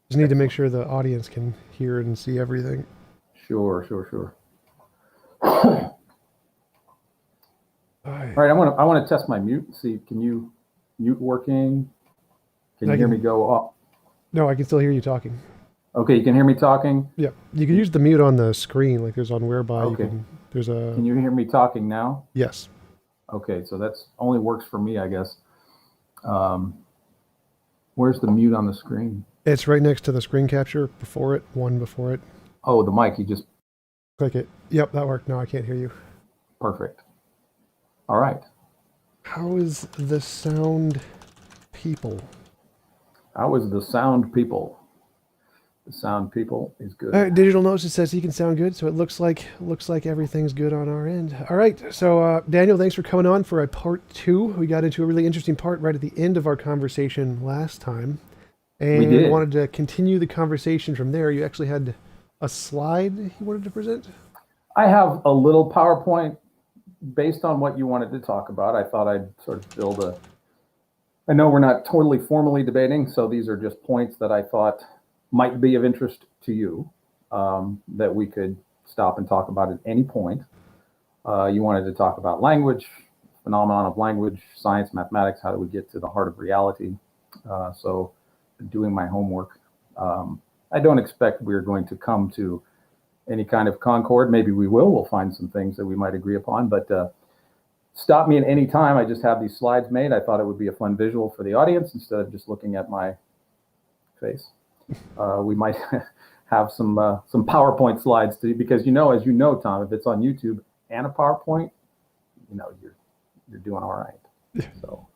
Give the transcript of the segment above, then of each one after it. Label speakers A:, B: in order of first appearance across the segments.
A: Just need to make sure the audience can hear and see everything.
B: Sure.
A: I,
B: All right, I want to test my mute. See, can you mute working? Can you
A: I
B: hear me
A: can,
B: go off?
A: no, I can still hear you talking.
B: Okay, you can hear me talking.
A: Yeah, you can use the mute on the screen, like there's on Whereby. You
B: Okay,
A: can. There's a
B: can you hear me talking now?
A: yes.
B: Okay, so that's only works for me, I guess. Um, where's the mute on the screen?
A: It's right next to the screen capture. Before it, one before it.
B: Oh, the mic. You just
A: Click it. Yep, that worked. No, I can't hear you.
B: perfect. All right.
A: How is the sound, people?
B: How is the sound people? The sound people is
A: All
B: good.
A: right, digital notes. It says he can sound good, so it looks like everything's good on our end. All right, so Daniel, thanks for coming on for a part two. We got into a really interesting part right at the end of our conversation last time,
B: We
A: and
B: did.
A: wanted to continue the conversation from there. You actually had a slide you wanted to present.
B: I have a little PowerPoint based on what you wanted to talk about. I thought I'd sort of build a. I know we're not totally formally debating, so these are just points that I thought might be of interest to you that we could stop and talk about at any point. You wanted to talk about language, phenomenon of language, science, mathematics. How do we get to the heart of reality? So, doing my homework. I don't expect we're going to come to any kind of concord. Maybe we will. We'll find some things that we might agree upon. But stop me at any time. I just have these slides made. I thought it would be a fun visual for the audience instead of just looking at my face. We might have some PowerPoint slides because as you know, Tom, if it's on YouTube and a PowerPoint, you're doing all right. So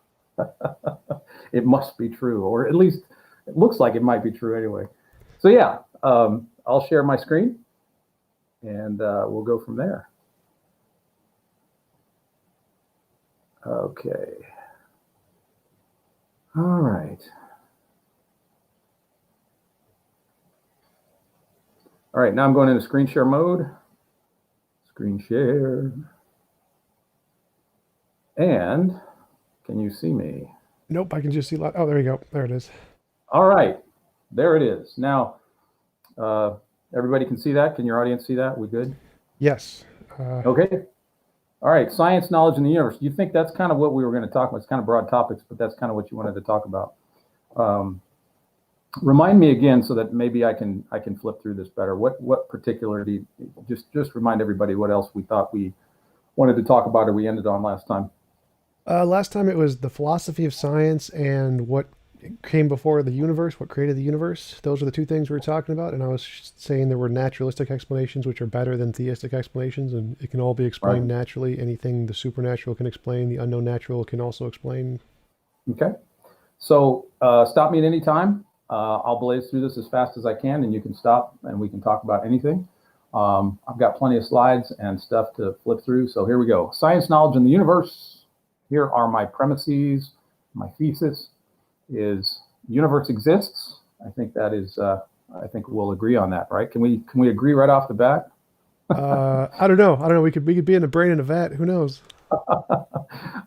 B: it must be true, or at least it looks like it might be true anyway. So yeah, I'll share my screen and we'll go from there. Okay. All right. All right, now I'm going into screen share mode. Screen share. And can you see me?
A: Nope, I can just see. Oh, there you go. There it is.
B: All right, there it is. Now, everybody can see that? Can your audience see that? We good?
A: Yes.
B: Okay. All right, science, knowledge, in the universe. You think that's kind of what we were going to talk about? It's kind of broad topics, but that's kind of what you wanted to talk about. Remind me again so that maybe I can flip through this better. What particular just remind everybody what else we thought we wanted to talk about or we ended on last time.
A: Last time it was the philosophy of science and what came before the universe, what created the universe. Those are the two things we were talking about. And I was saying there were naturalistic explanations, which are better than theistic explanations, and it can all be
B: Right.
A: explained naturally. Anything the supernatural can explain, the unknown natural can also explain.
B: Okay. So stop me at any time. I'll blaze through this as fast as I can, and you can stop and we can talk about anything. I've got plenty of slides and stuff to flip through. So here we go. Science, knowledge, in the universe. Here are my premises. My thesis is universe exists. I think that is. I think we'll agree on that, right? Can we agree right off the bat?
A: I don't know. I don't know. We could be in the brain in a vat. Who knows?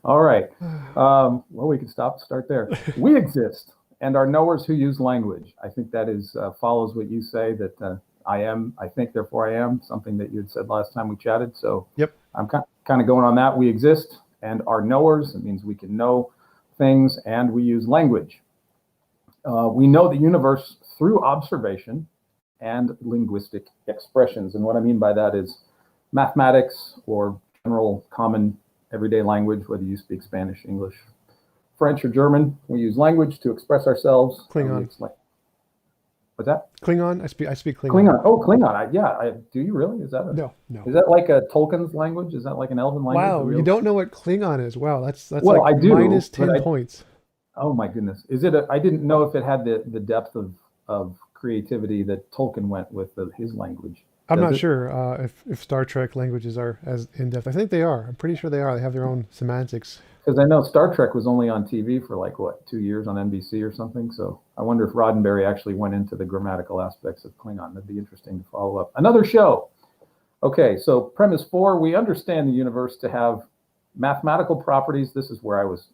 B: All right. Well, we can start there. We exist and are knowers who use language. I think that is follows what you say that I am. I think, therefore I am. Something that you had said last time we chatted. So
A: Yep.
B: I'm kind of going on that. We exist and are knowers. It means we can know things and we use language. We know the universe through observation and linguistic expressions. And what I mean by that is mathematics or general common everyday language, whether you speak Spanish, English, French, or German. We use language to express ourselves.
A: Klingon.
B: What's that?
A: Klingon. I speak Klingon.
B: Klingon. Oh, Klingon. Do you really?
A: No, no.
B: Is that like a Tolkien's language? Is that like an Elven language?
A: Wow, you don't know what Klingon is. Wow, that's
B: Well,
A: like
B: I do,
A: minus
B: but
A: 10 points.
B: oh my goodness. I didn't know if it had the depth of creativity that Tolkien went with his language.
A: I'm
B: Does
A: not
B: it?
A: sure if Star Trek languages are as in depth. I think they are. I'm pretty sure they are. They have their own semantics.
B: Because I know Star Trek was only on TV for like what, 2 years on NBC or something. So I wonder if Roddenberry actually went into the grammatical aspects of Klingon. That'd be interesting to follow up. Another show. Okay, so premise 4: we understand the universe to have mathematical properties. This is where I was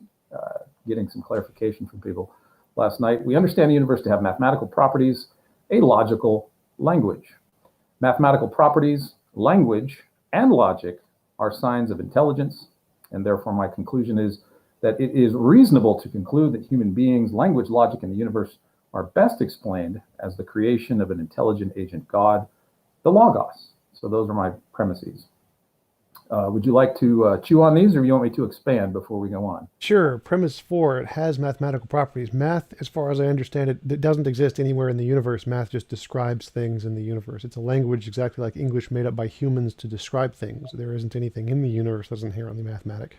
B: getting some clarification from people last night. We understand the universe to have mathematical properties a logical language. Mathematical properties, language, and logic are signs of intelligence, and therefore my conclusion is that it is reasonable to conclude that human beings, language, logic, and the universe are best explained as the creation of an intelligent agent God, the Logos. So those are my premises. Would you like to chew on these, or do you want me to expand before we go on?
A: Sure. Premise 4, it has mathematical properties. Math, as far as I understand it, it doesn't exist anywhere in the universe. Math just describes things in the universe. It's a language exactly like English made up by humans to describe things. There isn't anything in the universe that's inherently mathematic.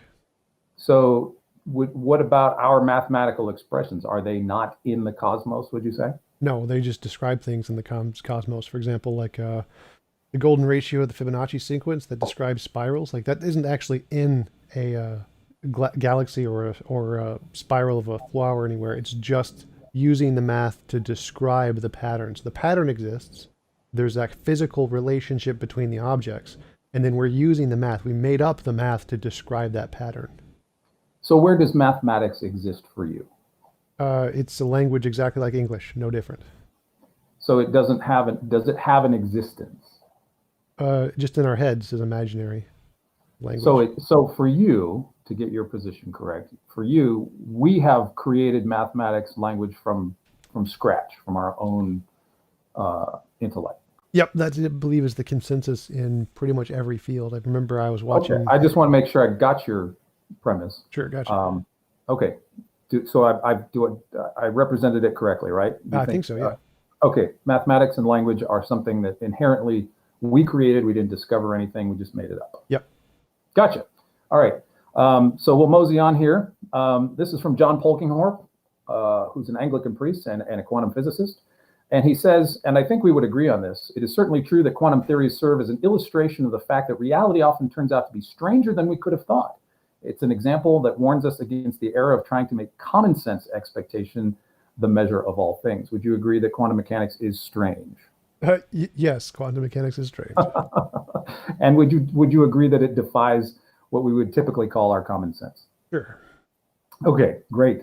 B: So what about our mathematical expressions? Are they not in the cosmos, would you say?
A: No, they just describe things in the cosmos. For example, like the golden ratio of the Fibonacci sequence that describes spirals, like that isn't actually in a galaxy or a spiral of a flower anywhere. It's just using the math to describe the patterns. The pattern exists. There's that physical relationship between the objects, and then we're using the math. We made up the math to describe that pattern.
B: So where does mathematics exist for you?
A: It's a language exactly like English, no different.
B: So it does it have an existence?
A: Just in our heads is imaginary language.
B: So for you, to get your position correct, for you, we have created mathematics language from scratch, from our own intellect.
A: Yep, that I believe is the consensus in pretty much every field. I remember I was watching.
B: Okay, I just want to make sure I got your premise.
A: Sure, gotcha.
B: Okay, so I represented it correctly, right?
A: I think so, yeah.
B: Okay, mathematics and language are something that inherently we created. We didn't discover anything. We just made it up.
A: Yep.
B: Gotcha. All right. So we'll mosey on here. This is from John Polkinghorpe, who's an Anglican priest and a quantum physicist. And he says, and I think we would agree on this, it is certainly true that quantum theories serve as an illustration of the fact that reality often turns out to be stranger than we could have thought. It's an example that warns us against the error of trying to make common sense expectation the measure of all things. Would you agree that quantum mechanics is strange?
A: Yes, quantum mechanics is strange.
B: And would you agree that it defies what we would typically call our common sense?
A: Sure.
B: Okay, great.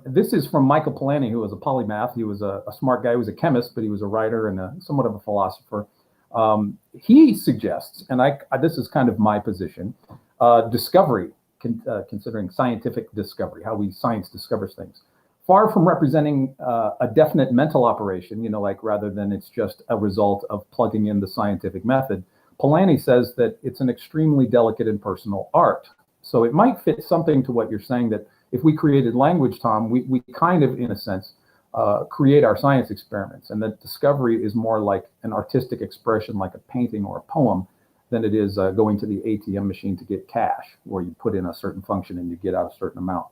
B: This is from Michael Polanyi, who was a polymath. He was a smart guy. He was a chemist, but he was a writer and somewhat of a philosopher. He suggests, and this is kind of my position, discovery, considering scientific discovery, how science discovers things. Far from representing a definite mental operation, like rather than it's just a result of plugging in the scientific method, Polanyi says that it's an extremely delicate and personal art. So it might fit something to what you're saying, that if we created language, Tom, we kind of, in a sense, create our science experiments. And that discovery is more like an artistic expression, like a painting or a poem, than it is going to the ATM machine to get cash, where you put in a certain function and you get out a certain amount.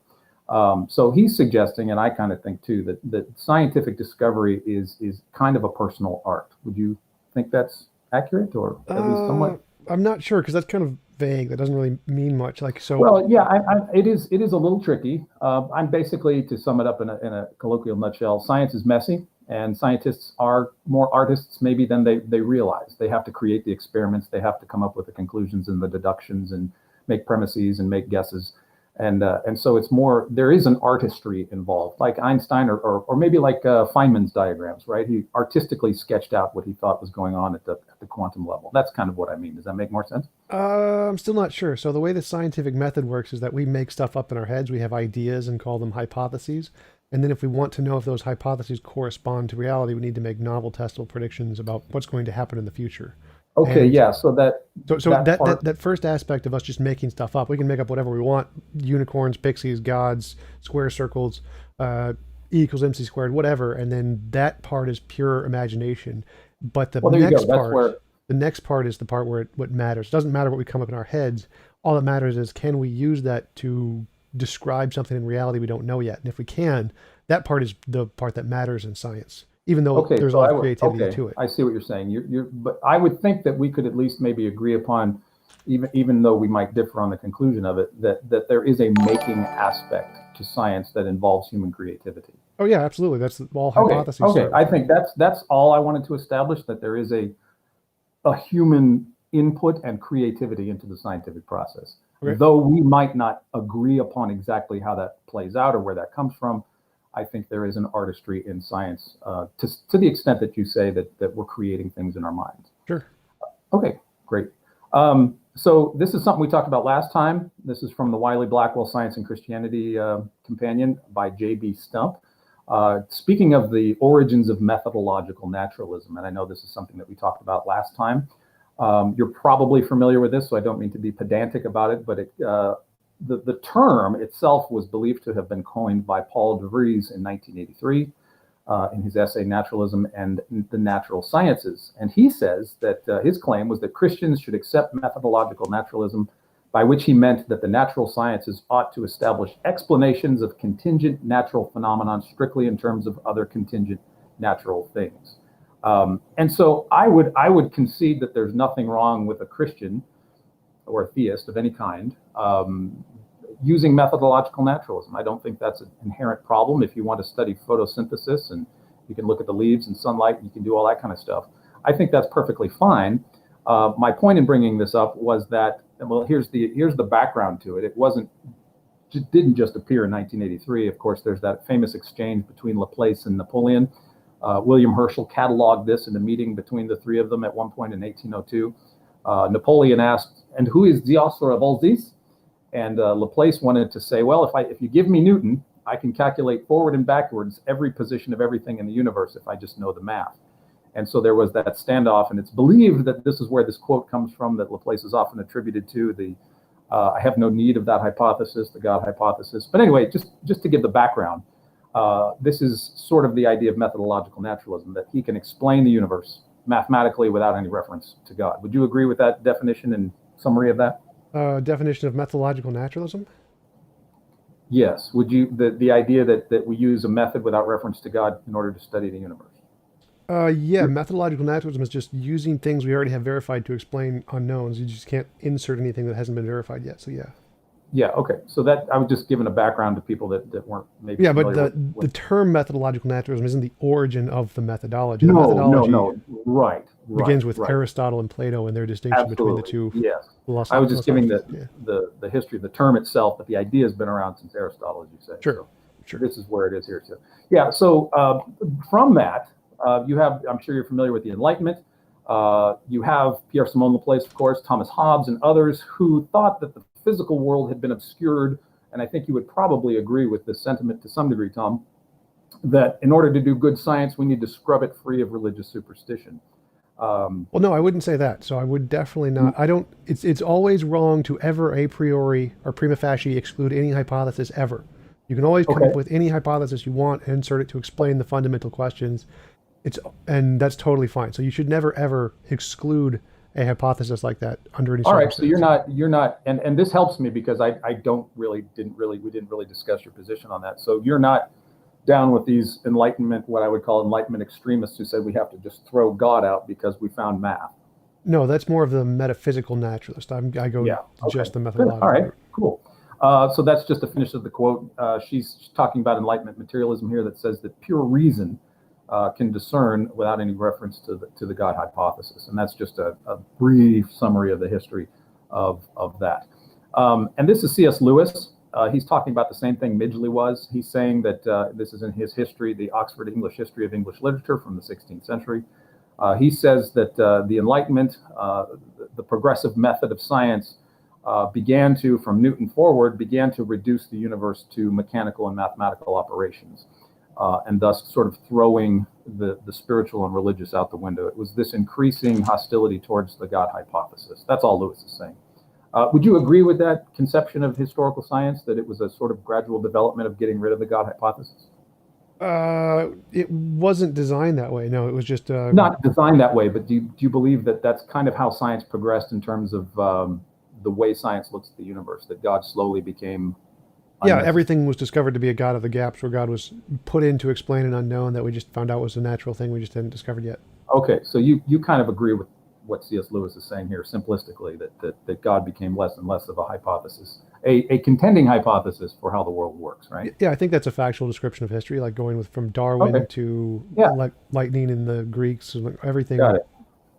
B: So he's suggesting, and I kind of think too, that scientific discovery is kind of a personal art. Would you think that's accurate, or at least somewhat?
A: I'm not sure, because that's kind of vague. That doesn't really mean much. Like, so.
B: Well, yeah, it is a little tricky. I'm basically, to sum it up in a colloquial nutshell, science is messy, and scientists are more artists maybe than they realize. They have to create the experiments. They have to come up with the conclusions and the deductions and make premises and make guesses. And so it's more, there is an artistry involved, like Einstein or maybe like Feynman's diagrams, right? He artistically sketched out what he thought was going on at the quantum level. That's kind of what I mean. Does that make more sense?
A: I'm still not sure. So the way the scientific method works is that we make stuff up in our heads. We have ideas and call them hypotheses. And then if we want to know if those hypotheses correspond to reality, we need to make novel testable predictions about what's going to happen in the future.
B: Okay,
A: And
B: yeah. So
A: that first aspect of us just making stuff up, we can make up whatever we want: unicorns, pixies, gods, square circles, E equals MC squared, whatever. And then that part is pure imagination. But the next part is the part where what matters. It doesn't matter what we come up in our heads. All that matters is, can we use that to describe something in reality we don't know yet? And if we can, that part is the part that matters in science, even though there's a lot of creativity to it.
B: I see what you're saying. But I would think that we could at least maybe agree upon, even though we might differ on the conclusion of it, that there is a making aspect to science that involves human creativity.
A: Oh yeah, absolutely. That's all hypotheses.
B: Okay. I think that's all I wanted to establish, that there is a human input and creativity into the scientific process. Okay. Though we might not agree upon exactly how that plays out or where that comes from, I think there is an artistry in science to the extent that you say that we're creating things in our minds.
A: Sure.
B: Okay, great. So this is something we talked about last time. This is from the Wiley Blackwell Science and Christianity Companion by J.B. Stump. Speaking of the origins of methodological naturalism, and I know this is something that we talked about last time. You're probably familiar with this, so I don't mean to be pedantic about it, but the term itself was believed to have been coined by Paul de Vries in 1983 in his essay Naturalism and the Natural Sciences. And he says that his claim was that Christians should accept methodological naturalism, by which he meant that the natural sciences ought to establish explanations of contingent natural phenomenon strictly in terms of other contingent natural things. And so I would concede that there's nothing wrong with a Christian or a theist of any kind using methodological naturalism. I don't think that's an inherent problem. If you want to study photosynthesis and you can look at the leaves and sunlight, you can do all that kind of stuff. I think that's perfectly fine. My point in bringing this up was that, well, here's the background to it. It didn't just appear in 1983. Of course, there's that famous exchange between Laplace and Napoleon. William Herschel cataloged this in a meeting between the three of them at one point in 1802. Napoleon asked, "And who is the author of all this?" And Laplace wanted to say, well, if you give me Newton, I can calculate forward and backwards every position of everything in the universe if I just know the math. And so there was that standoff, and it's believed that this is where this quote comes from that Laplace is often attributed to, I have no need of that hypothesis, the God hypothesis. But anyway, just to give the background, this is sort of the idea of methodological naturalism, that he can explain the universe mathematically without any reference to God. Would you agree with that definition and summary of that?
A: Definition of methodological naturalism?
B: Yes. Would you, the idea that we use a method without reference to God in order to study the universe?
A: Yeah, methodological naturalism is just using things we already have verified to explain unknowns. You just can't insert anything that hasn't been verified yet. So yeah.
B: Yeah. Okay. So that I was just giving a background to people that weren't maybe.
A: Yeah, but the term methodological naturalism isn't the origin of the methodology. The
B: No,
A: methodology
B: no. Right.
A: begins with Aristotle and Plato and their distinction between the two.
B: Yes.
A: Philosophy.
B: I was just giving the history of the term itself, but the idea has been around since Aristotle, as you say.
A: Sure.
B: So
A: Sure.
B: this is where it is here too. Yeah. So from that, you have, I'm sure you're familiar with the Enlightenment. You have Pierre-Simon Laplace, of course, Thomas Hobbes, and others who thought that the physical world had been obscured. And I think you would probably agree with this sentiment to some degree, Tom, that in order to do good science, we need to scrub it free of religious superstition.
A: Well, no, I wouldn't say that. So I would definitely not. I don't. It's always wrong to ever a priori or prima facie exclude any hypothesis ever. You can always come up with any hypothesis you want and insert it to explain the fundamental questions. And that's totally fine. So you should never ever exclude a hypothesis like that under any circumstance.
B: All right, so you're not, and this helps me because we didn't really discuss your position on that. So you're not down with these Enlightenment, what I would call Enlightenment extremists who say we have to just throw God out because we found math.
A: No, that's more of the metaphysical naturalist. I go just the methodology.
B: All right, cool. So that's just a finish of the quote. She's talking about Enlightenment materialism here that says that pure reason can discern without any reference to the God hypothesis. And that's just a brief summary of the history of that. And this is C.S. Lewis. He's talking about the same thing Midgley was. He's saying that this is in his history, the Oxford English History of English Literature from the 16th century. He says that the Enlightenment, the progressive method of science, from Newton forward, began to reduce the universe to mechanical and mathematical operations. And thus sort of throwing the spiritual and religious out the window. It was this increasing hostility towards the God hypothesis. That's all Lewis is saying. Would you agree with that conception of historical science, that it was a sort of gradual development of getting rid of the God hypothesis?
A: It wasn't designed that way. No, it was just...
B: Not designed that way, but do you believe that that's kind of how science progressed in terms of the way science looks at the universe, that God slowly became...
A: Yeah, everything was discovered to be a God of the gaps, where God was put in to explain an unknown that we just found out was a natural thing we just hadn't discovered yet.
B: Okay, so you kind of agree with what C.S. Lewis is saying here, simplistically, that God became less and less of a hypothesis, a contending hypothesis for how the world works, right?
A: Yeah, I think that's a factual description of history, like going from Darwin to lightning in the Greeks, everything.
B: Got it.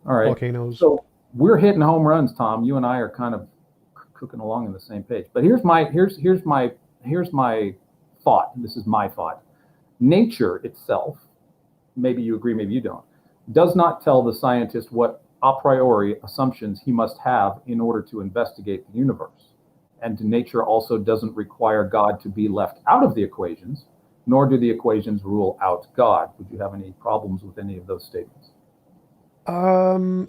B: All right.
A: Volcanoes.
B: So we're hitting home runs, Tom. You and I are kind of cooking along on the same page. But here's my thought. This is my thought. nature itself, maybe you agree, maybe you don't, does not tell the scientist what a priori assumptions he must have in order to investigate the universe. And nature also doesn't require God to be left out of the equations, nor do the equations rule out God. Would you have any problems with any of those statements?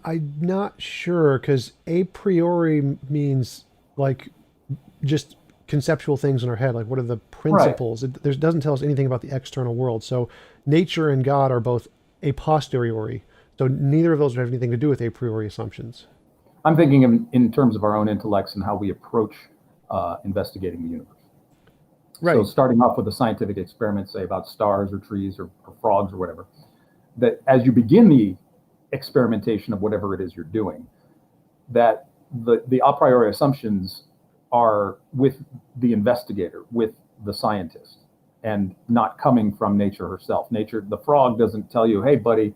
A: I'm not sure because a priori means like just conceptual things in our head. Like, what are the
B: Right.
A: principles? It doesn't tell us anything about the external world. So, nature and God are both a posteriori. So, neither of those have anything to do with a priori assumptions.
B: I'm thinking in terms of our own intellects and how we approach investigating the universe. So
A: Right.
B: starting off with a scientific experiment, say about stars or trees or frogs or whatever, that as you begin the experimentation of whatever it is you're doing, that the a priori assumptions are with the investigator, with the scientist, and not coming from nature herself. Nature, the frog doesn't tell you, hey, buddy,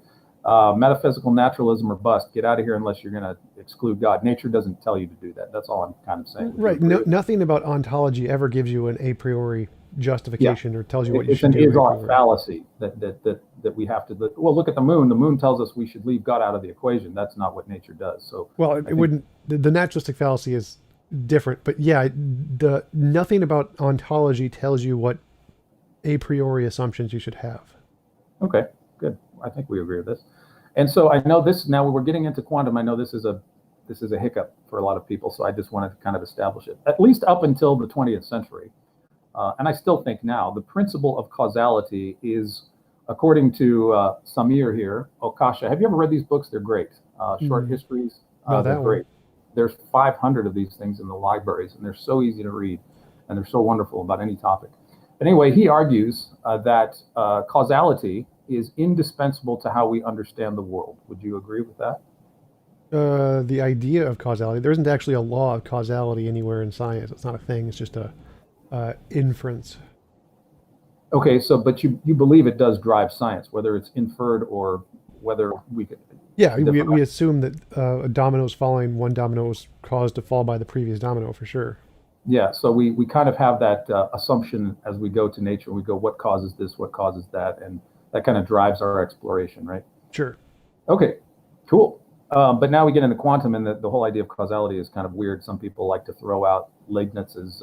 B: metaphysical naturalism or bust, get out of here unless you're going to exclude God. Nature doesn't tell you to do that. That's all I'm kind of saying. Would you
A: Right.
B: agree
A: No,
B: with that?
A: nothing about ontology ever gives you an a priori
B: Yeah.
A: justification or tells you what you
B: It's
A: should
B: an
A: do a
B: is-ought
A: priori.
B: fallacy that we have to, well, look at the moon. The moon tells us we should leave God out of the equation. That's not what nature does. So
A: Well, it,
B: I
A: it
B: think,
A: wouldn't. The naturalistic fallacy is different, but yeah, the nothing about ontology tells you what a priori assumptions you should have.
B: okay, good. I think we agree with this. And so I know this, now we're getting into quantum. I know this is a hiccup for a lot of people. So I just wanted to kind of establish it, at least up until the 20th century. And I still think now the principle of causality is, according to Samir here, Okasha. Have you ever read these books? They're great. Short
A: Mm,
B: histories,
A: not
B: they're
A: that one.
B: great. There's 500 of these things in the libraries, and they're so easy to read, and they're so wonderful about any topic. But anyway, he argues that causality is indispensable to how we understand the world. Would you agree with that?
A: The idea of causality. There isn't actually a law of causality anywhere in science. It's not a thing. It's just a inference.
B: Okay, so but you believe it does drive science, whether it's inferred or whether we could.
A: Yeah,
B: It's a different.
A: we assume that a domino's falling, one domino is caused to fall by the previous domino for sure.
B: Yeah, so we kind of have that assumption as we go to nature. We go, what causes this? What causes that? And that kind of drives our exploration, right?
A: Sure.
B: Okay, cool. But now we get into quantum, and the whole idea of causality is kind of weird. Some people like to throw out Leibniz's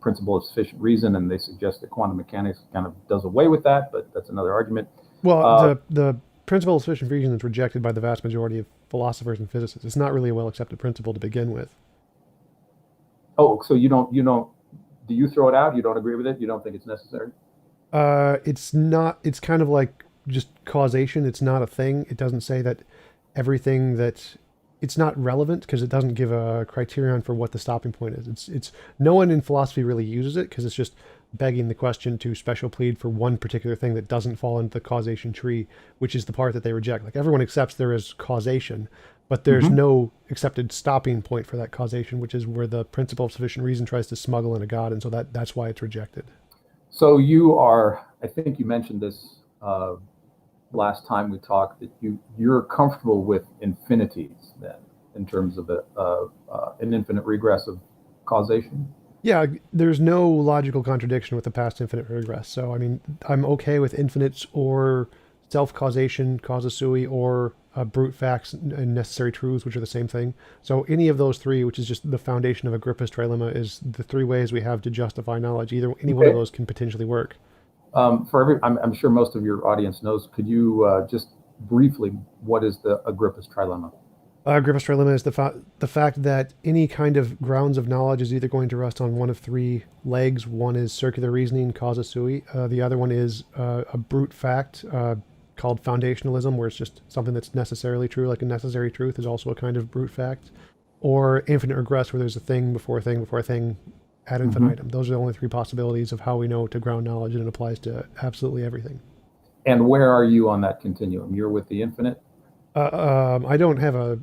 B: principle of sufficient reason, and they suggest that quantum mechanics kind of does away with that, but that's another argument.
A: Well,
B: Uh,
A: the principle of sufficient reason is rejected by the vast majority of philosophers and physicists. It's not really a well accepted principle to begin with.
B: oh, so you don't, do you throw it out? You don't agree with it? You don't think it's necessary?
A: It's not. It's kind of like just causation. It's not a thing. It doesn't say that everything that it's not relevant because it doesn't give a criterion for what the stopping point is. It's no one in philosophy really uses it because it's just begging the question to special plead for one particular thing that doesn't fall into the causation tree, which is the part that they reject. Like everyone accepts there is causation, but there's
B: Hmm.
A: no accepted stopping point for that causation, which is where the principle of sufficient reason tries to smuggle in a god, and so that's why it's rejected.
B: So you are, I think you mentioned this last time we talked, that you're comfortable with infinities then, in terms of an infinite regress of causation.
A: Yeah, there's no logical contradiction with the past infinite regress. So, I mean, I'm okay with infinites or self causation, causa sui, or brute facts and necessary truths, which are the same thing. So, any of those three, which is just the foundation of Agrippa's trilemma, is the three ways we have to justify knowledge. Either any one of
B: Okay.
A: those can potentially work.
B: I'm sure most of your audience knows. Could you just briefly, what is the Agrippa's trilemma?
A: Agrippa's trilemma is the fact that any kind of grounds of knowledge is either going to rest on one of three legs. One is circular reasoning, causa sui. The other one is a brute fact called foundationalism, where it's just something that's necessarily true, like a necessary truth is also a kind of brute fact. Or infinite regress, where there's a thing before a thing before a thing ad
B: Hmm.
A: infinitum. Those are the only three possibilities of how we know to ground knowledge, and it applies to absolutely everything.
B: And where are you on that continuum? You're with the infinite?
A: I don't have a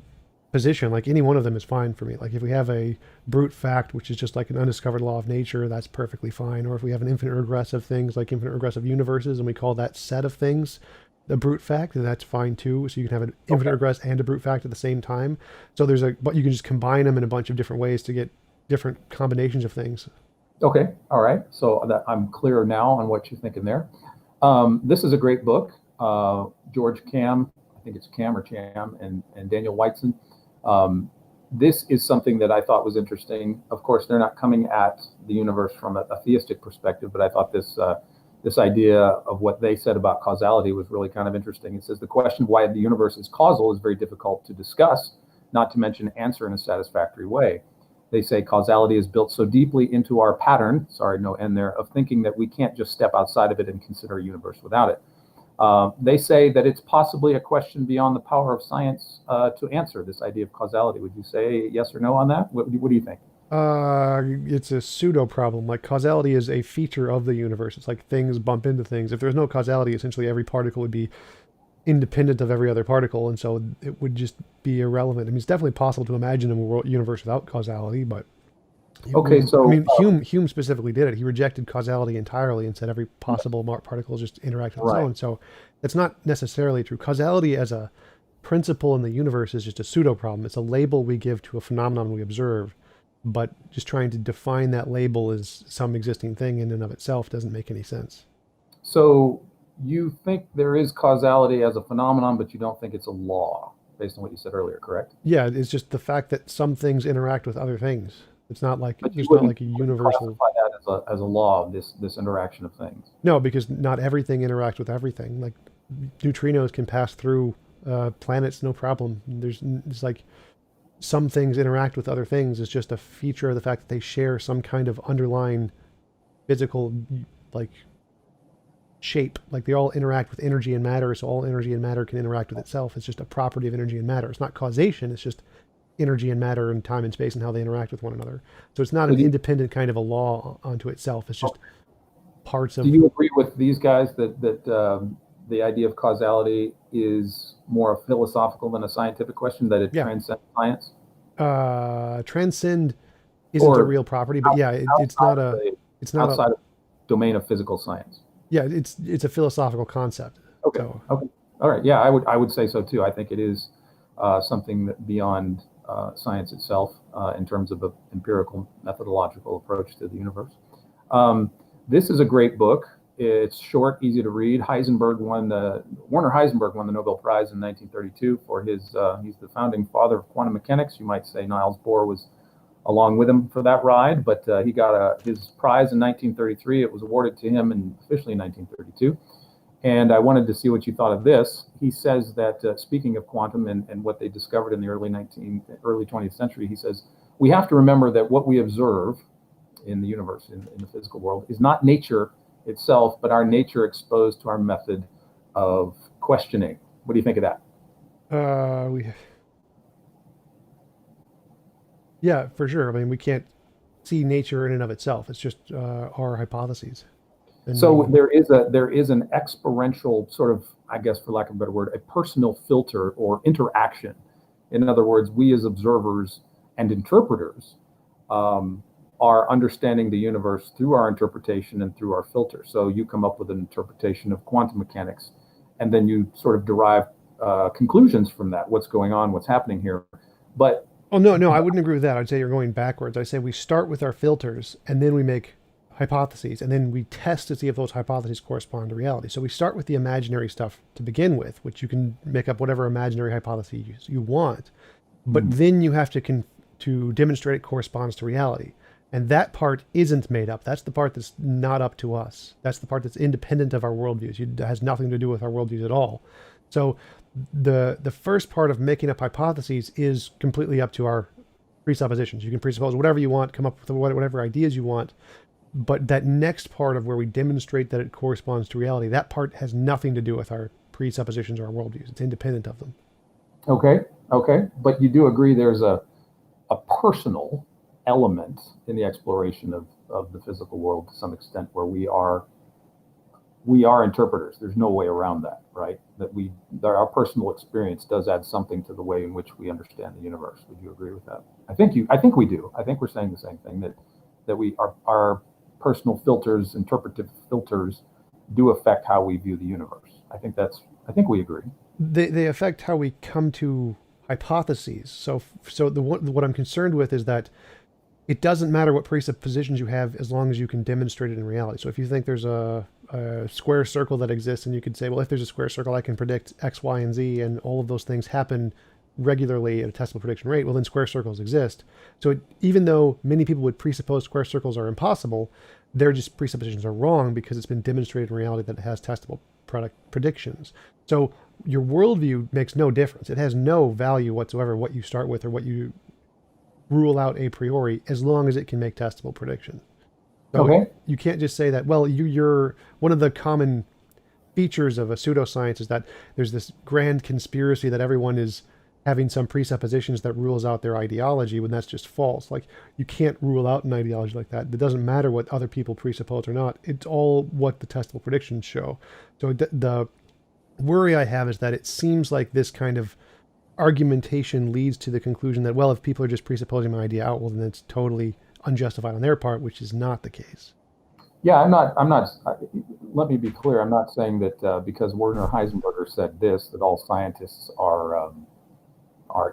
A: position. Like any one of them is fine for me. Like if we have a brute fact, which is just like an undiscovered law of nature, that's perfectly fine. Or if we have an infinite regressive things, like infinite regressive universes, and we call that set of things the brute fact, then that's fine too. So you can have an infinite
B: Okay.
A: regress and a brute fact at the same time. So but you can just combine them in a bunch of different ways to get different combinations of things.
B: Okay. All right. So that I'm clear now on what you're thinking there. This is a great book. George Cam, I think it's Cam or Cham, and Daniel Whiteson. This is something that I thought was interesting. Of course, they're not coming at the universe from a theistic perspective, but I thought this idea of what they said about causality was really kind of interesting. It says the question of why the universe is causal is very difficult to discuss, not to mention answer in a satisfactory way. They say causality is built so deeply into our pattern, sorry, no N there, of thinking that we can't just step outside of it and consider a universe without it. They say that it's possibly a question beyond the power of science to answer this idea of causality. Would you say yes or no on that? What do you think?
A: It's a pseudo problem. Like causality is a feature of the universe. It's like things bump into things. If there's no causality, essentially every particle would be independent of every other particle, and so it would just be irrelevant. I mean, it's definitely possible to imagine a world universe without causality, but
B: Okay,
A: I
B: so
A: mean, Hume specifically did it. He rejected causality entirely and said every possible particle just interacts on its
B: right.
A: own. So that's not necessarily true. Causality as a principle in the universe is just a pseudo problem. It's a label we give to a phenomenon we observe, but just trying to define that label as some existing thing in and of itself doesn't make any sense.
B: So you think there is causality as a phenomenon, but you don't think it's a law, based on what you said earlier, correct?
A: Yeah, it's just the fact that some things interact with other things. It's not like
B: But
A: there's not like a
B: you wouldn't
A: universal.
B: classify that as a law, this interaction of things.
A: No, because not everything interacts with everything. Like neutrinos can pass through planets no problem. It's like some things interact with other things. It's just a feature of the fact that they share some kind of underlying physical like shape. Like they all interact with energy and matter, so all energy and matter can interact with itself. It's just a property of energy and matter. It's not causation. It's just energy and matter and time and space and how they interact with one another. So it's not
B: So
A: an independent kind of a law unto itself. It's just parts
B: do
A: of.
B: you agree with these guys that the idea of causality is more philosophical than a scientific question, that it
A: Yeah.
B: transcends science?
A: Transcend isn't a
B: Or
A: real property, but yeah, it's not
B: outside of
A: a.
B: the
A: It's not a.
B: outside of domain of physical science?
A: Yeah, it's a philosophical concept.
B: Okay.
A: So
B: Okay. All right. Yeah, I would say so too. I think it is something that beyond science itself in terms of an empirical methodological approach to the universe. Um, this is a great book. It's short, easy to read. Werner Heisenberg won the Nobel Prize in 1932 for his. He's the founding father of quantum mechanics. You might say Niels Bohr was along with him for that ride, but he got his prize in 1933. It was awarded to him officially in 1932. And I wanted to see what you thought of this. He says that speaking of quantum and what they discovered in the early 20th century, he says we have to remember that what we observe in the universe, in the physical world, is not nature itself, but our nature exposed to our method of questioning. What do you think of that?
A: we yeah, for sure. I mean, we can't see nature in and of itself. It's just our hypotheses. And
B: So there is an experiential sort of, I guess, for lack of a better word, a personal filter or interaction. In other words, we as observers and interpreters um, are understanding the universe through our interpretation and through our filter. So you come up with an interpretation of quantum mechanics, and then you sort of derive conclusions from that. What's going on? What's happening here? But
A: oh no, I wouldn't agree with that. I'd say you're going backwards. I say we start with our filters and then we make hypotheses and then we test to see if those hypotheses correspond to reality. So we start with the imaginary stuff to begin with, which you can make up whatever imaginary hypothesis you want, but then you have to demonstrate it corresponds to reality. And that part isn't made up. That's the part that's not up to us. That's the part that's independent of our worldviews. It has nothing to do with our worldviews at all. So the first part of making up hypotheses is completely up to our presuppositions. You can presuppose whatever you want, come up with whatever ideas you want, but that next part of where we demonstrate that it corresponds to reality, that part has nothing to do with our presuppositions or our worldviews. It's independent of them.
B: okay, okay, but you do agree there's a personal element in the exploration of the physical world to some extent, where we are interpreters. There's no way around that, right? That our personal experience does add something to the way in which we understand the universe. Would you agree with that? I think we do. I think we're saying the same thing, that our personal filters, interpretive filters, do affect how we view the universe. I think we agree.
A: They affect how we come to hypotheses. So what I'm concerned with is that it doesn't matter what presuppositions you have as long as you can demonstrate it in reality. So if you think there's a a square circle that exists, and you could say, well, if there's a square circle, I can predict X, Y, and Z, and all of those things happen regularly at a testable prediction rate. Well, then square circles exist. So even though many people would presuppose square circles are impossible, their just presuppositions are wrong because it's been demonstrated in reality that it has testable predictions. So your worldview makes no difference. It has no value whatsoever what you start with or what you rule out a priori, as long as it can make testable predictions. So
B: Okay.
A: you can't just say that, well, you're one of the common features of a pseudoscience is that there's this grand conspiracy that everyone is having some presuppositions that rules out their ideology, when that's just false. Like, you can't rule out an ideology like that. It doesn't matter what other people presuppose or not. It's all what the testable predictions show. So the worry I have is that it seems like this kind of argumentation leads to the conclusion that, well, if people are just presupposing my idea out, well, then it's totally unjustified on their part, which is not the case.
B: Yeah, let me be clear. I'm not saying that because Werner Heisenberger said this, that all scientists are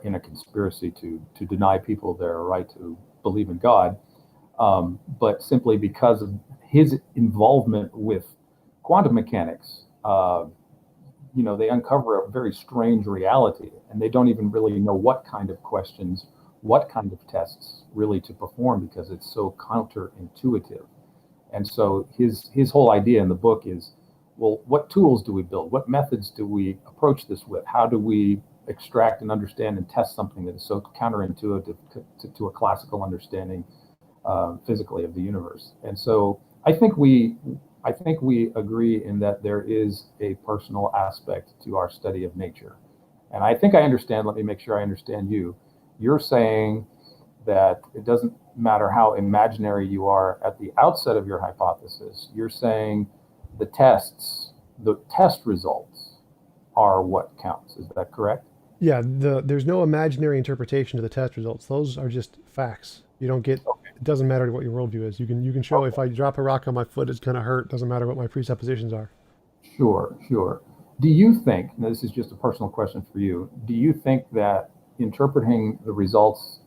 B: in a conspiracy to deny people their right to believe in God, but simply because of his involvement with quantum mechanics. They uncover a very strange reality, and they don't even really know what kind of questions, what kind of tests really to perform, because it's so counterintuitive. And so his whole idea in the book is, well, what tools do we build? What methods do we approach this with? How do we extract and understand and test something that is so counterintuitive to a classical understanding physically of the universe? And so I think we agree in that there is a personal aspect to our study of nature. And I think I understand. Let me make sure I understand you. You're saying that it doesn't matter how imaginary you are at the outset of your hypothesis. You're saying the test results are what counts. Is that correct?
A: Yeah, there's no imaginary interpretation to the test results. Those are just facts. You don't get.
B: Okay.
A: It doesn't matter what your worldview is. You can show
B: Okay.
A: if I drop a rock on my foot, it's gonna hurt. Doesn't matter what my presuppositions are.
B: Sure. Do you think, and this is just a personal question for you, do you think that interpreting the results,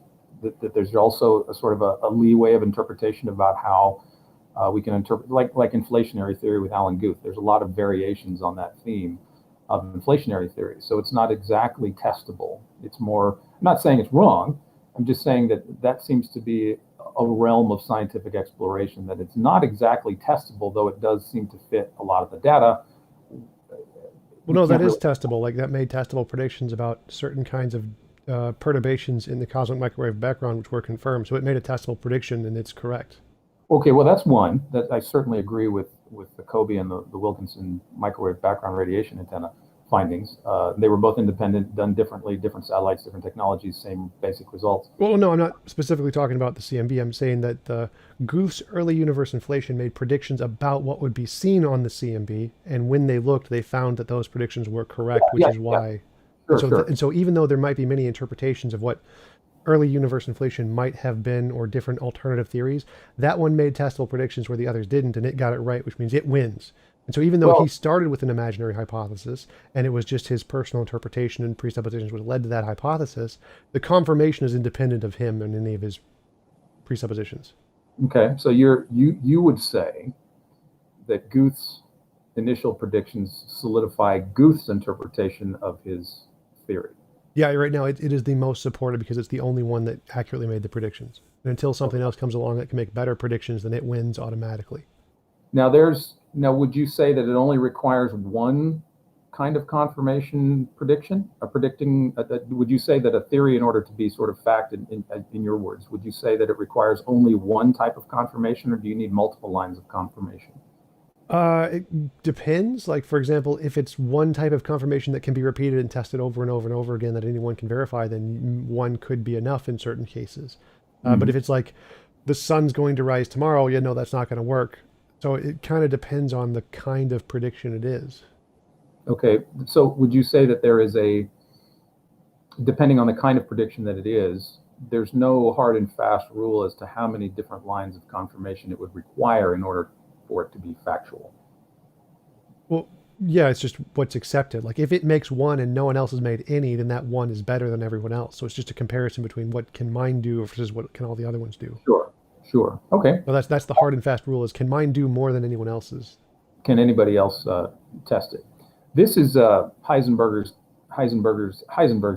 B: that there's also a sort of a leeway of interpretation about how we can interpret, like inflationary theory with Alan Guth? There's a lot of variations on that theme of inflationary theory. So it's not exactly testable. It's more, I'm not saying it's wrong. I'm just saying that seems to be a realm of scientific exploration, that it's not exactly testable, though it does seem to fit a lot of the data.
A: Well, no, that is testable. Like, that made testable predictions about certain kinds of perturbations in the cosmic microwave background, which were confirmed. So it made a testable prediction, and it's correct.
B: Okay, well, that's one that I certainly agree with the Kobe and the Wilkinson microwave background radiation antenna findings. They were both independent, done differently, different satellites, different technologies, same basic results.
A: Well, no, I'm not specifically talking about the CMB. I'm saying that Guth's early universe inflation made predictions about what would be seen on the CMB, and when they looked, they found that those predictions were correct, which is why.
B: Sure.
A: And so even though there might be many interpretations of what early universe inflation might have been, or different alternative theories, that one made testable predictions where the others didn't, and it got it right, which means it wins. And so even though he started with an imaginary hypothesis, and it was just his personal interpretation and presuppositions which led to that hypothesis, the confirmation is independent of him and any of his presuppositions.
B: Okay, so you would say that Guth's initial predictions solidify Guth's interpretation of his theory.
A: Yeah, right now it is the most supported because it's the only one that accurately made the predictions. And until something else comes along that can make better predictions, then it wins automatically.
B: Now, would you say that it only requires one kind of confirmation prediction? Would you say that a theory, in order to be sort of fact, in your words, would you say that it requires only one type of confirmation, or do you need multiple lines of confirmation?
A: It depends. Like, for example, if it's one type of confirmation that can be repeated and tested over and over and over again that anyone can verify, then one could be enough in certain cases. But if it's like the sun's going to rise tomorrow, no, that's not going to work. So it kind of depends on the kind of prediction it is.
B: Okay, so would you say that there is depending on the kind of prediction that it is, there's no hard and fast rule as to how many different lines of confirmation it would require in order for it to be factual?
A: Well, yeah, it's just what's accepted. Like, if it makes one and no one else has made any, then that one is better than everyone else. So it's just a comparison between what can mine do versus what can all the other ones do.
B: Sure. Okay.
A: Well, that's the hard and fast rule: is can mine do more than anyone else's?
B: Can anybody else test it? This is Heisenberg's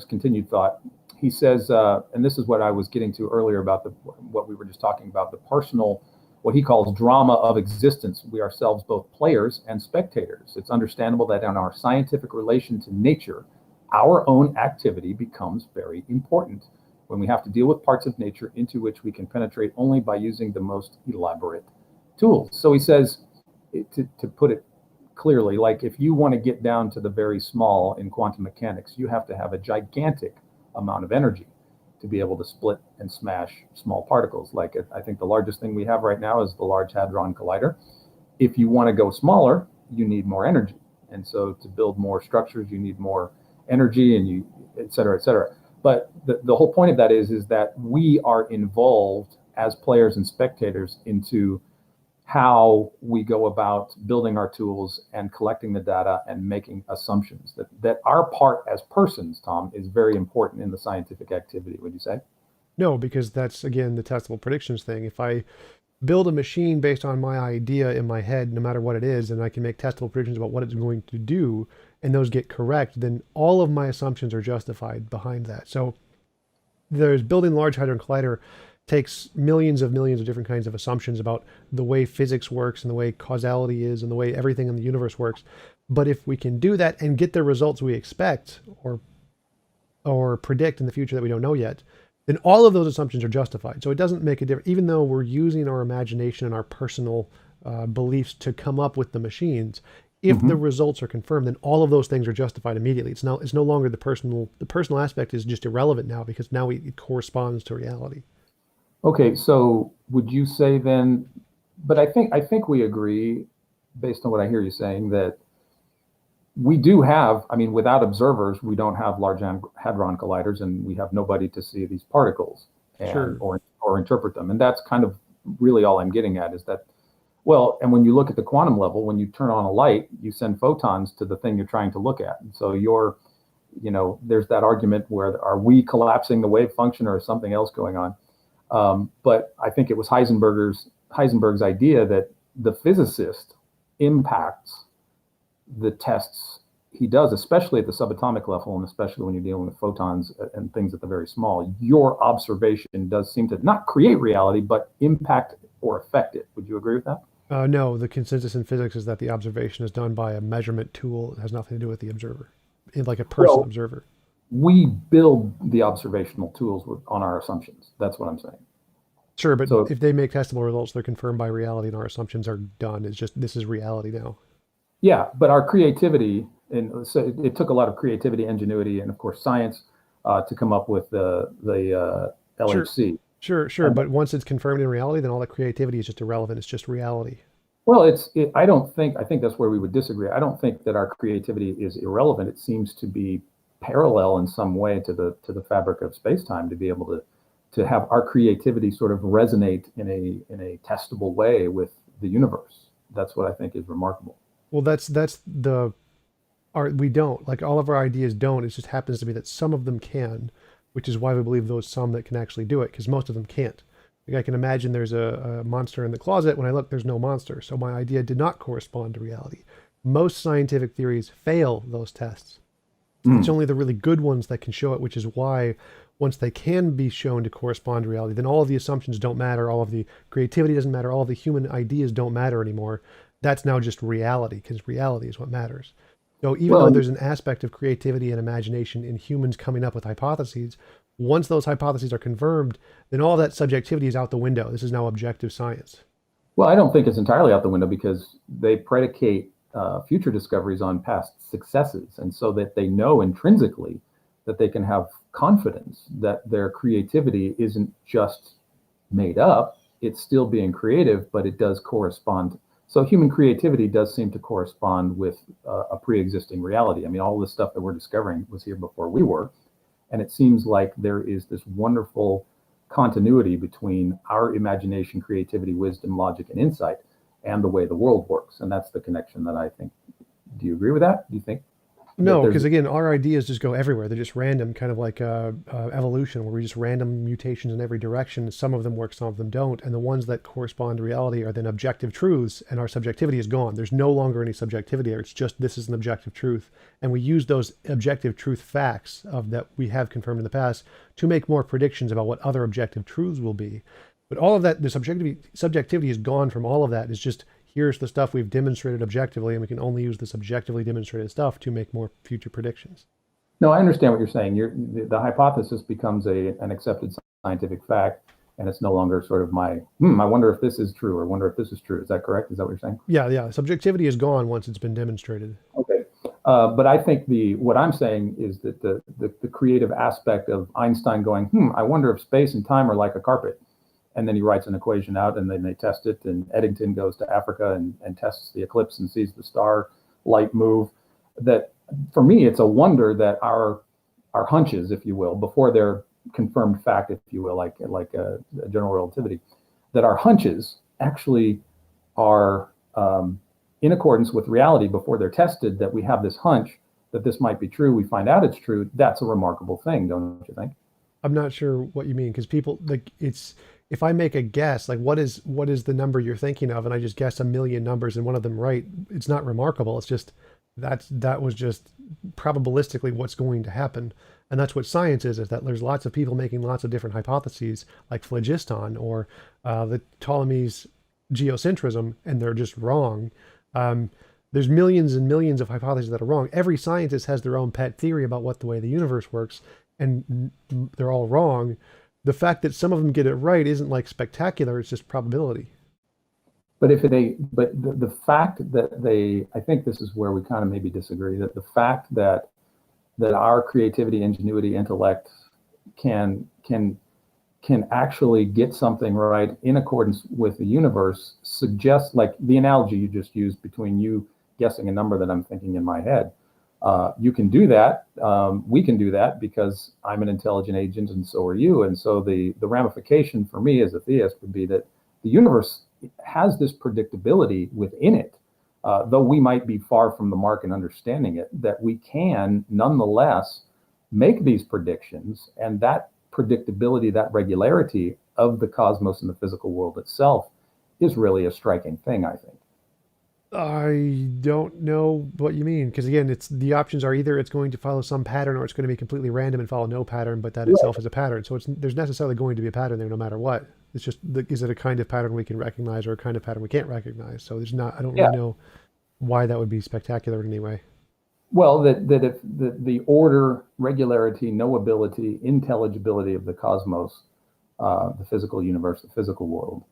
B: continued thought. He says, and this is what I was getting to earlier about what we were just talking about, the personal, what he calls drama of existence. We ourselves both players and spectators. It's understandable that in our scientific relation to nature, our own activity becomes very important when we have to deal with parts of nature into which we can penetrate only by using the most elaborate tools. So he says, to put it clearly, like if you want to get down to the very small in quantum mechanics, you have to have a gigantic amount of energy to be able to split and smash small particles. Like I think the largest thing we have right now is the Large Hadron Collider. If you want to go smaller, you need more energy. And so to build more structures, you need more energy, and you, et cetera, et cetera. But the whole point of that is that we are involved as players and spectators into how we go about building our tools and collecting the data and making assumptions. That our part as persons, Tom, is very important in the scientific activity, would you say?
A: No, because that's again the testable predictions thing. If I build a machine based on my idea in my head, no matter what it is, and I can make testable predictions about what it's going to do, and those get correct, then all of my assumptions are justified behind that. So there's building the Large Hadron Collider takes millions of different kinds of assumptions about the way physics works and the way causality is and the way everything in the universe works. But if we can do that and get the results we expect or predict in the future that we don't know yet, then all of those assumptions are justified. So it doesn't make a difference, even though we're using our imagination and our personal beliefs to come up with the machines. If the results are confirmed, then all of those things are justified immediately. It's no longer the personal aspect is just irrelevant now, because now it corresponds to reality.
B: Okay, so would you say then, but I think we agree, based on what I hear you saying, that we do have, I mean, without observers, we don't have Large Hadron Colliders, and we have nobody to see these particles and
A: Sure.
B: or interpret them. And that's kind of really all I'm getting at, is that, well, and when you look at the quantum level, when you turn on a light, you send photons to the thing you're trying to look at. And so there's that argument where, are we collapsing the wave function or is something else going on? But I think it was Heisenberg's idea that the physicist impacts the tests he does, especially at the subatomic level, and especially when you're dealing with photons and things at the very small. Your observation does seem to not create reality, but impact or affect it. Would you agree with that?
A: No, the consensus in physics is that the observation is done by a measurement tool. It has nothing to do with the observer, like a person
B: Well,
A: observer.
B: we build the observational tools on our assumptions. That's what I'm saying.
A: Sure, but
B: So
A: if they make testable results, they're confirmed by reality, and our assumptions are done. It's just this is reality now.
B: yeah, but our creativity, and so it took a lot of creativity, ingenuity, and of course science to come up with the
A: Sure,
B: LHC.
A: sure.
B: And
A: But once it's confirmed in reality, then all that creativity is just irrelevant. It's just reality.
B: well, I don't think, I think that's where we would disagree. I don't think that our creativity is irrelevant. It seems to be parallel in some way to the fabric of space-time, to be able to have our creativity sort of resonate in a testable way with the universe. That's what I think is remarkable.
A: Well, that's the art we don't like. All of our ideas don't. It just happens to be that some of them can, which is why we believe those some that can actually do it, because most of them can't. Like I can imagine there's a monster in the closet. When I look, there's no monster. So my idea did not correspond to reality. Most scientific theories fail those tests. It's
B: Mm.
A: only the really good ones that can show it, which is why once they can be shown to correspond to reality, then all of the assumptions don't matter, all of the creativity doesn't matter, all of the human ideas don't matter anymore. That's now just reality, because reality is what matters. So even though
B: Well,
A: there's an aspect of creativity and imagination in humans coming up with hypotheses, once those hypotheses are confirmed, then all that subjectivity is out the window. This is now objective science.
B: well, I don't think it's entirely out the window, because they predicate future discoveries on past successes, and so that they know intrinsically that they can have confidence that their creativity isn't just made up; it's still being creative, but it does correspond. So human creativity does seem to correspond with a pre-existing reality. I mean, all the stuff that we're discovering was here before we were, and it seems like there is this wonderful continuity between our imagination, creativity, wisdom, logic, and insight, and the way the world works. And that's the connection that I think. Do you agree with that? Do you think? That
A: No,
B: there's
A: because again, our ideas just go everywhere. They're just random, kind of like evolution, where we just random mutations in every direction. Some of them work, some of them don't. And the ones that correspond to reality are then objective truths, and our subjectivity is gone. There's no longer any subjectivity there. It's just this is an objective truth. And we use those objective truth facts of that we have confirmed in the past to make more predictions about what other objective truths will be. But all of that, the subjectivity is gone from all of that. It's just here's the stuff we've demonstrated objectively, and we can only use this objectively demonstrated stuff to make more future predictions.
B: No, I understand what you're saying. The hypothesis becomes an accepted scientific fact, and it's no longer sort of I wonder if this is true, or wonder if this is true. Is that correct? Is that what you're saying?
A: Yeah, yeah. Subjectivity is gone once it's been demonstrated.
B: Okay. But I think what I'm saying is that the creative aspect of Einstein going, I wonder if space and time are like a carpet. And then he writes an equation out, and then they test it. And Eddington goes to Africa and tests the eclipse and sees the star light move. That for me, it's a wonder that our hunches, if you will, before they're confirmed fact, if you will, like a general relativity, that our hunches actually are in accordance with reality before they're tested. That we have this hunch that this might be true. We find out it's true. That's a remarkable thing, don't you think?
A: I'm not sure what you mean because people like it's if I make a guess, like what is the number you're thinking of, and I just guess a million numbers and one of them right, it's not remarkable. It's just that was just probabilistically what's going to happen. And that's what science is that there's lots of people making lots of different hypotheses, like phlogiston or the Ptolemy's geocentrism, and they're just wrong. There's millions and millions of hypotheses that are wrong. Every scientist has their own pet theory about what the way the universe works, and they're all wrong. The fact that some of them get it right isn't like spectacular, it's just probability.
B: But the fact that I think this is where we kind of maybe disagree, that the fact that our creativity, ingenuity, intellect can actually get something right in accordance with the universe suggests, like the analogy you just used between you guessing a number that I'm thinking in my head. You can do that. We can do that because I'm an intelligent agent and so are you. And so the ramification for me as a theist would be that the universe has this predictability within it, though we might be far from the mark in understanding it, that we can nonetheless make these predictions. And that predictability, that regularity of the cosmos and the physical world itself is really a striking thing, I think.
A: I don't know what you mean because again, it's the options are either it's going to follow some pattern or it's going to be completely random and follow no pattern, but that
B: Right.
A: itself is a pattern. So it's there's necessarily going to be a pattern there no matter what. It's just is it a kind of pattern we can recognize or a kind of pattern we can't recognize? So there's not. I don't
B: Yeah.
A: really know why that would be spectacular in any way.
B: Well, that if the order, regularity, knowability, intelligibility of the cosmos, the physical universe, the physical world,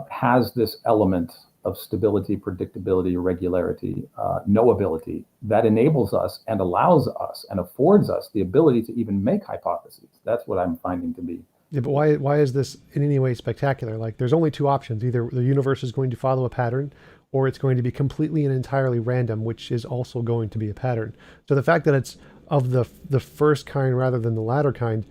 B: has this element of stability, predictability, regularity, knowability that enables us and allows us and affords us the ability to even make hypotheses. That's what I'm finding to be.
A: Yeah, but why is this in any way spectacular? Like there's only two options. Either the universe is going to follow a pattern or it's going to be completely and entirely random, which is also going to be a pattern. So the fact that it's of the first kind rather than the latter kind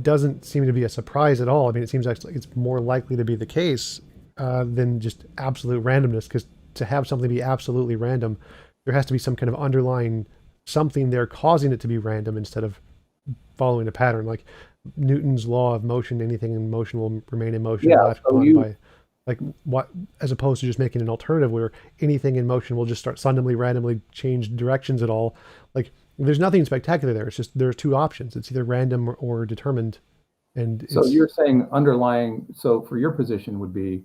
A: doesn't seem to be a surprise at all. I mean, it seems like it's more likely to be the case than just absolute randomness, because to have something be absolutely random, there has to be some kind of underlying something there causing it to be random instead of following a pattern. Like Newton's law of motion, anything in motion will remain in motion
B: Yeah.
A: until acted
B: So
A: upon
B: you,
A: by like what, as opposed to just making an alternative where anything in motion will just start suddenly randomly change directions at all. Like there's nothing spectacular there. It's just there are two options. It's either random or determined, and
B: so
A: it's
B: you're saying underlying. So for your position would be,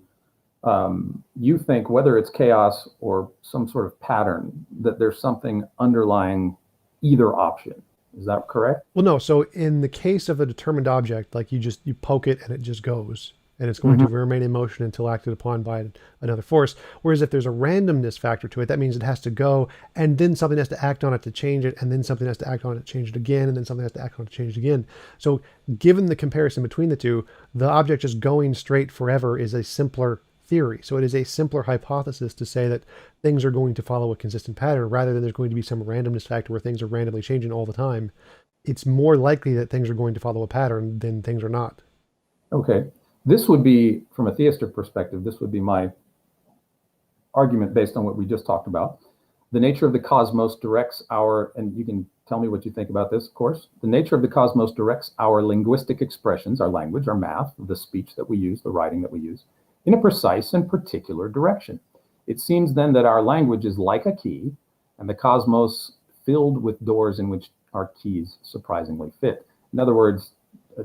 B: you think whether it's chaos or some sort of pattern, that there's something underlying either option. Is that correct?
A: well, no. So in the case of a determined object, like you poke it and it just goes, and it's going to
B: Mhm.
A: remain in motion until acted upon by another force. Whereas if there's a randomness factor to it, that means it has to go, and then something has to act on it to change it, and then something has to act on it to change it again, and then something has to act on it to change it again. So given the comparison between the two, the object just going straight forever is a simpler theory. So it is a simpler hypothesis to say that things are going to follow a consistent pattern rather than there's going to be some randomness factor where things are randomly changing all the time. It's more likely that things are going to follow a pattern than things are not.
B: Okay. This would be, from a theistic perspective, this would be my argument based on what we just talked about. The nature of the cosmos directs our, and you can tell me what you think about this, of course. The nature of the cosmos directs our linguistic expressions, our language, our math, the speech that we use, the writing that we use, in a precise and particular direction. It seems then that our language is like a key, and the cosmos filled with doors in which our keys surprisingly fit. In other words,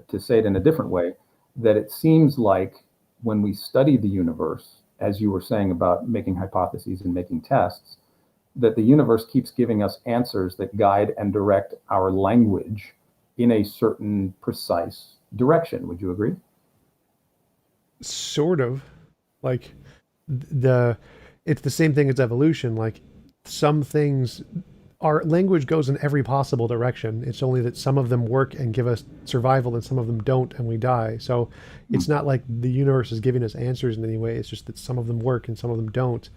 B: to say it in a different way, that it seems like when we study the universe, as you were saying about making hypotheses and making tests, that the universe keeps giving us answers that guide and direct our language in a certain precise direction. Would you agree?
A: Sort of. Like the it's the same thing as evolution. Like some things, our language goes in every possible direction. It's only that some of them work and give us survival and some of them don't and we die. So it's not like the universe is giving us answers in any way. It's just that some of them work and some of them don't.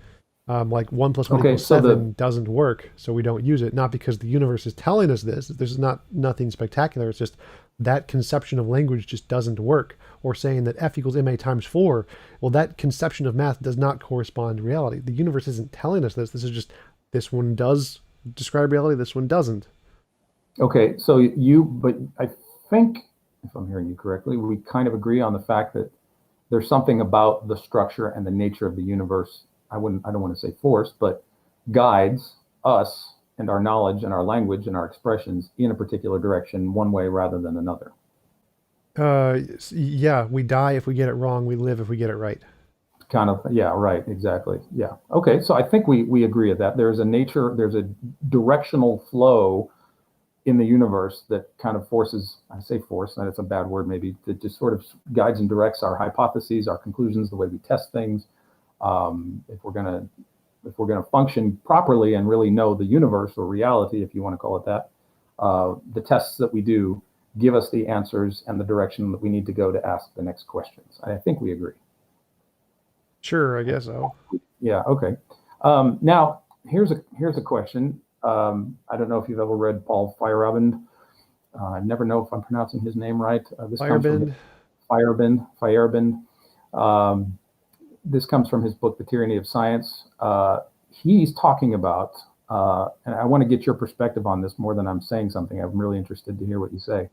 A: Like 1 + 1
B: Okay,
A: equals
B: so the
A: 7 doesn't work, so we don't use it. Not because the universe is telling us this. This is not nothing spectacular. It's just that conception of language just doesn't work. Or saying that F equals ma times 4, well, that conception of math does not correspond to reality. The universe isn't telling us this. This is just this one does describe reality, this one doesn't.
B: okay, but I think if I'm hearing you correctly, we kind of agree on the fact that there's something about the structure and the nature of the universe. I don't want to say force, but guides us and our knowledge and our language and our expressions in a particular direction, one way rather than another.
A: Yeah, we die if we get it wrong. We live if we get it right.
B: Kind of, yeah, right, exactly. Yeah. Okay, so I think we agree at that. There's a directional flow in the universe that kind of forces, I say force, and it's a bad word maybe, that just sort of guides and directs our hypotheses, our conclusions, the way we test things. If we're gonna function properly and really know the universe or reality, if you want to call it that, the tests that we do give us the answers and the direction that we need to go to ask the next questions. I think we agree.
A: Sure, I guess so.
B: Yeah. Okay. Now here's a question. I don't know if you've ever read Paul Feyerabend. I never know if I'm pronouncing his name right. This comes from
A: Firebend.
B: Feyerabend. This comes from his book, The Tyranny of Science. He's talking about, and I want to get your perspective on this more than I'm saying something. I'm really interested to hear what you say.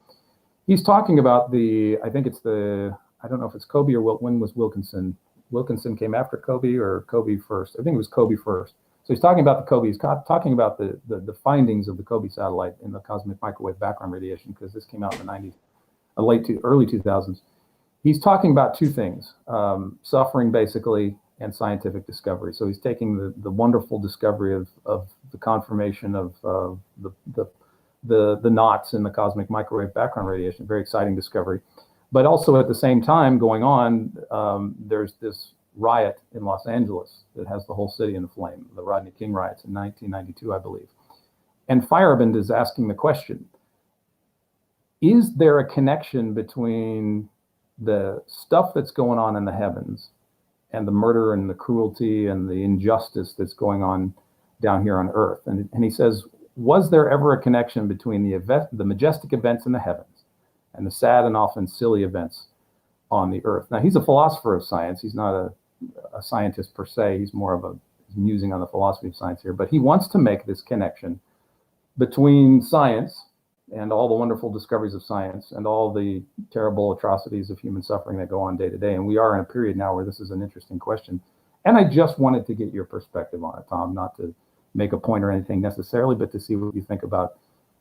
B: He's talking about I think it's I don't know if it's Kobe or when was Wilkinson? Wilkinson came after Kobe or Kobe first? I think it was Kobe first. So he's talking about the Kobe. He's talking about the findings of the Kobe satellite in the cosmic microwave background radiation, because this came out in the 90s, early 2000s. He's talking about two things: suffering, basically, and scientific discovery. So he's taking the wonderful discovery of the confirmation of the knots in the cosmic microwave background radiation, very exciting discovery. But also at the same time going on, there's this riot in Los Angeles that has the whole city in a flame, the Rodney King riots in 1992, I believe. And Feyerabend is asking the question, is there a connection between the stuff that's going on in the heavens and the murder and the cruelty and the injustice that's going on down here on Earth? And he says, was there ever a connection between the majestic events in the heavens and the sad and often silly events on the Earth? Now, he's a philosopher of science. He's not a scientist per se. He's more of he's musing on the philosophy of science here. But he wants to make this connection between science and all the wonderful discoveries of science and all the terrible atrocities of human suffering that go on day to day. And we are in a period now where this is an interesting question. And I just wanted to get your perspective on it, Tom, not to make a point or anything necessarily, but to see what you think about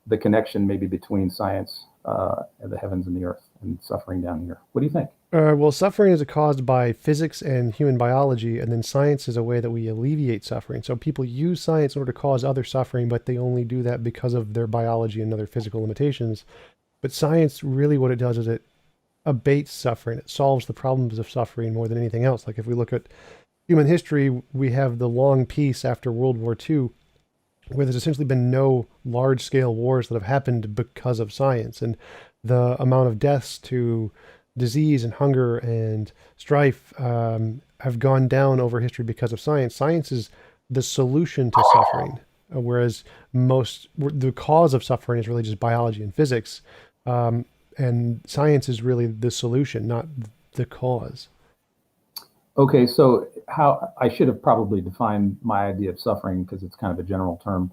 B: the connection maybe between science and the heavens and the earth and suffering down here. What do you think?
A: Well, suffering is caused by physics and human biology, and then science is a way that we alleviate suffering. So people use science in order to cause other suffering, but they only do that because of their biology and other physical limitations. But science, really what it does is it abates suffering. It solves the problems of suffering more than anything else. Like if we look at human history, we have the long peace after World War II, where there's essentially been no large-scale wars that have happened because of science. And the amount of deaths to disease and hunger and strife have gone down over history because of science. Science is the solution to suffering, whereas the cause of suffering is really just biology and physics. And science is really the solution, not the cause.
B: Okay, so how I should have probably defined my idea of suffering because it's kind of a general term,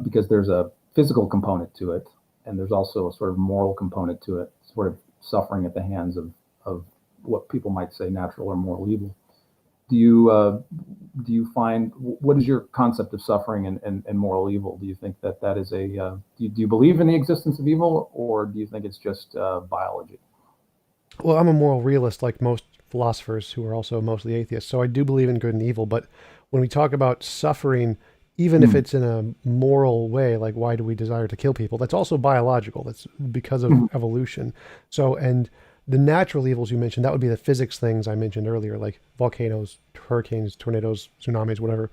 B: because there's a physical component to it, and there's also a sort of moral component to it, sort of suffering at the hands of what people might say natural or moral evil. Do you do you find what is your concept of suffering and moral evil? Do you think that that is a do you believe in the existence of evil, or do you think it's just biology?
A: Well, I'm a moral realist, like most philosophers who are also mostly atheists. So I do believe in good and evil. But when we talk about suffering, even if
B: Mm.
A: it's in a moral way, like why do we desire to kill people? That's also biological. That's because of
B: Mhm.
A: evolution. So, and the natural evils you mentioned, that would be the physics things I mentioned earlier, like volcanoes, hurricanes, tornadoes, tsunamis, whatever.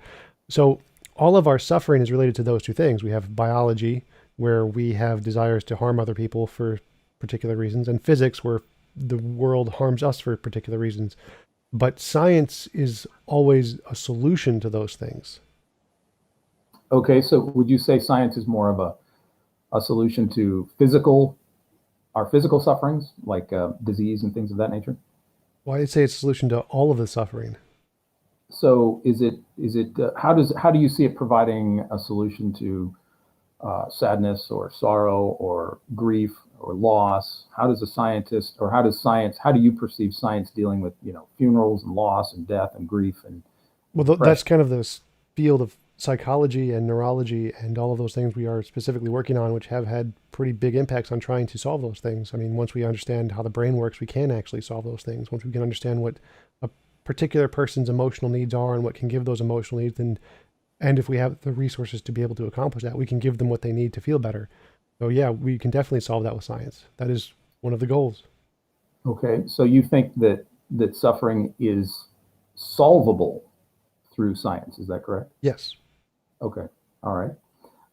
A: So, all of our suffering is related to those two things. We have biology, where we have desires to harm other people for particular reasons, and physics, where the world harms us for particular reasons. But science is always a solution to those things.
B: Okay, so would you say science is more of a solution to our physical sufferings, like disease and things of that nature?
A: Well, I'd say it's a solution to all of the suffering.
B: So how do you see it providing a solution to sadness or sorrow or grief or loss? How does a scientist, or how do you perceive science dealing with, funerals and loss and death and grief and
A: Well, that's
B: depression?
A: kind of the field of psychology and neurology and all of those things we are specifically working on, which have had pretty big impacts on trying to solve those things. I mean, once we understand how the brain works, we can actually solve those things. Once we can understand what a particular person's emotional needs are and what can give those emotional needs, and if we have the resources to be able to accomplish that, we can give them what they need to feel better. So yeah, we can definitely solve that with science. That is one of the goals.
B: Okay, so you think that suffering is solvable through science, is that correct?
A: Yes.
B: Okay, all right.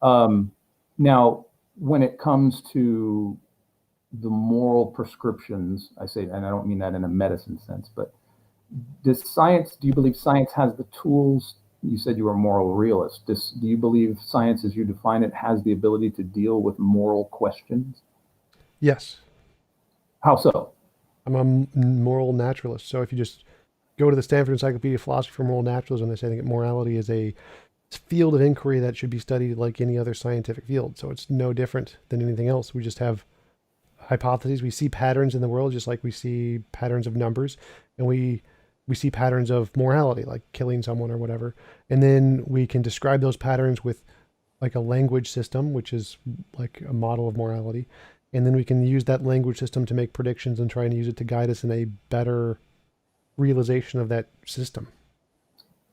B: Um, Now, when it comes to the moral prescriptions, I say, and I don't mean that in a medicine sense, but do you believe science has the tools? You said you were a moral realist. Do you believe science, as you define it, has the ability to deal with moral questions?
A: Yes.
B: How so?
A: I'm a moral naturalist. So if you just go to the Stanford Encyclopedia of Philosophy for Moral Naturalism, they say that morality is a field of inquiry that should be studied like any other scientific field. So it's no different than anything else. We just have hypotheses. We see patterns in the world, just like we see patterns of numbers, and we see patterns of morality, like killing someone or whatever. And then we can describe those patterns with like a language system, which is like a model of morality. And then we can use that language system to make predictions and try and use it to guide us in a better realization of that system.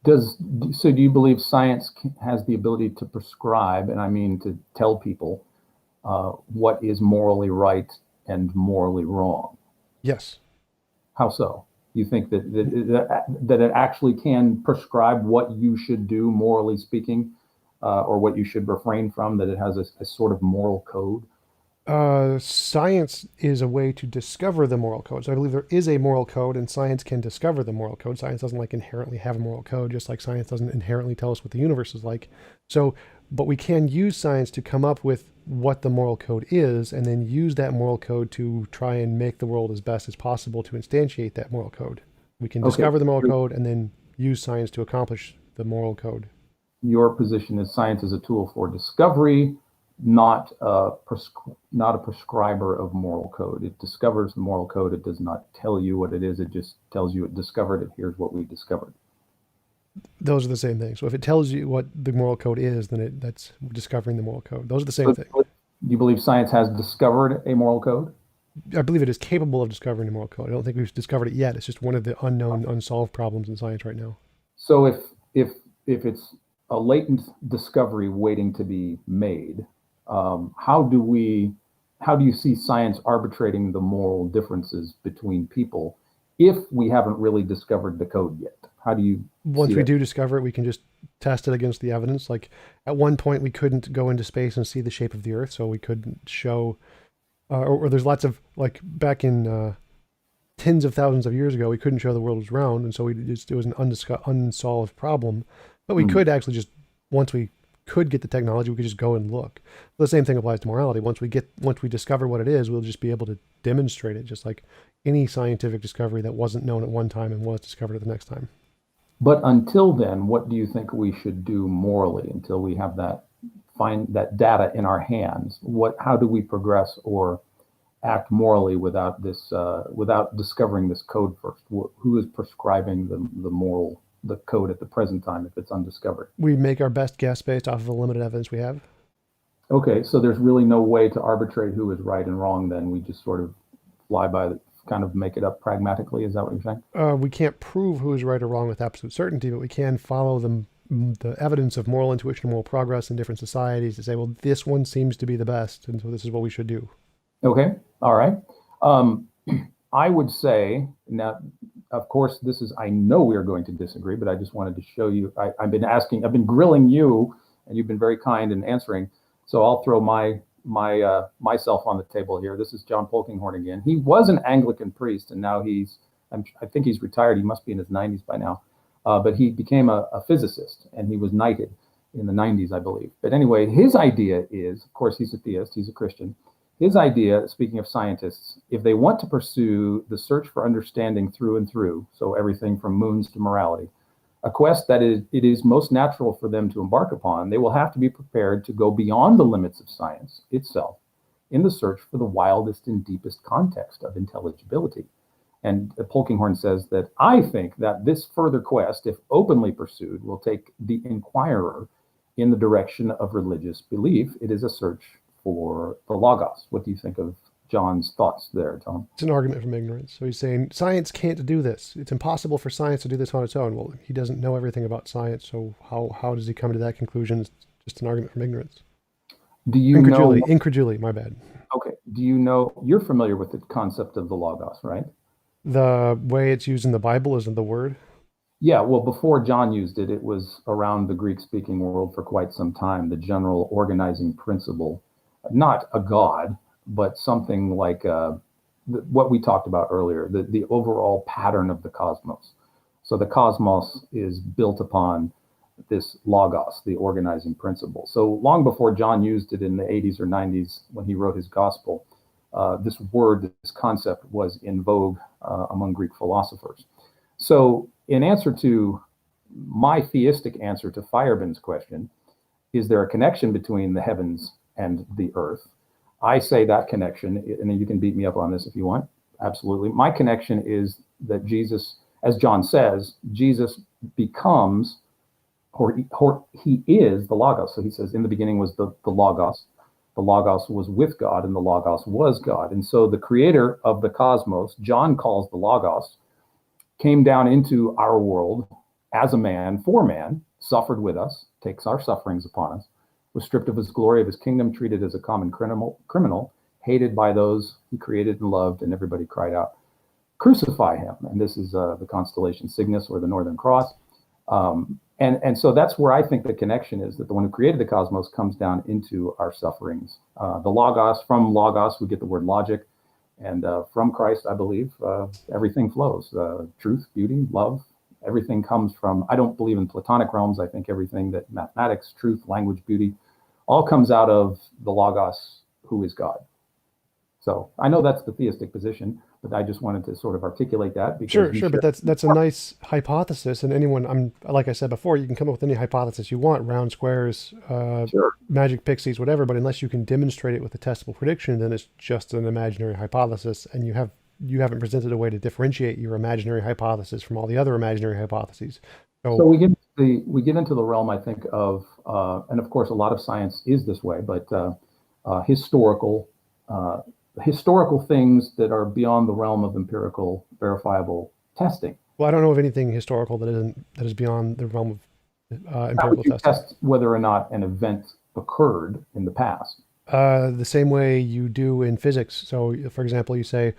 B: Does so? Do you believe science has the ability to prescribe, and I mean to tell people what is morally right and morally wrong?
A: Yes.
B: How so? You think that it actually can prescribe what you should do, morally speaking, or what you should refrain from? That it has a sort of moral code?
A: Science is a way to discover the moral code. So I believe there is a moral code, and science can discover the moral code. Science doesn't like inherently have a moral code, just like science doesn't inherently tell us what the universe is like. So, but we can use science to come up with what the moral code is, and then use that moral code to try and make the world as best as possible to instantiate that moral code. We can
B: Okay,
A: discover the moral code and then use science to accomplish the moral code.
B: your position is science is a tool for discovery, not a prescriber of moral code. It discovers the moral code. It does not tell you what it is. It just tells you it discovered it. Here's what we discovered.
A: Those are the same thing. So if it tells you what the moral code is, then that's discovering the moral code. Those are the same
B: So,
A: thing.
B: do you believe science has discovered a moral code?
A: I believe it is capable of discovering the moral code. I don't think we've discovered it yet. It's just one of the unknown, unsolved problems in science right now.
B: So if if it's a latent discovery waiting to be made, how do you see science arbitrating the moral differences between people if we haven't really discovered the code yet? How do you see
A: Once we
B: that?
A: do discover it, we can just test it against the evidence. Like at one point, we couldn't go into space and see the shape of the Earth, so we couldn't show. Or there's lots of like back in tens of thousands of years ago, we couldn't show the world was round, and so it was an unsolved problem. But we
B: Hmm.
A: could actually just once we could get the technology, we could just go and look. The same thing applies to morality. Once we discover what it is, we'll just be able to demonstrate it, just like any scientific discovery that wasn't known at one time and was discovered at the next time.
B: But until then, what do you think we should do morally until we have that find that data in our hands? How do we progress or act morally without this without discovering this code first? Who is prescribing the code at the present time if it's undiscovered?
A: We make our best guess based off of the limited evidence we have.
B: Okay, so there's really no way to arbitrate who is right and wrong. Then we just sort of fly by the kind of make it up pragmatically. Is that what you're saying?
A: We can't prove who is right or wrong with absolute certainty, but we can follow the evidence of moral intuition and moral progress in different societies to say, well, this one seems to be the best, and so this is what we should do.
B: Okay, all right. I would say now, of course, I know we are going to disagree, but I just wanted to show you. I've been grilling you, and you've been very kind in answering. So I'll throw myself on the table here. This is John Polkinghorne again. He was an Anglican priest, and now I think he's retired. He must be in his 90s by now. But he became a physicist, and he was knighted in the 90s, I believe. But anyway, his idea is, of course, he's a theist, he's a Christian. His idea, speaking of scientists, if they want to pursue the search for understanding through and through, so everything from moons to morality, a quest that it is most natural for them to embark upon, they will have to be prepared to go beyond the limits of science itself in the search for the wildest and deepest context of intelligibility. And Polkinghorne says that I think that this further quest, if openly pursued, will take the inquirer in the direction of religious belief. It is a search for the Logos. What do you think of John's thoughts there, Tom?
A: It's an argument from ignorance. So he's saying science can't do this. It's impossible for science to do this on its own. Well, he doesn't know everything about science, so how does he come to that conclusion? It's just an argument from ignorance.
B: Do you
A: Incredulity,
B: know?
A: incredulity, my bad.
B: Okay. Do you know? You're familiar with the concept of the Logos, right?
A: The way it's used in the Bible isn't the word.
B: Yeah, well, before John used it, it was around the Greek-speaking world for quite some time, the general organizing principle, not a god, but something like what we talked about earlier, the overall pattern of the cosmos. So the cosmos is built upon this logos, the organizing principle. So long before John used it in the 80s or 90s when he wrote his gospel, this word, this concept was in vogue among Greek philosophers. So in answer to my theistic answer to Firebin's question, is there a connection between the heavens and the earth? I say that connection, and you can beat me up on this if you want, absolutely. My connection is that Jesus, as John says, Jesus becomes, or he is the Logos. So he says, in the beginning was the Logos. The Logos was with God, and the Logos was God. And so the creator of the cosmos, John calls the Logos, came down into our world as a man, for man, suffered with us, takes our sufferings upon us, was stripped of his glory, of his kingdom, treated as a common criminal, hated by those he created and loved, and everybody cried out, crucify him. And this is the constellation Cygnus, or the Northern Cross. And so that's where I think the connection is, that the one who created the cosmos comes down into our sufferings. The Logos, from Logos, we get the word logic. And from Christ, I believe, everything flows. Truth, beauty, love, everything comes from, I don't believe in Platonic realms. I think everything that mathematics, truth, language, beauty, all comes out of the Logos, who is God. So I know that's the theistic position, but I just wanted to sort of articulate that. Because
A: Sure, but that's a nice hypothesis, and like I said before, you can come up with any hypothesis you want, round squares,
B: Sure.
A: magic pixies, whatever, but unless you can demonstrate it with a testable prediction, then it's just an imaginary hypothesis, and you haven't presented a way to differentiate your imaginary hypothesis from all the other imaginary hypotheses.
B: So we get into the realm, I think, of and of course a lot of science is this way, but historical things that are beyond the realm of empirical, verifiable testing.
A: Well, I don't know of anything historical that is beyond the realm of empirical
B: How would you
A: testing.
B: test whether or not an event occurred in the past?
A: The same way you do in physics. So, for example, you say,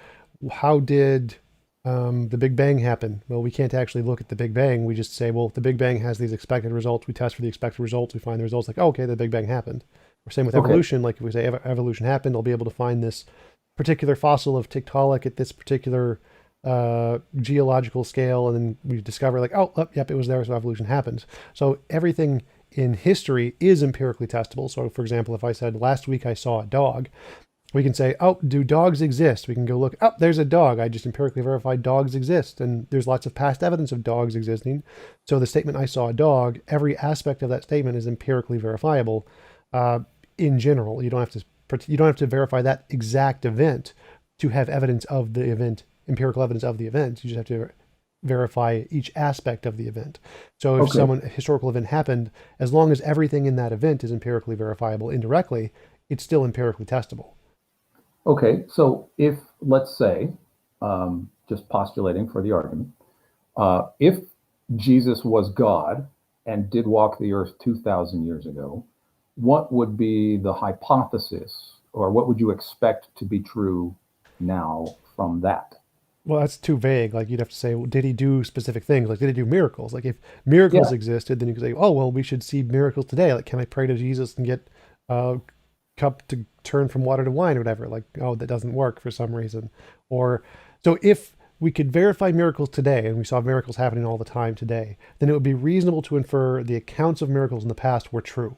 A: how did the Big Bang happen? Well, we can't actually look at the Big Bang. We just say, well, if the Big Bang has these expected results, we test for the expected results, we find the results, like, oh, okay, the Big Bang happened. Or same with evolution. Like if we say evolution happened, I'll be able to find this particular fossil of Tiktaalik at this particular geological scale, and then we discover like, oh, yep, it was there, so evolution happens. So everything in history is empirically testable. So, for example, if I said last week I saw a dog, we can say, oh, do dogs exist? We can go look, oh, there's a dog. I just empirically verified dogs exist. And there's lots of past evidence of dogs existing. So the statement, I saw a dog, every aspect of that statement is empirically verifiable in general. You don't have to verify that exact event to have evidence of the event, empirical evidence of the event. You just have to verify each aspect of the event. So if
B: Okay.
A: a historical event happened, as long as everything in that event is empirically verifiable indirectly, it's still empirically testable.
B: Okay. So if, let's say, just postulating for the argument, if Jesus was God and did walk the earth 2,000 years ago, what would be the hypothesis, or what would you expect to be true now from that?
A: Well, that's too vague. Like you'd have to say, well, did he do specific things? Like, did he do miracles? Like, if miracles
B: Yeah.
A: existed, then you could say, oh, well, we should see miracles today. Like, can I pray to Jesus and get a cup to turn from water to wine or whatever? Like, oh, that doesn't work for some reason. Or so if we could verify miracles today and we saw miracles happening all the time today, then it would be reasonable to infer the accounts of miracles in the past were true.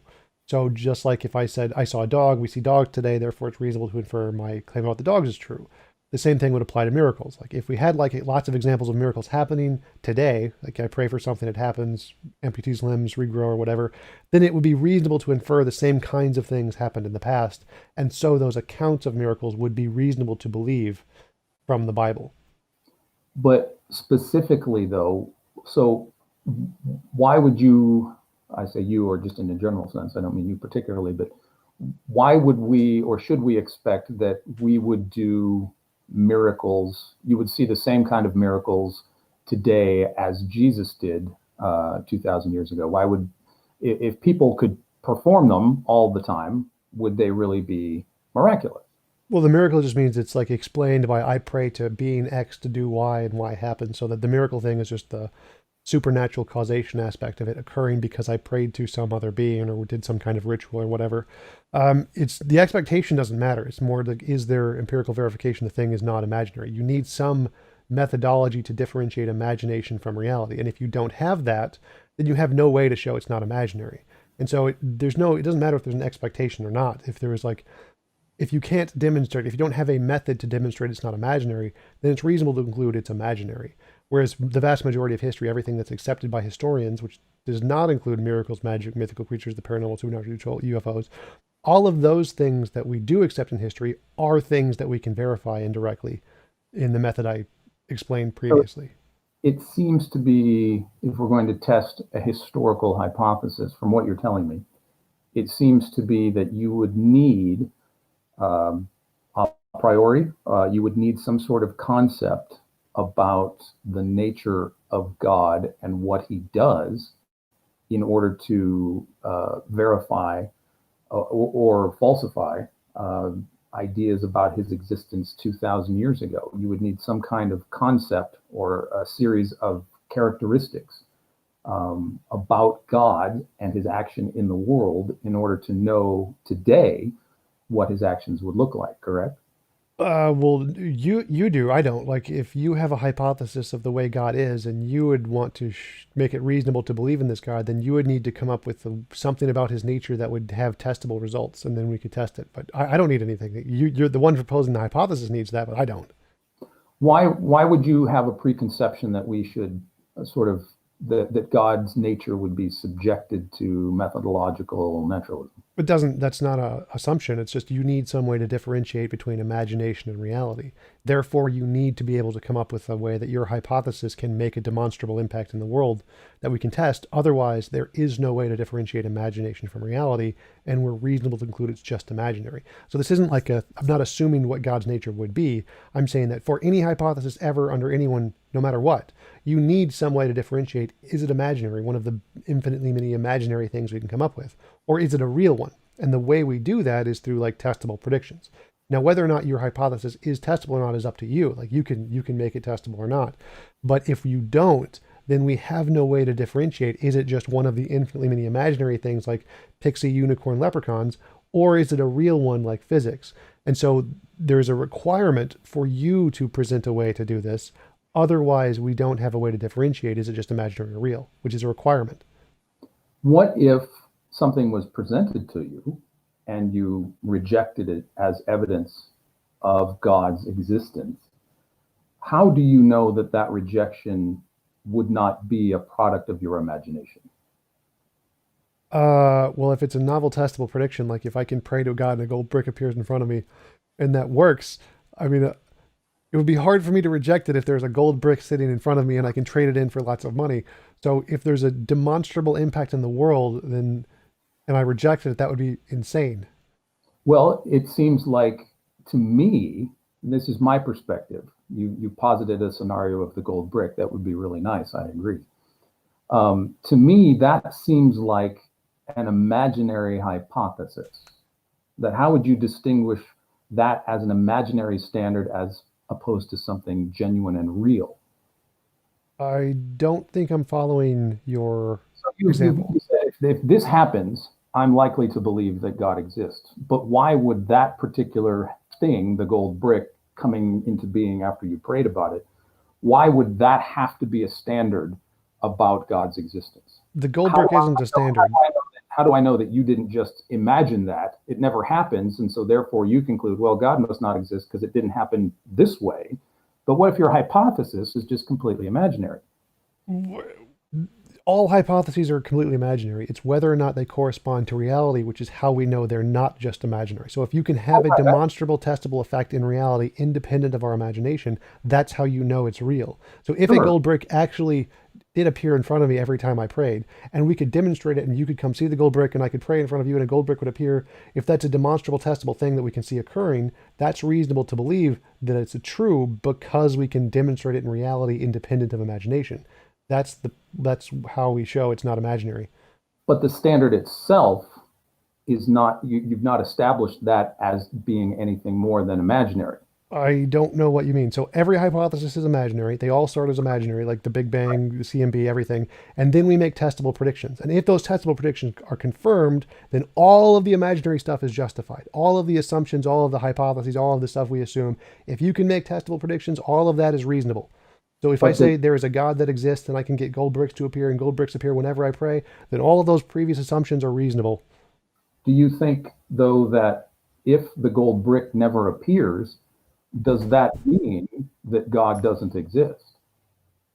A: So just like if I said I saw a dog, we see dogs today, therefore it's reasonable to infer my claim about the dogs is true. The same thing would apply to miracles. Like if we had like lots of examples of miracles happening today, like I pray for something that happens, amputees limbs regrow or whatever, then it would be reasonable to infer the same kinds of things happened in the past. And so those accounts of miracles would be reasonable to believe from the Bible.
B: But specifically, though, so why would you, I say you, or just in a general sense, I don't mean you particularly, but why would we, or should we expect that we would do miracles? You would see the same kind of miracles today as Jesus did 2,000 years ago. Why would, if people could perform them all the time, would they really be miraculous?
A: Well, the miracle just means it's like explained by I pray to being X to do Y and Y happens. So that the miracle thing is just the supernatural causation aspect of it occurring because I prayed to some other being or did some kind of ritual or whatever. It's the expectation doesn't matter. It's more like, is there empirical verification the thing is not imaginary? You need some methodology to differentiate imagination from reality. And if you don't have that, then you have no way to show it's not imaginary. And so it doesn't matter if there's an expectation or not. If there is like, if you can't demonstrate, if you don't have a method to demonstrate it's not imaginary, then it's reasonable to conclude it's imaginary. Whereas the vast majority of history, everything that's accepted by historians, which does not include miracles, magic, mythical creatures, the paranormal, supernatural, UFOs, all of those things that we do accept in history are things that we can verify indirectly in the method I explained
B: So
A: previously.
B: it seems to be, if we're going to test a historical hypothesis, from what you're telling me, it seems to be that you would need a priori, you would need some sort of concept about the nature of God and what he does in order to verify or falsify uh, ideas about his existence 2,000 years ago. You would need some kind of concept or a series of characteristics about God and his action in the world in order to know today what his actions would look like, correct?
A: Well, you do. I don't. Like, if you have a hypothesis of the way God is, and you would want to make it reasonable to believe in this God, then you would need to come up with something about His nature that would have testable results, and then we could test it. But I don't need anything. You're the one proposing the hypothesis needs that, but I don't.
B: Why would you have a preconception that we should sort of that God's nature would be subjected to methodological naturalism?
A: It doesn't, that's not a assumption. It's just you need some way to differentiate between imagination and reality. Therefore, you need to be able to come up with a way that your hypothesis can make a demonstrable impact in the world that we can test. Otherwise, there is no way to differentiate imagination from reality, and we're reasonable to conclude it's just imaginary. So this isn't like I'm not assuming what God's nature would be. I'm saying that for any hypothesis ever under anyone, no matter what, you need some way to differentiate, is it imaginary, one of the infinitely many imaginary things we can come up with, or is it a real one? And the way we do that is through like testable predictions. Now, whether or not your hypothesis is testable or not is up to you. Like you can make it testable or not. But if you don't, then we have no way to differentiate. Is it just one of the infinitely many imaginary things like pixie, unicorn, leprechauns, or is it a real one like physics? And so there's a requirement for you to present a way to do this. Otherwise, we don't have a way to differentiate. Is it just imaginary or real, which is a requirement.
B: What if something was presented to you and you rejected it as evidence of God's existence, how do you know that that rejection would not be a product of your imagination?
A: Well, if it's a novel testable prediction, like if I can pray to God and a gold brick appears in front of me and that works, I mean, it would be hard for me to reject it if there's a gold brick sitting in front of me and I can trade it in for lots of money. So if there's a demonstrable impact in the world, then and I rejected it, that would be insane.
B: Well, it seems like to me, and this is my perspective. You posited a scenario of the gold brick. That would be really nice. I agree. To me, that seems like an imaginary hypothesis. That how would you distinguish that as an imaginary standard as opposed to something genuine and real?
A: I don't think I'm following your
B: So
A: example.
B: you said if this happens, I'm likely to believe that God exists. But why would that particular thing, the gold brick, coming into being after you prayed about it, why would that have to be a standard about God's existence?
A: The gold
B: How do
A: brick
B: I,
A: isn't a standard.
B: how do I know that you didn't just imagine that? It never happens. And so therefore you conclude, well, God must not exist because it didn't happen this way. But what if your hypothesis is just completely imaginary?
A: All hypotheses are completely imaginary. It's whether or not they correspond to reality, which is how we know they're not just imaginary. So if you can have a demonstrable, testable effect in reality independent of our imagination, that's how you know it's real. So if a
B: Sure.
A: gold brick actually did appear in front of me every time I prayed, and we could demonstrate it, and you could come see the gold brick, and I could pray in front of you, and a gold brick would appear, if that's a demonstrable, testable thing that we can see occurring, that's reasonable to believe that it's true because we can demonstrate it in reality independent of imagination. That's how we show it's not imaginary.
B: But the standard itself is not, you've not established that as being anything more than imaginary.
A: I don't know what you mean. So every hypothesis is imaginary. They all start as imaginary, like the Big Bang, the CMB, everything. And then we make testable predictions. And if those testable predictions are confirmed, then all of the imaginary stuff is justified. All of the assumptions, all of the hypotheses, all of the stuff we assume. If you can make testable predictions, all of that is reasonable. So if I
B: But the,
A: say there is a God that exists and I can get gold bricks to appear and gold bricks appear whenever I pray, then all of those previous assumptions are reasonable.
B: do you think, though, that if the gold brick never appears, does that mean that God doesn't exist?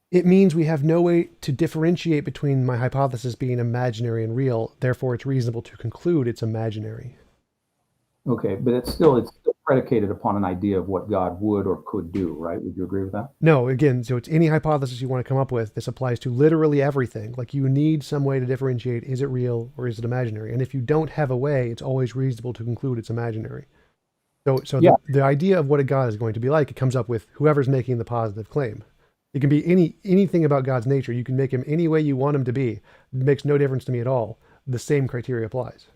A: It means we have no way to differentiate between my hypothesis being imaginary and real. Therefore, it's reasonable to conclude it's imaginary.
B: Okay, but it's still predicated upon an idea of what God would or could do, right? Would you agree with that?
A: No, again, so it's any hypothesis you want to come up with. This applies to literally everything. Like you need some way to differentiate, is it real or is it imaginary? And if you don't have a way, it's always reasonable to conclude it's imaginary. So
B: Yeah.
A: the idea of what a God is going to be like, it comes up with whoever's making the positive claim. It can be anything about God's nature. You can make him any way you want him to be. It makes no difference to me at all. The same criteria applies.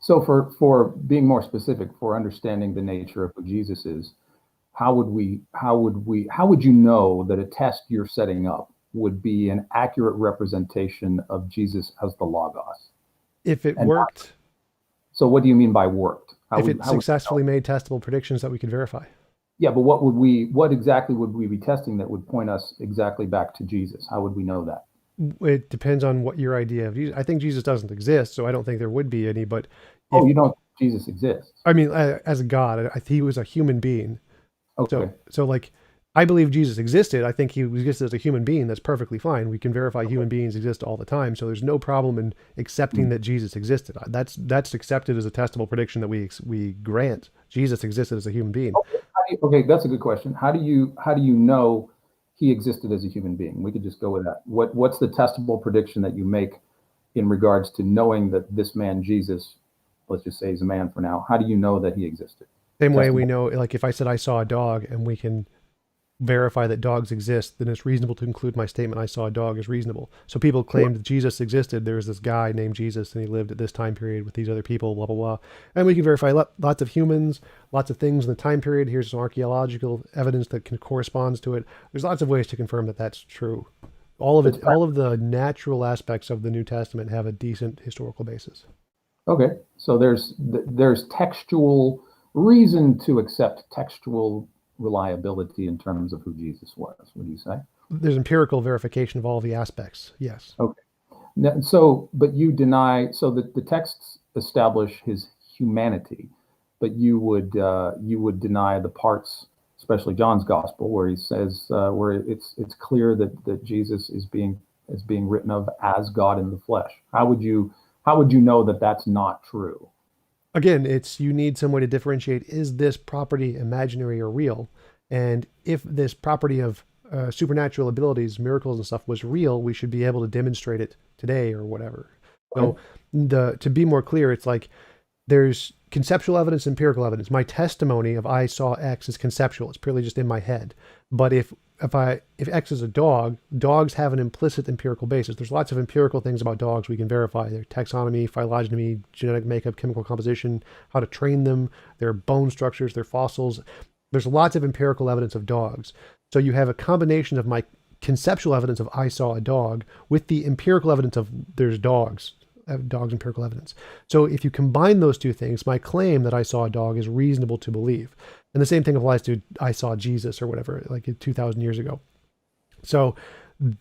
B: So for being more specific, for understanding the nature of who Jesus is, how would you know that a test you're setting up would be an accurate representation of Jesus as the Logos?
A: If it
B: And
A: worked,
B: so what do you mean by worked?
A: if it
B: How would you know?
A: successfully made testable predictions that we could verify.
B: Yeah, but what exactly would we be testing that would point us exactly back to Jesus? How would we know that?
A: It depends on what your idea of Jesus. I think Jesus doesn't exist, so I don't think there would be any. But if
B: Oh, you don't think Jesus exists.
A: I mean, as a God, he was a human being.
B: Okay.
A: So like, I believe Jesus existed. I think he existed as a human being. That's perfectly fine. We can verify human beings exist all the time. So there's no problem in accepting that Jesus existed. That's accepted as a testable prediction that we grant. Jesus existed as a human being.
B: Okay, that's a good question. How do you know he existed as a human being? We could just go with that. What's the testable prediction that you make in regards to knowing that this man Jesus, let's just say he's a man for now. How do you know that he existed?
A: Same way we
B: Testable.
A: know, like if I said I saw a dog and we can verify that dogs exist, then it's reasonable to conclude my statement I saw a dog is reasonable. So people claim that Jesus existed. There's this guy named Jesus and he lived at this time period with these other people, blah, blah, blah. And we can verify lots of humans, lots of things in the time period. Here's some archaeological evidence that corresponds to it. There's lots of ways to confirm that that's true. All of it, all of the natural aspects of the New Testament have a decent historical basis.
B: Okay, so there's textual reason to accept textual reliability in terms of who Jesus was. Would you say?
A: There's empirical verification of all the aspects. Yes.
B: Okay. So, but you deny, so the texts establish his humanity, but you would deny the parts, especially John's gospel, where he says where it's clear that Jesus is being written of as God in the flesh. How would you know that that's not true?
A: Again, it's you need some way to differentiate, is this property imaginary or real? And if this property of supernatural abilities, miracles and stuff was real, we should be able to demonstrate it today or whatever.
B: Okay.
A: So the to be more clear, it's like there's conceptual evidence, empirical evidence. My testimony of I saw X is conceptual. It's purely just in my head. But if X is a dog, dogs have an implicit empirical basis. There's lots of empirical things about dogs we can verify: their taxonomy, phylogeny, genetic makeup, chemical composition, how to train them, their bone structures, their fossils. There's lots of empirical evidence of dogs. So you have a combination of my conceptual evidence of I saw a dog with the empirical evidence of there's dogs empirical evidence. So if you combine those two things, my claim that I saw a dog is reasonable to believe. And the same thing applies to I saw Jesus or whatever, like 2,000 years ago. So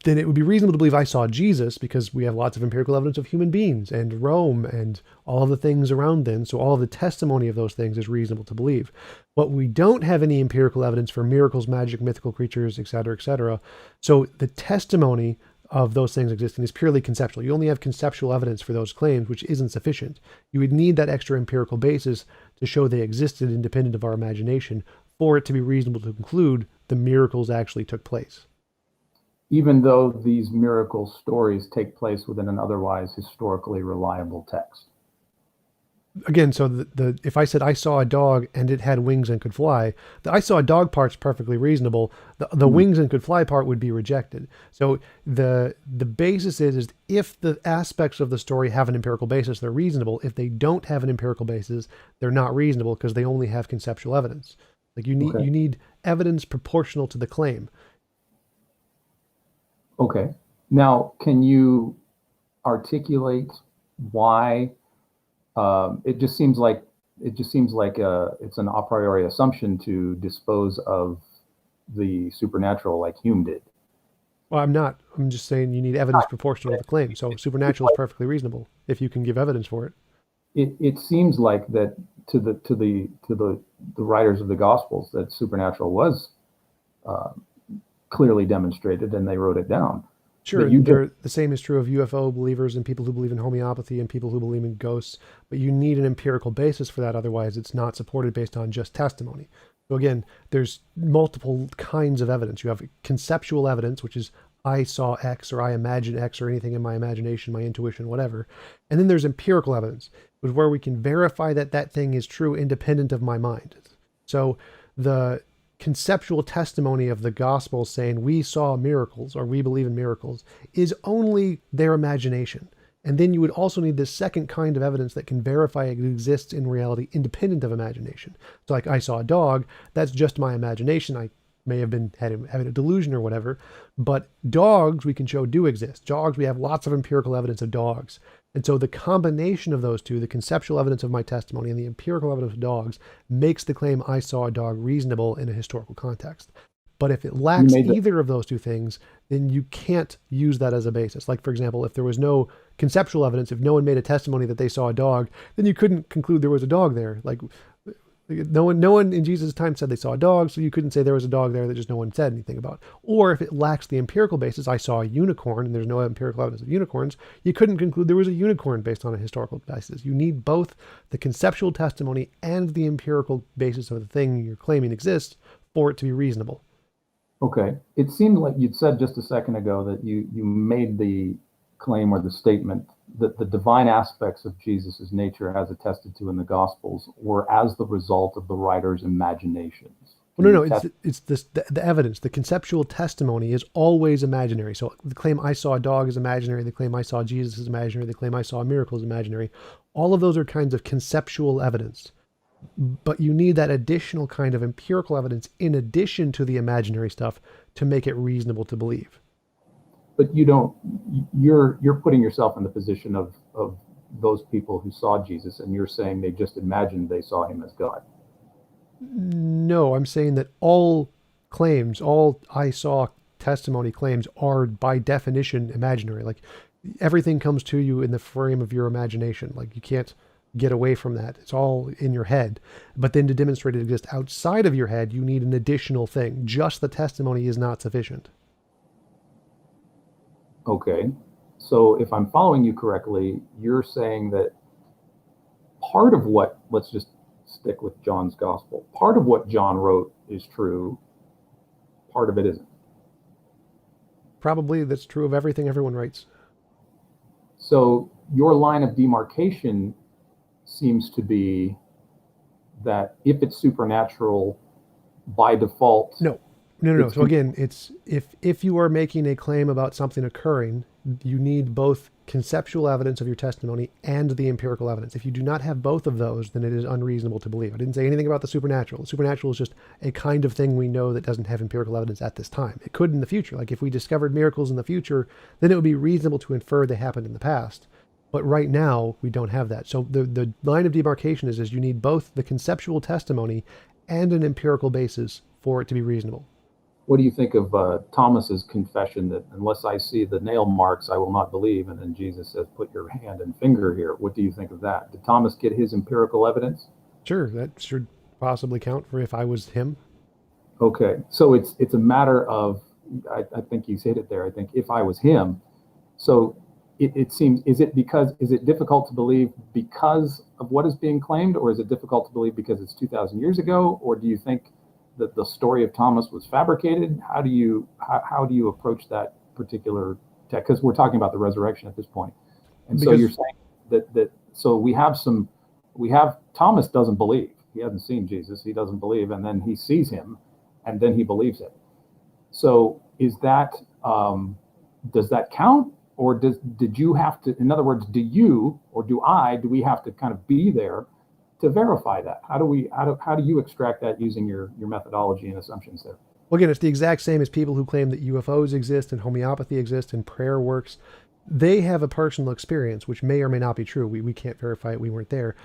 A: then it would be reasonable to believe I saw Jesus because we have lots of empirical evidence of human beings and Rome and all of the things around then. So all of the testimony of those things is reasonable to believe. But we don't have any empirical evidence for miracles, magic, mythical creatures, etc., etc. So the testimony of those things existing is purely conceptual. You only have conceptual evidence for those claims, which isn't sufficient. You would need that extra empirical basis to show they existed independent of our imagination for it to be reasonable to conclude the miracles actually took place.
B: Even though these miracle stories take place within an otherwise historically reliable text.
A: Again, so if I said I saw a dog and it had wings and could fly, the I saw a dog part's perfectly reasonable. The wings and could fly part would be rejected. So the basis is if the aspects of the story have an empirical basis, they're reasonable. If they don't have an empirical basis, they're not reasonable because they only have conceptual evidence. Like you need evidence proportional to the claim.
B: Okay. Now, can you articulate why? It just seems like it's an a priori assumption to dispose of the supernatural like Hume did.
A: Well, I'm not. I'm just saying you need evidence proportional to the claim. So supernatural is perfectly reasonable if you can give evidence for it.
B: It seems like that to the writers of the Gospels that supernatural was clearly demonstrated, and they wrote it down.
A: Sure, the same is true of UFO believers and people who believe in homeopathy and people who believe in ghosts, but you need an empirical basis for that. Otherwise, it's not supported based on just testimony. So again, there's multiple kinds of evidence. You have conceptual evidence, which is I saw X or I imagine X or anything in my imagination, my intuition, whatever. And then there's empirical evidence, which is where we can verify that that thing is true independent of my mind. So the conceptual testimony of the gospel saying we saw miracles or we believe in miracles is only their imagination. And then you would also need this second kind of evidence that can verify it exists in reality independent of imagination. So like I saw a dog, that's just my imagination. I may have been having a delusion or whatever, but dogs we can show do exist. Dogs, we have lots of empirical evidence of dogs. And so the combination of those two, the conceptual evidence of my testimony and the empirical evidence of dogs, makes the claim I saw a dog reasonable in a historical context. But if it lacks either of those two things, then you can't use that as a basis. Like, for example, if there was no conceptual evidence, if no one made a testimony that they saw a dog, then you couldn't conclude there was a dog there. Like, no one in Jesus' time said they saw a dog, so you couldn't say there was a dog there that just no one said anything about. Or if it lacks the empirical basis, I saw a unicorn and there's no empirical evidence of unicorns, you couldn't conclude there was a unicorn based on a historical basis. You need both the conceptual testimony and the empirical basis of the thing you're claiming exists for it to be reasonable.
B: Okay. It seemed like you'd said just a second ago that you made the claim or the statement that the divine aspects of Jesus's nature, as attested to in the Gospels, were as the result of the writer's imaginations.
A: Well, no, it's the evidence. The conceptual testimony is always imaginary. So the claim I saw a dog is imaginary. The claim I saw Jesus is imaginary. The claim I saw a miracle is imaginary. All of those are kinds of conceptual evidence. But you need that additional kind of empirical evidence in addition to the imaginary stuff to make it reasonable to believe.
B: But you're putting yourself in the position of those people who saw Jesus, and you're saying they just imagined they saw him as God.
A: No, I'm saying that all claims, all I saw testimony claims are by definition imaginary. Like everything comes to you in the frame of your imagination. Like you can't get away from that. It's all in your head. But then to demonstrate it exists outside of your head, you need an additional thing. Just the testimony is not sufficient.
B: Okay. So if I'm following you correctly, you're saying that part of what, let's just stick with John's gospel, part of what John wrote is true, part of it isn't.
A: Probably that's true of everything everyone writes.
B: So your line of demarcation seems to be that if it's supernatural, by default,
A: No, no.
B: it's
A: So again, it's if you are making a claim about something occurring, you need both conceptual evidence of your testimony and the empirical evidence. If you do not have both of those, then it is unreasonable to believe. I didn't say anything about the supernatural. The supernatural is just a kind of thing we know that doesn't have empirical evidence at this time. It could in the future. Like if we discovered miracles in the future, then it would be reasonable to infer they happened in the past. But right now, we don't have that. So the line of demarcation is you need both the conceptual testimony and an empirical basis for it to be reasonable.
B: what do you think of Thomas's confession that unless I see the nail marks, I will not believe? And then Jesus says, put your hand and finger here. What do you think of that? Did Thomas get his empirical evidence?
A: Sure, that should possibly count for if I was him.
B: Okay, so it's a matter of, I think he's hit it there. I think if I was him, so it seems, is it difficult to believe because of what is being claimed, or is it difficult to believe because it's 2,000 years ago, or do you think that the story of Thomas was fabricated? How do you approach that particular text? Because we're talking about the resurrection at this point, and so you're saying that so we have Thomas doesn't believe, he hasn't seen Jesus, he doesn't believe, and then he sees him, and then he believes it. So is that does that count, or did you have to? In other words, do you or do we have to kind of be there to verify that? How do you extract that using your methodology and assumptions there?
A: Well, again, it's the exact same as people who claim that UFOs exist and homeopathy exists and prayer works. They have a personal experience, which may or may not be true. We can't verify it. We weren't there.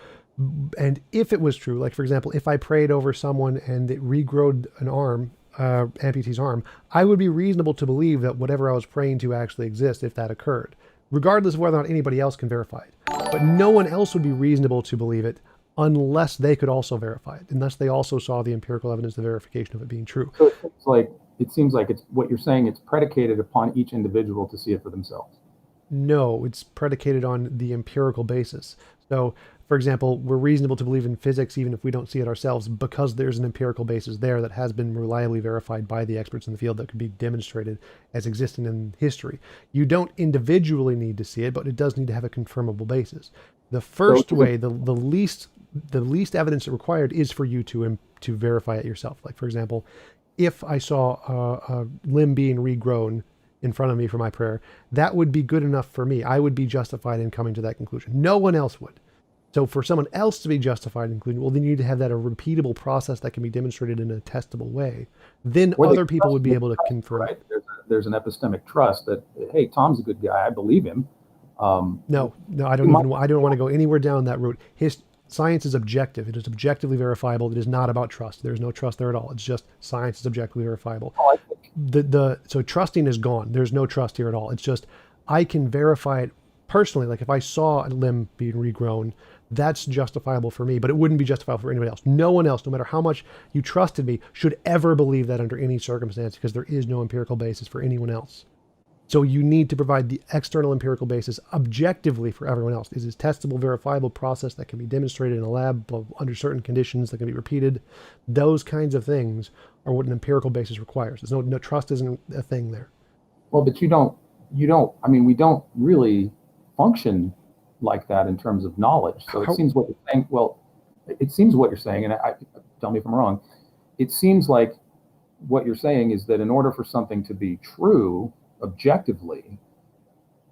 A: And if it was true, like for example, if I prayed over someone and it regrowed an arm, amputee's arm, I would be reasonable to believe that whatever I was praying to actually exists if that occurred, regardless of whether or not anybody else can verify it. But no one else would be reasonable to believe it unless they could also verify it, unless they also saw the empirical evidence, the verification of it being true.
B: So it seems like it's what you're saying. It's predicated upon each individual to see it for themselves.
A: No, it's predicated on the empirical basis. So, for example, we're reasonable to believe in physics even if we don't see it ourselves because there's an empirical basis there that has been reliably verified by the experts in the field that could be demonstrated as existing in history. You don't individually need to see it, but it does need to have a confirmable basis. The first way, the least evidence required is for you to verify it yourself. Like, for example, if I saw a limb being regrown in front of me for my prayer, that would be good enough for me. I would be justified in coming to that conclusion. No one else would. So for someone else to be justified in concluding, well, then you need to have that a repeatable process that can be demonstrated in a testable way. Then other people would be able to confirm.
B: Right? There's an epistemic trust that, hey, Tom's a good guy. I believe him.
A: No, I don't want to go anywhere down that route. Science is objective. It is objectively verifiable. It is not about trust. There's no trust there at all. It's just science is objectively verifiable.
B: Oh, I think.
A: So trusting is gone. There's no trust here at all. It's just I can verify it personally. Like if I saw a limb being regrown, that's justifiable for me, but it wouldn't be justifiable for anybody else. No one else, no matter how much you trusted me, should ever believe that under any circumstance because there is no empirical basis for anyone else. So you need to provide the external empirical basis objectively for everyone else. This is a testable, verifiable process that can be demonstrated in a lab under certain conditions that can be repeated. Those kinds of things are what an empirical basis requires. There's no trust isn't a thing there.
B: Well, but you don't, I mean, we don't really function like that in terms of knowledge. So it seems what you're saying, and tell me if I'm wrong, it seems like what you're saying is that in order for something to be true, objectively,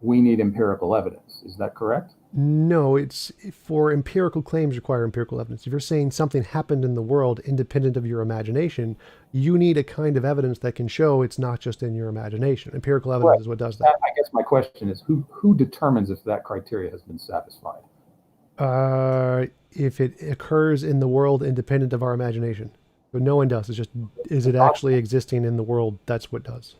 B: we need empirical evidence. Is that correct?
A: No, it's for empirical claims require empirical evidence. If you're saying something happened in the world independent of your imagination, you need a kind of evidence that can show it's not just in your imagination. Empirical evidence is what does that.
B: I guess my question is who determines if that criteria has been satisfied?
A: If it occurs in the world independent of our imagination. But no one does. It's just, is it actually existing in the world? That's what does.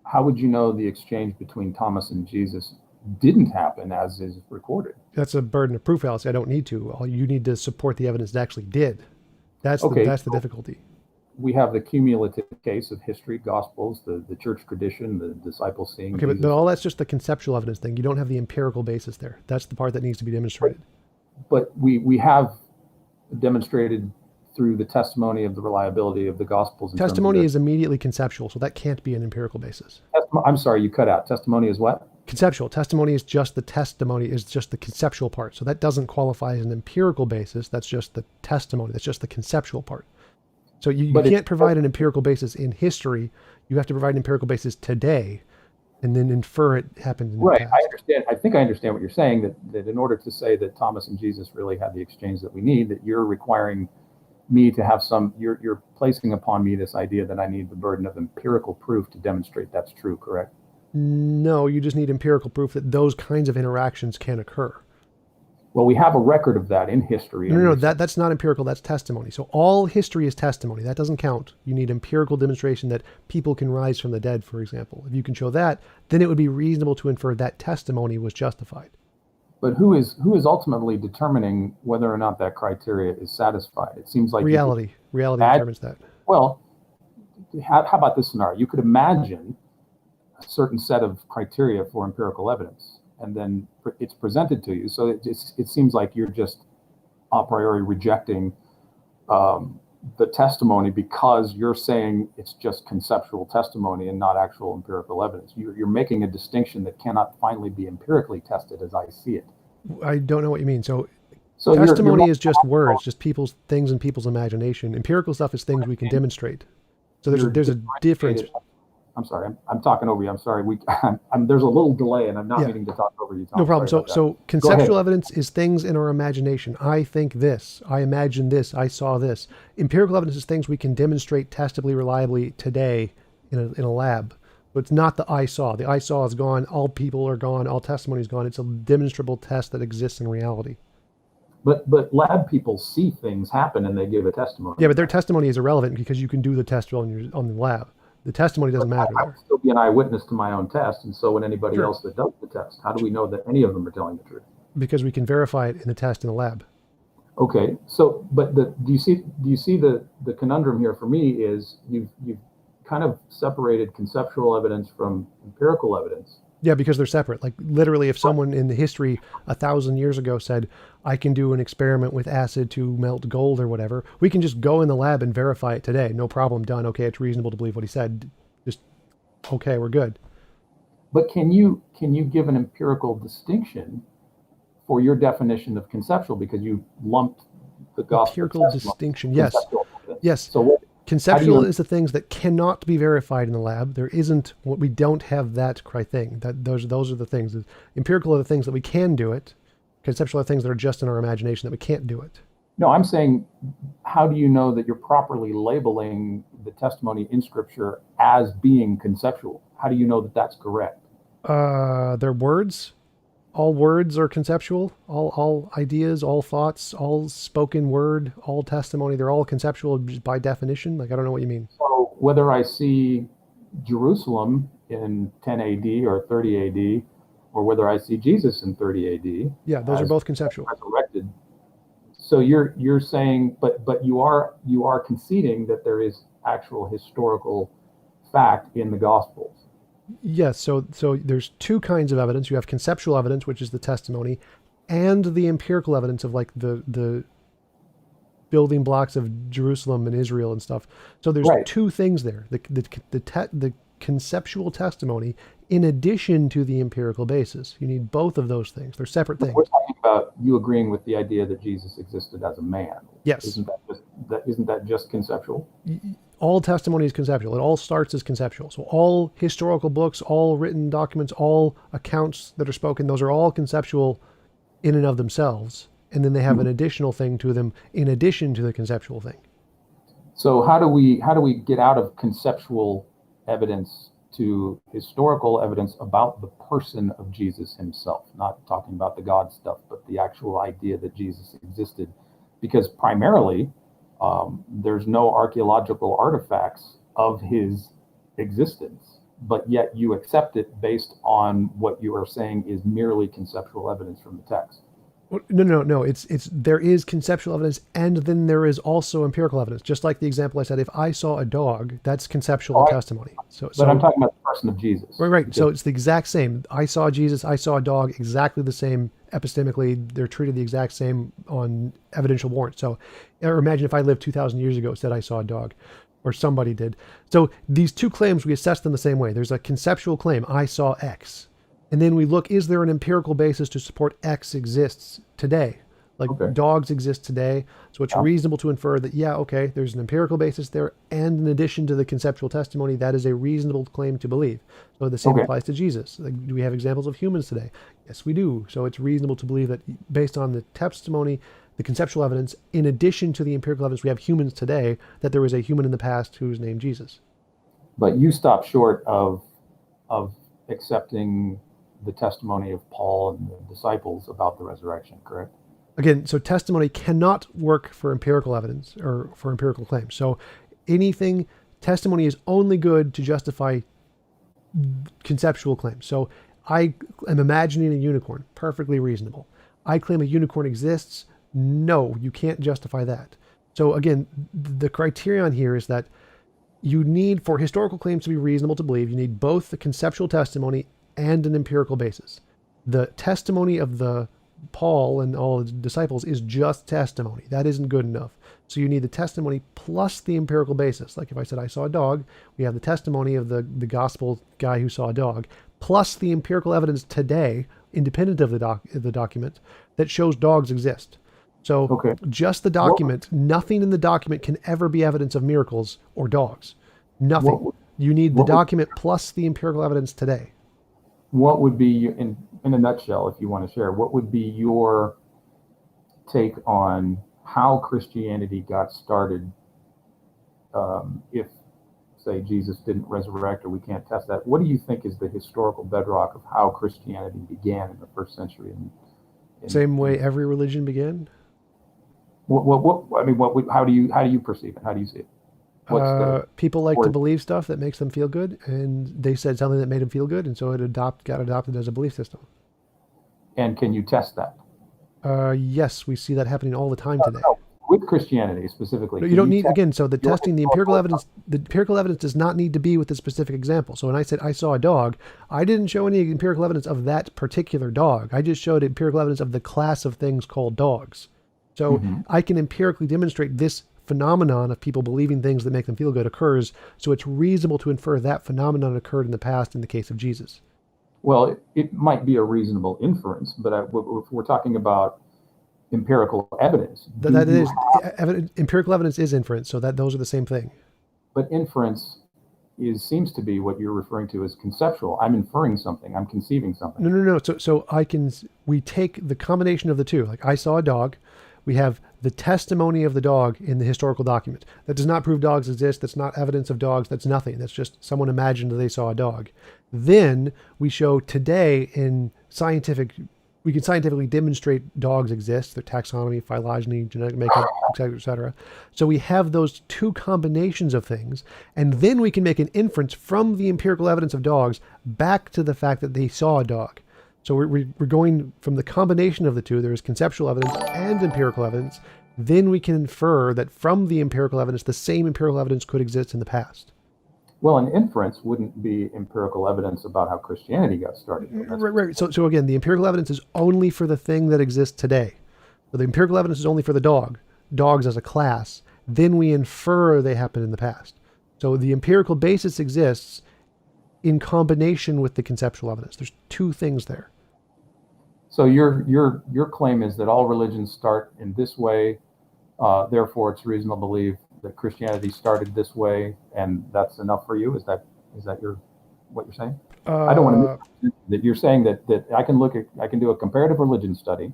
B: How would you know the exchange between Thomas and Jesus didn't happen as is recorded.
A: That's a burden of proof fallacy. I don't need to. All you need to support the evidence that actually did. That's
B: Okay,
A: the difficulty.
B: we have the cumulative case of history, gospels, the church tradition, the disciples seeing
A: Okay,
B: Jesus.
A: but all that's just the conceptual evidence thing. You don't have the empirical basis there. That's the part that needs to be demonstrated.
B: But we have demonstrated through the testimony of the reliability of the gospels.
A: Testimony is immediately conceptual, so that can't be an empirical basis.
B: I'm sorry, you cut out. Testimony is what?
A: Conceptual. Testimony is just the conceptual part. So that doesn't qualify as an empirical basis. That's just the testimony. That's just the conceptual part. So you can't provide an empirical basis in history. You have to provide an empirical basis today and then infer it happened in the past.
B: I understand. I think I understand what you're saying, that in order to say that Thomas and Jesus really had the exchange that we need, that you're requiring me to have you're placing upon me this idea that I need the burden of empirical proof to demonstrate that's true, correct?
A: No, you just need empirical proof that those kinds of interactions can occur.
B: Well, we have a record of that in history.
A: No, that's not empirical, that's testimony. So all history is testimony. That doesn't count. You need empirical demonstration that people can rise from the dead, for example. If you can show that, then it would be reasonable to infer that testimony was justified.
B: But who is ultimately determining whether or not that criteria is satisfied? It seems like
A: reality determines that.
B: Well, how about this scenario? You could imagine a certain set of criteria for empirical evidence, and then it's presented to you. So it seems like you're just a priori rejecting the testimony because you're saying it's just conceptual testimony and not actual empirical evidence. You're making a distinction that cannot finally be empirically tested as I see it.
A: I don't know what you mean. So testimony is just words, just things in people's imagination. Empirical stuff is things we can demonstrate. So there's a difference.
B: I'm sorry, I'm talking over you. I'm sorry. There's a little delay, and I'm not meaning to talk over you, Tom.
A: No problem. So conceptual evidence is things in our imagination. I think this. I imagine this. I saw this. Empirical evidence is things we can demonstrate testably, reliably today in a lab. But it's not the I saw. The I saw is gone. All people are gone. All testimony is gone. It's a demonstrable test that exists in reality.
B: But lab people see things happen and they give a testimony.
A: Yeah, but their testimony is irrelevant because you can do the test on the lab. The testimony doesn't matter.
B: I would still be an eyewitness to my own test, and so would anybody else that does the test. How do we know that any of them are telling the truth?
A: Because we can verify it in the test in the lab.
B: Okay, so but do you see the conundrum here for me is you've kind of separated conceptual evidence from empirical evidence.
A: Yeah, because they're separate. Like literally, if someone in the history 1,000 years ago said, I can do an experiment with acid to melt gold or whatever, we can just go in the lab and verify it today. No problem, done. Okay, it's reasonable to believe what he said. Just, okay, we're good.
B: But can you give an empirical distinction for your definition of conceptual, because you lumped the gospel
A: empirical distinction, yes. Yes.
B: So what?
A: Conceptual is the things that cannot be verified in the lab. There isn't, we don't have that thing. Those are the things. Empirical are the things that we can do it. Conceptual are things that are just in our imagination that we can't do it.
B: No, I'm saying, how do you know that you're properly labeling the testimony in Scripture as being conceptual? How do you know that that's correct?
A: They're words. All words are conceptual. All ideas, all thoughts, all spoken word, all testimony, they're all conceptual by definition. Like, I don't know what you mean.
B: So whether I see Jerusalem in 10 AD or 30 AD, or whether I see Jesus in 30 AD.
A: Yeah, those are both conceptual.
B: Resurrected. So you're saying, but you are conceding that there is actual historical fact in the Gospels.
A: Yes, so there's two kinds of evidence. You have conceptual evidence, which is the testimony, and the empirical evidence of like the building blocks of Jerusalem and Israel and stuff. So there's two things there: the conceptual testimony in addition to the empirical basis. You need both of those things. They're separate things.
B: We're talking about you agreeing with the idea that Jesus existed as a man.
A: Yes.
B: Isn't that just conceptual?
A: All testimony is conceptual. It all starts as conceptual. So all historical books, all written documents, all accounts that are spoken, those are all conceptual in and of themselves. And then they have an additional thing to them in addition to the conceptual thing.
B: So how do we get out of conceptual evidence to historical evidence about the person of Jesus himself? Not talking about the God stuff, but the actual idea that Jesus existed. Because primarily, there's no archaeological artifacts of his existence. but yet you accept it based on what you are saying is merely conceptual evidence from the text.
A: No. It's there is conceptual evidence, and then there is also empirical evidence. Just like the example I said, if I saw a dog, that's conceptual
B: Oh,
A: testimony.
B: but I'm talking about the person of Jesus.
A: Right. So it's the exact same. I saw Jesus. I saw a dog. Exactly the same epistemically. They're treated the exact same on evidential warrant. So, or imagine if I lived 2,000 years ago, said I saw a dog, or somebody did. So these two claims, we assess them the same way. There's a conceptual claim. I saw X. And then we look, is there an empirical basis to support X exists today? Like
B: Okay.
A: dogs exist today. So it's
B: Yeah.
A: reasonable to infer that, yeah, okay, there's an empirical basis there. And in addition to the conceptual testimony, that is a reasonable claim to believe. So the same
B: Okay.
A: applies to Jesus. Like, do we have examples of humans today? Yes, we do. So it's reasonable to believe that based on the testimony, the conceptual evidence, in addition to the empirical evidence, we have humans today, that there was a human in the past who was named Jesus.
B: But you stop short of accepting the testimony of Paul and the disciples about the resurrection, correct?
A: Again, so testimony cannot work for empirical evidence or for empirical claims. So testimony is only good to justify conceptual claims. So I am imagining a unicorn, perfectly reasonable. I claim a unicorn exists. No, you can't justify that. So again, the criterion here is that you need, for historical claims to be reasonable to believe, you need both the conceptual testimony and an empirical basis. The testimony of the Paul and all the disciples is just testimony. That isn't good enough. So you need the testimony plus the empirical basis. Like if I said I saw a dog, we have the testimony of the gospel guy who saw a dog, plus the empirical evidence today, independent of the document, that shows dogs exist. So
B: Okay.
A: just the document, nothing in the document can ever be evidence of miracles or dogs. Nothing.
B: What-
A: You need the
B: what would-
A: document plus the empirical evidence today.
B: What would be, in a nutshell, if you want to share, what would be your take on how Christianity got started? If, say, Jesus didn't resurrect, or we can't test that, what do you think is the historical bedrock of how Christianity began in the first century?
A: Same way every religion began.
B: How do you perceive it? How do you see it?
A: People like to
B: or-
A: believe stuff that makes them feel good, and they said something that made them feel good, and so it got adopted as a belief system.
B: And can you test that?
A: Yes, we see that happening all the time today.
B: No, with Christianity specifically.
A: No,
B: can
A: you don't need,
B: test
A: again, so the
B: your
A: testing, the empirical evidence does not need to be with the specific example. So when I said I saw a dog, I didn't show any empirical evidence of that particular dog. I just showed empirical evidence of the class of things called dogs. So
B: Mhm.
A: I can empirically demonstrate this phenomenon of people believing things that make them feel good occurs. So it's reasonable to infer that phenomenon occurred in the past in the case of Jesus.
B: Well, it might be a reasonable inference, but if we're talking about empirical evidence,
A: That is empirical evidence is inference, so that those are the same thing.
B: but inference seems to be what you're referring to as conceptual. I'm inferring something. I'm conceiving something.
A: No. So we take the combination of the two. Like I saw a dog. We have the testimony of the dog in the historical document. That does not prove dogs exist. That's not evidence of dogs. That's nothing. That's just someone imagined that they saw a dog. Then we show today we can scientifically demonstrate dogs exist, their taxonomy, phylogeny, genetic makeup, et cetera, et cetera. So we have those two combinations of things, and then we can make an inference from the empirical evidence of dogs back to the fact that they saw a dog. So we're going from the combination of the two. There is conceptual evidence and empirical evidence. Then we can infer that from the empirical evidence, the same empirical evidence could exist in the past.
B: Well, an inference wouldn't be empirical evidence about how Christianity got started.
A: Right. So again, the empirical evidence is only for the thing that exists today. So the empirical evidence is only for the dogs as a class. Then we infer they happened in the past. So the empirical basis exists in combination with the conceptual evidence. There's two things there.
B: So your claim is that all religions start in this way, therefore it's reasonable to believe that Christianity started this way, and that's enough for you? Is that what you're saying? I don't want to that you're saying that I can do a comparative religion study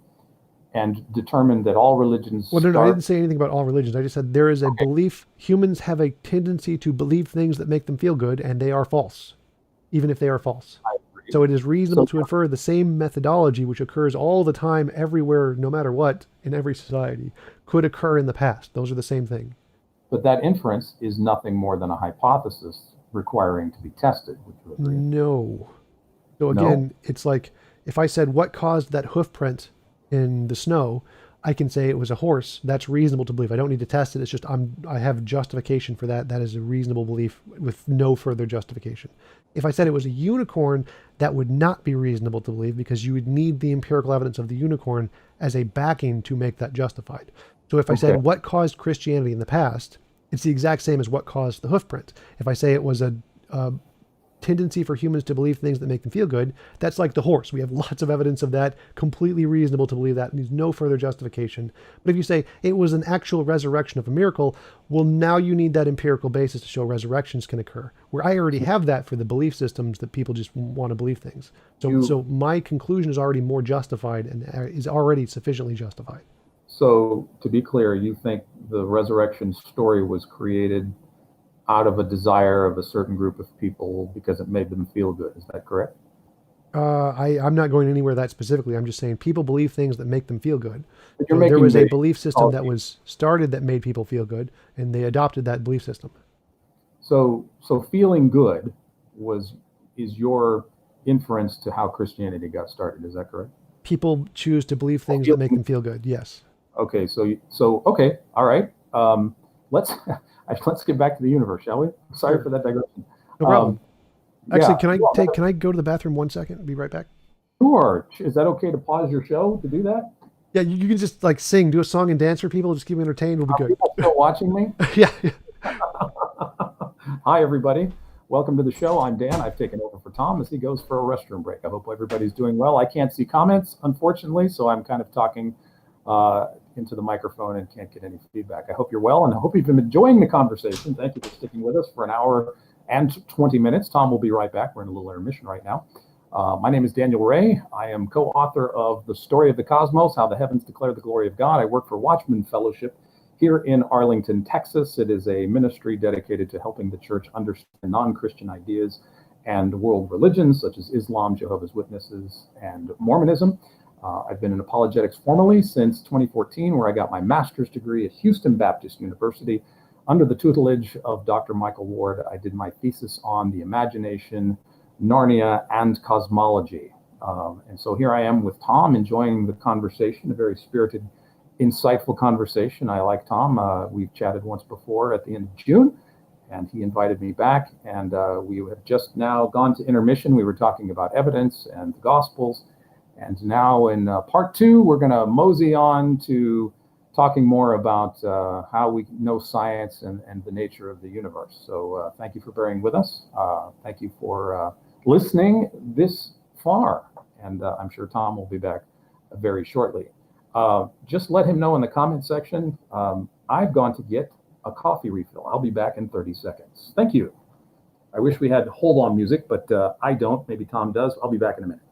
B: and determine that all religions.
A: Well, no, I didn't say anything about all religions. I just said there is a belief. Humans have a tendency to believe things that make them feel good, and they are false, even if they are false. So it is reasonable to infer the same methodology, which occurs all the time, everywhere, no matter what, in every society, could occur in the past. Those are the same thing.
B: But that inference is nothing more than a hypothesis requiring to be tested. Would you agree?
A: No. So
B: No?
A: again, it's like if I said what caused that hoof print in the snow, I can say it was a horse. That's reasonable to believe. I don't need to test it. It's just I have justification for that. That is a reasonable belief with no further justification. If I said it was a unicorn, that would not be reasonable to believe because you would need the empirical evidence of the unicorn as a backing to make that justified. So if I said what caused Christianity in the past, it's the exact same as what caused the hoof print. If I say it was a tendency for humans to believe things that make them feel good, that's like the horse. We have lots of evidence of that, completely reasonable to believe that, needs no further justification. But if you say it was an actual resurrection of a miracle, well, now you need that empirical basis to show resurrections can occur, where I already have that for the belief systems that people just want to believe things. So my conclusion is already more justified and is already sufficiently justified.
B: So to be clear, you think the resurrection story was created out of a desire of a certain group of people because it made them feel good. Is that correct?
A: I'm not going anywhere that specifically. I'm just saying people believe things that make them feel good.
B: But you're
A: So there
B: making
A: was a
B: the
A: belief system that was started that made people feel good, and they adopted that belief system.
B: So feeling good is your inference to how Christianity got started. Is that correct?
A: People choose to believe things that make them feel good. Yes.
B: Okay. So okay. All right. Let's let's get back to the universe, shall we? Sorry for that digression.
A: No problem. Actually,
B: yeah.
A: can I go to the bathroom 1 second? Be right back.
B: Sure. Is that okay to pause your show to do that?
A: Yeah, you can just like sing, do a song and dance for people, just keep them entertained. We'll be good.
B: People still watching me?
A: Yeah.
B: Hi, everybody. Welcome to the show. I'm Dan. I've taken over for Tom as he goes for a restroom break. I hope everybody's doing well. I can't see comments, unfortunately, so I'm kind of talking into the microphone and can't get any feedback. I hope you're well, and I hope you've been enjoying the conversation. Thank you for sticking with us for an hour and 20 minutes. Tom will be right back. We're in a little intermission right now. My name is Daniel Ray. I am co-author of The Story of the Cosmos, How the Heavens Declare the Glory of God. I work for Watchman Fellowship here in Arlington, Texas. It is a ministry dedicated to helping the church understand non-Christian ideas and world religions such as Islam, Jehovah's Witnesses, and Mormonism. I've been in apologetics formally since 2014, where I got my master's degree at Houston Baptist University. Under the tutelage of Dr. Michael Ward, I did my thesis on the imagination, Narnia, and cosmology. And so here I am with Tom, enjoying the conversation, a very spirited, insightful conversation. I like Tom. We've chatted once before at the end of June, and he invited me back. And we have just now gone to intermission. We were talking about evidence and the Gospels. And now in part two, we're going to mosey on to talking more about how we know science and the nature of the universe. So thank you for bearing with us. Thank you for listening this far. And I'm sure Tom will be back very shortly. Just let him know in the comment section, I've gone to get a coffee refill. I'll be back in 30 seconds. Thank you. I wish we had hold on music, but I don't. Maybe Tom does. I'll be back in a minute.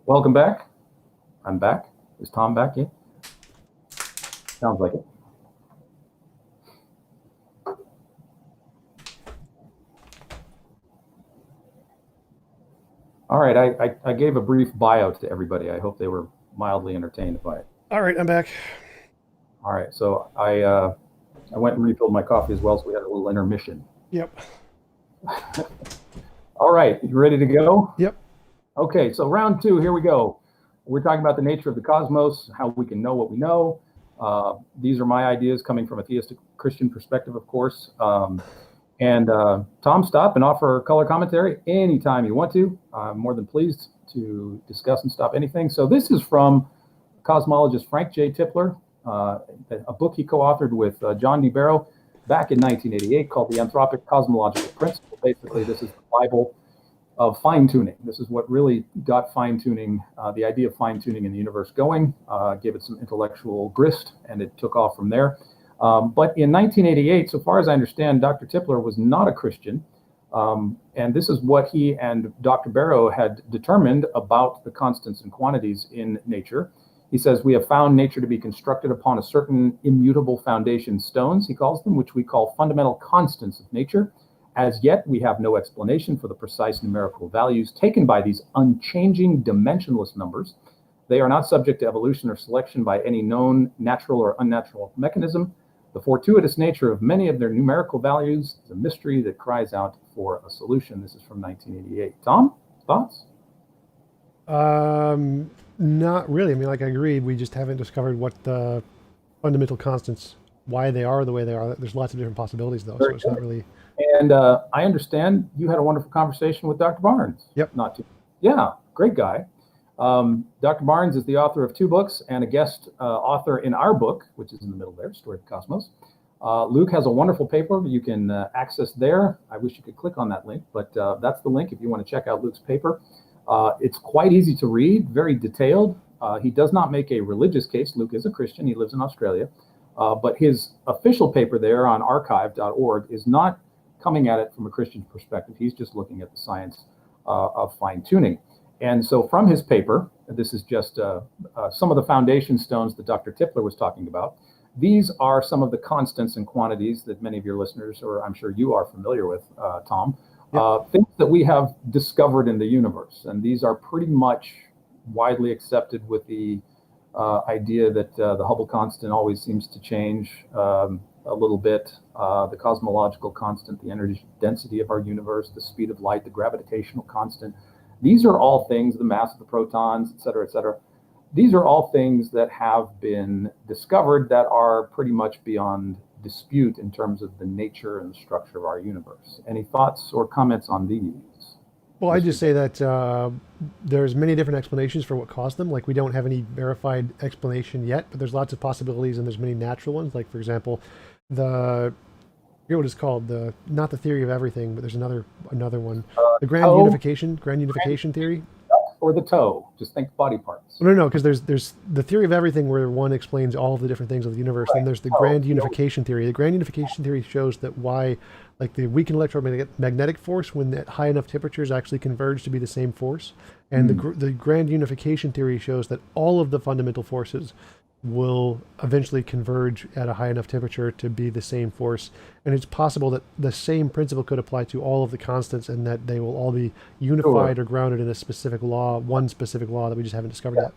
B: Welcome back. I'm back. Is Tom back yet? Sounds like it. All right, I gave a brief bio to everybody. I hope they were mildly entertained by it.
A: All right, I'm back.
B: All right, so I went and refilled my coffee as well, so we had a little intermission.
A: Yep.
B: All right, you ready to go?
A: Yep.
B: Okay, so round two, here we go. We're talking about the nature of the cosmos, how we can know what we know. These are my ideas coming from a theistic Christian perspective, of course. Tom, stop and offer color commentary anytime you want to. I'm more than pleased to discuss and stop anything. So this is from cosmologist Frank J. Tipler, a book he co-authored with John D. Barrow back in 1988 called The Anthropic Cosmological Principle. Basically, this is the Bible of fine-tuning. This is what really got fine-tuning, the idea of fine-tuning in the universe going, gave it some intellectual grist, and it took off from there. But in 1988, so far as I understand, Dr. Tipler was not a Christian. And this is what he and Dr. Barrow had determined about the constants and quantities in nature. He says, we have found nature to be constructed upon a certain immutable foundation stones, he calls them, which we call fundamental constants of nature. As yet, we have no explanation for the precise numerical values taken by these unchanging dimensionless numbers. They are not subject to evolution or selection by any known natural or unnatural mechanism. The fortuitous nature of many of their numerical values is a mystery that cries out for a solution. This is from 1988. Tom, thoughts?
A: Not really. I mean, like I agreed, we just haven't discovered what the fundamental constants, why they are the way they are. There's lots of different possibilities, though, so it's not really.
B: And I understand you had a wonderful conversation with Dr. Barnes.
A: Yep.
B: Yeah, great guy. Dr. Barnes is the author of 2 books and a guest author in our book, which is in the middle there, Story of the Cosmos. Luke has a wonderful paper you can access there. I wish you could click on that link, but that's the link if you want to check out Luke's paper. It's quite easy to read, very detailed. He does not make a religious case. Luke is a Christian. He lives in Australia. But his official paper there on archive.org is not coming at it from a Christian perspective. He's just looking at the science of fine-tuning. And so from his paper, this is just some of the foundation stones that Dr. Tipler was talking about. These are some of the constants and quantities that many of your listeners, or I'm sure you are familiar with, Tom, things that we have discovered in the universe. And these are pretty much widely accepted, with the idea that the Hubble constant always seems to change a little bit, the cosmological constant, the energy density of our universe, the speed of light, the gravitational constant. These are all things, the mass of the protons, et cetera, et cetera. These are all things that have been discovered that are pretty much beyond dispute in terms of the nature and the structure of our universe. Any thoughts or comments on these?
A: Well, I just say that there's many different explanations for what caused them. Like, we don't have any verified explanation yet, but there's lots of possibilities, and there's many natural ones. Like, for example, I forget what it's called, not the theory of everything, but there's another one. The grand unification theory.
B: Or the toe. Just think body parts.
A: No, because there's the theory of everything, where one explains all of the different things of the universe. Then there's the grand unification theory. The grand unification theory shows that like the weakened electromagnetic force, when at high enough temperatures, actually converge to be the same force. And the grand unification theory shows that all of the fundamental forces will eventually converge at a high enough temperature to be the same force. And it's possible that the same principle could apply to all of the constants, and that they will all be unified or grounded in a specific law, one specific law that we just haven't discovered yet.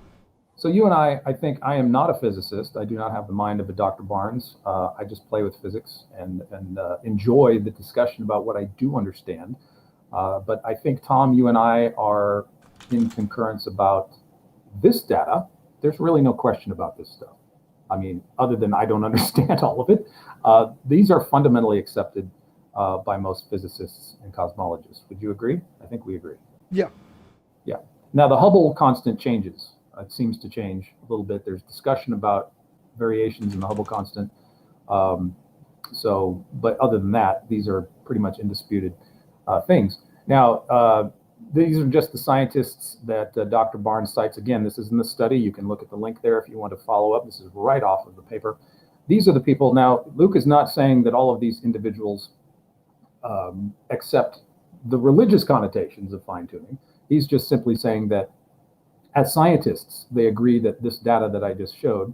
B: So you and I think I am not a physicist. I do not have the mind of a Dr. Barnes. I just play with physics and enjoy the discussion about what I do understand. But I think, Tom, you and I are in concurrence about this data. There's really no question about this stuff. I mean, other than I don't understand all of it. These are fundamentally accepted by most physicists and cosmologists. Would you agree? I think we agree.
A: Yeah.
B: Yeah. Now, the Hubble constant changes. It seems to change a little bit. There's discussion about variations in the Hubble constant. But other than that, these are pretty much indisputed things. Now, these are just the scientists that Dr. Barnes cites. Again, this is in the study. You can look at the link there if you want to follow up. This is right off of the paper. These are the people. Now, Luke is not saying that all of these individuals accept the religious connotations of fine-tuning. He's just simply saying that as scientists, they agree that this data that I just showed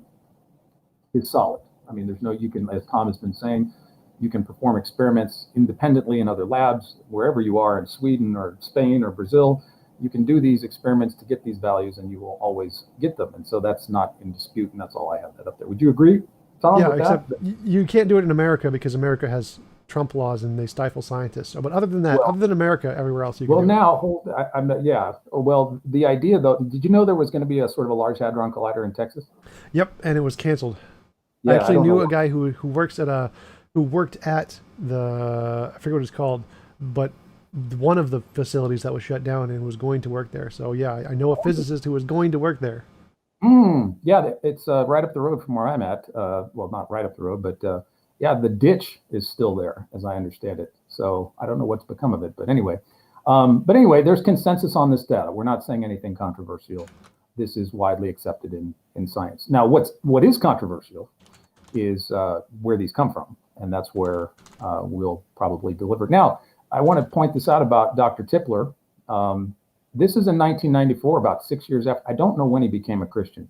B: is solid. I mean, there's no, you can, as Tom has been saying, you can perform experiments independently in other labs, wherever you are, in Sweden or Spain or Brazil. You can do these experiments to get these values, and you will always get them. And so that's not in dispute, and that's all I have that up there. Would you agree, Tom?
A: Yeah, except you can't do it in America, because America has Trump laws and they stifle scientists. But other than that, other than America, everywhere else you can do it.
B: Well, now, Well, the idea, though, did you know there was going to be a sort of a Large Hadron Collider in Texas?
A: Yep, and it was canceled.
B: Yeah,
A: I actually knew a guy who worked at the, I forget what it's called, but one of the facilities that was shut down, and was going to work there. So yeah, I know a physicist who was going to work there.
B: Yeah, it's right up the road from where I'm at. Well, not right up the road, but yeah, the ditch is still there, as I understand it. So I don't know what's become of it, but anyway. There's consensus on this data. We're not saying anything controversial. This is widely accepted in science. Now, what is controversial is where these come from, and that's where we'll probably deliver. Now, I want to point this out about Dr. Tipler. Um, this is in 1994, about 6 years after. I don't know when he became a Christian,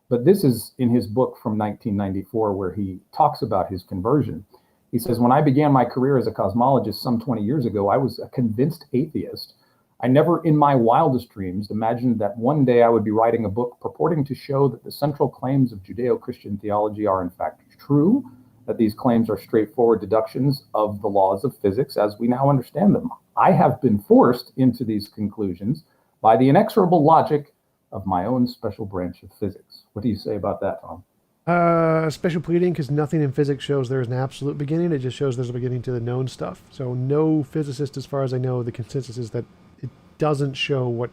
B: but this is in his book from 1994 where he talks about his conversion. He says, when I began my career as a cosmologist some 20 years ago, I was a convinced atheist. I never in my wildest dreams imagined that one day I would be writing a book purporting to show that the central claims of Judeo-Christian theology are in fact true, that these claims are straightforward deductions of the laws of physics as we now understand them. I have been forced into these conclusions by the inexorable logic of my own special branch of physics. What do you say about that, Tom?
A: Special pleading because nothing in physics shows there's an absolute beginning. It just shows there's a beginning to the known stuff. So no physicist, as far as I know, the consensus is that it doesn't show what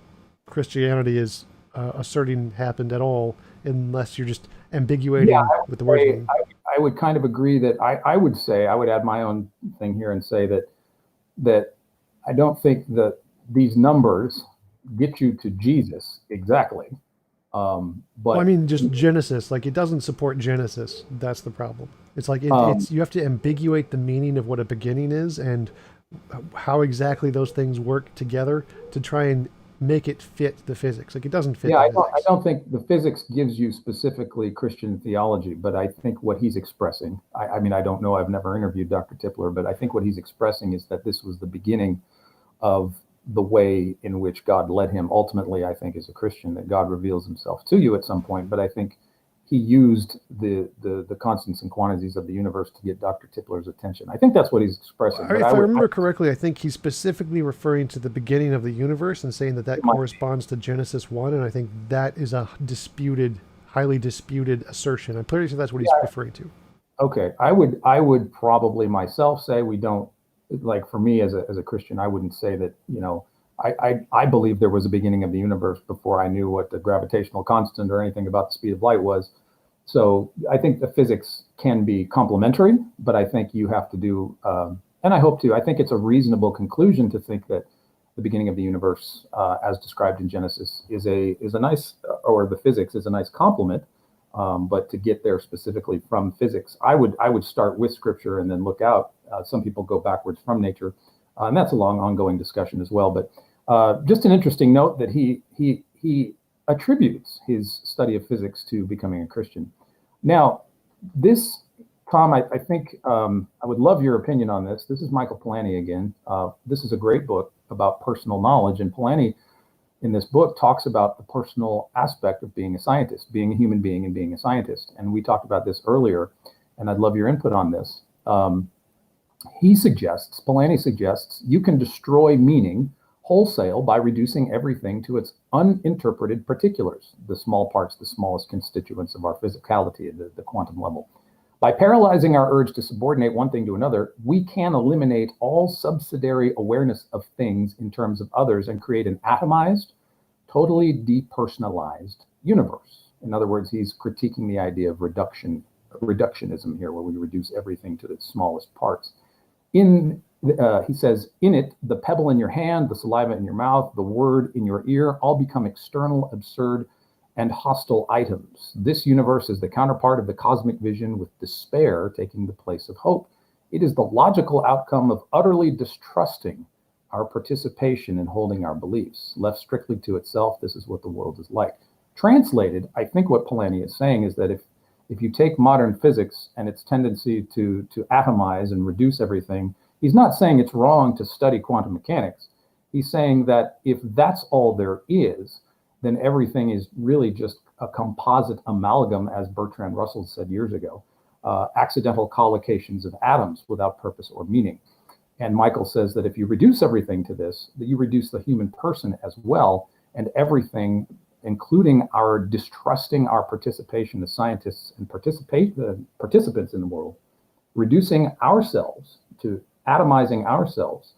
A: Christianity is asserting happened at all, unless you're just
B: Yeah,
A: ambiguating with the words.
B: I would kind of agree that I would say, I would add my own thing here and say that I don't think that these numbers get you to Jesus exactly.
A: Well, I
B: But
A: mean, just Genesis, like it doesn't support Genesis. That's the problem. It's like
B: um,
A: it's you have to ambiguate the meaning of what a beginning is and how exactly those things work together to try and make it fit the physics. Like it doesn't fit
B: yeah,
A: the
B: I
A: physics.
B: don't think the physics gives you specifically Christian theology, but I think what he's expressing, I mean, I don't know, I've never interviewed Dr. Tipler, but I think what he's expressing is that this was the beginning of the way in which God led him. Ultimately, I think as a Christian, that God reveals himself to you at some point, but I think he used the constants and quantities of the universe to get Dr. Tipler's attention. I think that's what he's expressing, but
A: If I remember correctly, I think he's specifically referring to the beginning of the universe and saying that that corresponds to Genesis 1, and I think that is a disputed, highly disputed assertion. I'm pretty sure that's what he's referring to.
B: okay, I would probably myself say we don't, like for me as a Christian, I wouldn't say that, I believe there was a beginning of the universe before I knew what the gravitational constant or anything about the speed of light was. So I think the physics can be complementary, but I think you have to do, and I hope to, I think it's a reasonable conclusion to think that the beginning of the universe, as described in Genesis, is a nice, or the physics is a nice complement. But to get there specifically from physics, I would start with scripture and then look out. Some people go backwards from nature, and that's a long ongoing discussion as well. But just an interesting note that he attributes his study of physics to becoming a Christian. Now, this, Tom, I think I would love your opinion on this. This is Michael Polanyi again. This is a great book about personal knowledge, and Polanyi in this book talks about the personal aspect of being a scientist, being a human being and being a scientist. And we talked about this earlier, and I'd love your input on this. Polanyi suggests, you can destroy meaning wholesale by reducing everything to its uninterpreted particulars, the small parts, the smallest constituents of our physicality at the quantum level. By paralyzing our urge to subordinate one thing to another, we can eliminate all subsidiary awareness of things in terms of others and create an atomized, totally depersonalized universe. In other words, he's critiquing the idea of reductionism here, where we reduce everything to its smallest parts. He says, in it, the pebble in your hand, the saliva in your mouth, the word in your ear, all become external, absurd, and hostile items. This universe is the counterpart of the cosmic vision, with despair taking the place of hope. It is the logical outcome of utterly distrusting our participation in holding our beliefs. Left strictly to itself, this is what the world is like. Translated, I think what Polanyi is saying is that if you take modern physics and its tendency to atomize and reduce everything, he's not saying it's wrong to study quantum mechanics. He's saying that if that's all there is, then everything is really just a composite amalgam, as Bertrand Russell said years ago, accidental collocations of atoms without purpose or meaning. And Michael says that if you reduce everything to this, that you reduce the human person as well, and everything, including our distrusting our participation as scientists and participants in the world, reducing ourselves to atomizing ourselves,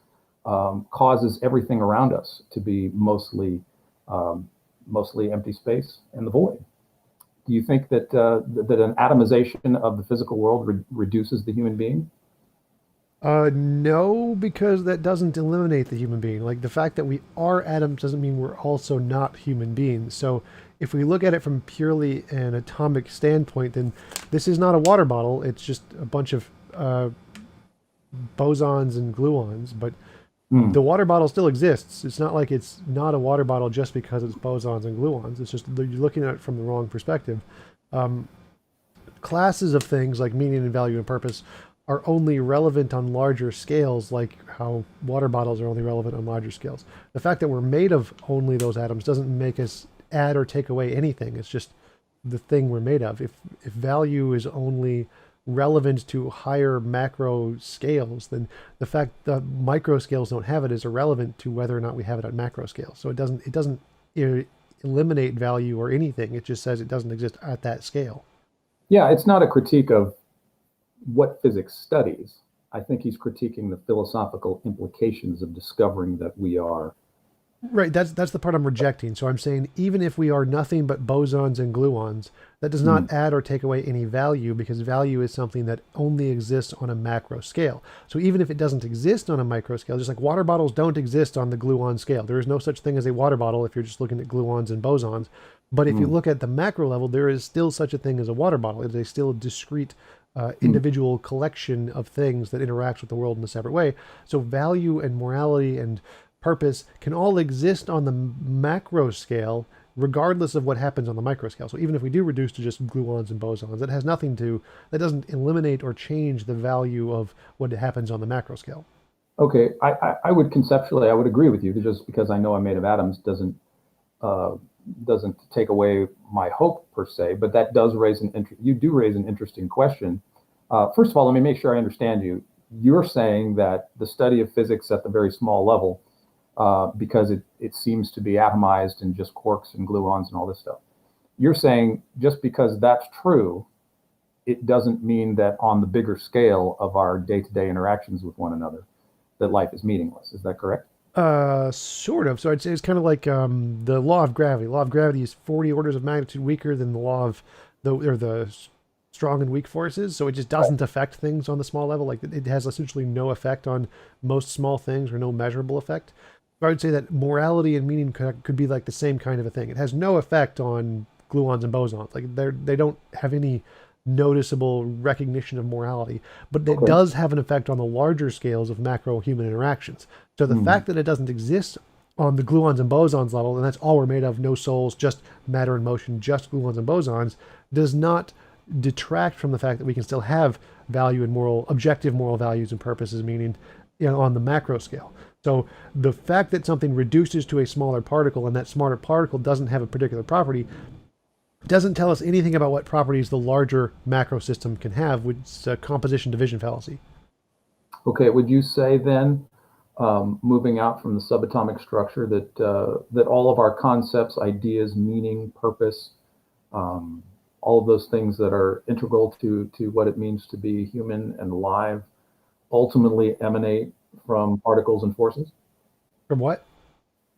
B: causes everything around us to be mostly empty space and the void. Do you think that that an atomization of the physical world reduces the human being?
A: No, because that doesn't eliminate the human being. Like the fact that we are atoms doesn't mean we're also not human beings. So if we look at it from purely an atomic standpoint, then this is not a water bottle. It's just a bunch of bosons and gluons. But
B: Hmm.
A: The water bottle still exists. It's not like it's not a water bottle just because it's bosons and gluons. It's just you're looking at it from the wrong perspective. Um, Classes of things like meaning and value and purpose are only relevant on larger scales, like how water bottles are only relevant on larger scales. The fact that we're made of only those atoms doesn't make us add or take away anything. It's just the thing we're made of. If value is only relevant to higher macro scales, then the fact that micro scales don't have it is irrelevant to whether or not we have it at macro scale. So it doesn't eliminate value or anything. It just says it doesn't exist at that scale.
B: Yeah, it's not a critique of what physics studies. I think he's critiquing the philosophical implications of discovering that we are.
A: Right, that's the part I'm rejecting. So I'm saying even if we are nothing but bosons and gluons, that does
B: Hmm.
A: not add or take away any value because value is something that only exists on a macro scale. So even if it doesn't exist on a micro scale, just like water bottles don't exist on the gluon scale. There is no such thing as a water bottle if you're just looking at gluons and bosons. But if you
B: Hmm.
A: look at the macro level, there is still such a thing as a water bottle. It is still a discrete
B: Hmm.
A: individual collection of things that interacts with the world in a separate way. So value and morality and purpose can all exist on the macro scale regardless of what happens on the micro scale. So even if we do reduce to just gluons and bosons, that doesn't eliminate or change the value of what happens on the macro scale.
B: Okay, I would conceptually, I would agree with you. Just because I know I'm made of atoms uh, doesn't take away my hope per se, but that does raise you do raise an interesting question. First of all, let me make sure I understand you. You're saying that the study of physics at the very small level, because it seems to be atomized in just quarks and gluons and all this stuff. You're saying just because that's true, it doesn't mean that on the bigger scale of our day-to-day interactions with one another, that life is meaningless. Is that correct?
A: Sort of. So I'd say it's kind of like the law of gravity. Law of gravity is 40 orders of magnitude weaker than the law of the strong and weak forces. So it just
B: Right.
A: doesn't affect things on the small level. Like it has essentially no effect on most small things or no measurable effect. So I would say that morality and meaning could be like the same kind of a thing. It has no effect on gluons and bosons. Like they don't have any noticeable recognition of morality, but it
B: Okay.
A: does have an effect on the larger scales of macro human interactions. So the
B: Hmm.
A: fact that it doesn't exist on the gluons and bosons level, and that's all we're made of, no souls, just matter and motion, just gluons and bosons, does not detract from the fact that we can still have value and objective moral values and purposes, meaning on the macro scale. So the fact that something reduces to a smaller particle and that smaller particle doesn't have a particular property doesn't tell us anything about what properties the larger macro system can have, which is a composition division fallacy.
B: Okay. Would you say then, moving out from the subatomic structure, that all of our concepts, ideas, meaning, purpose, um, all of those things that are integral to what it means to be human and alive, ultimately emanate from particles and forces?
A: From what?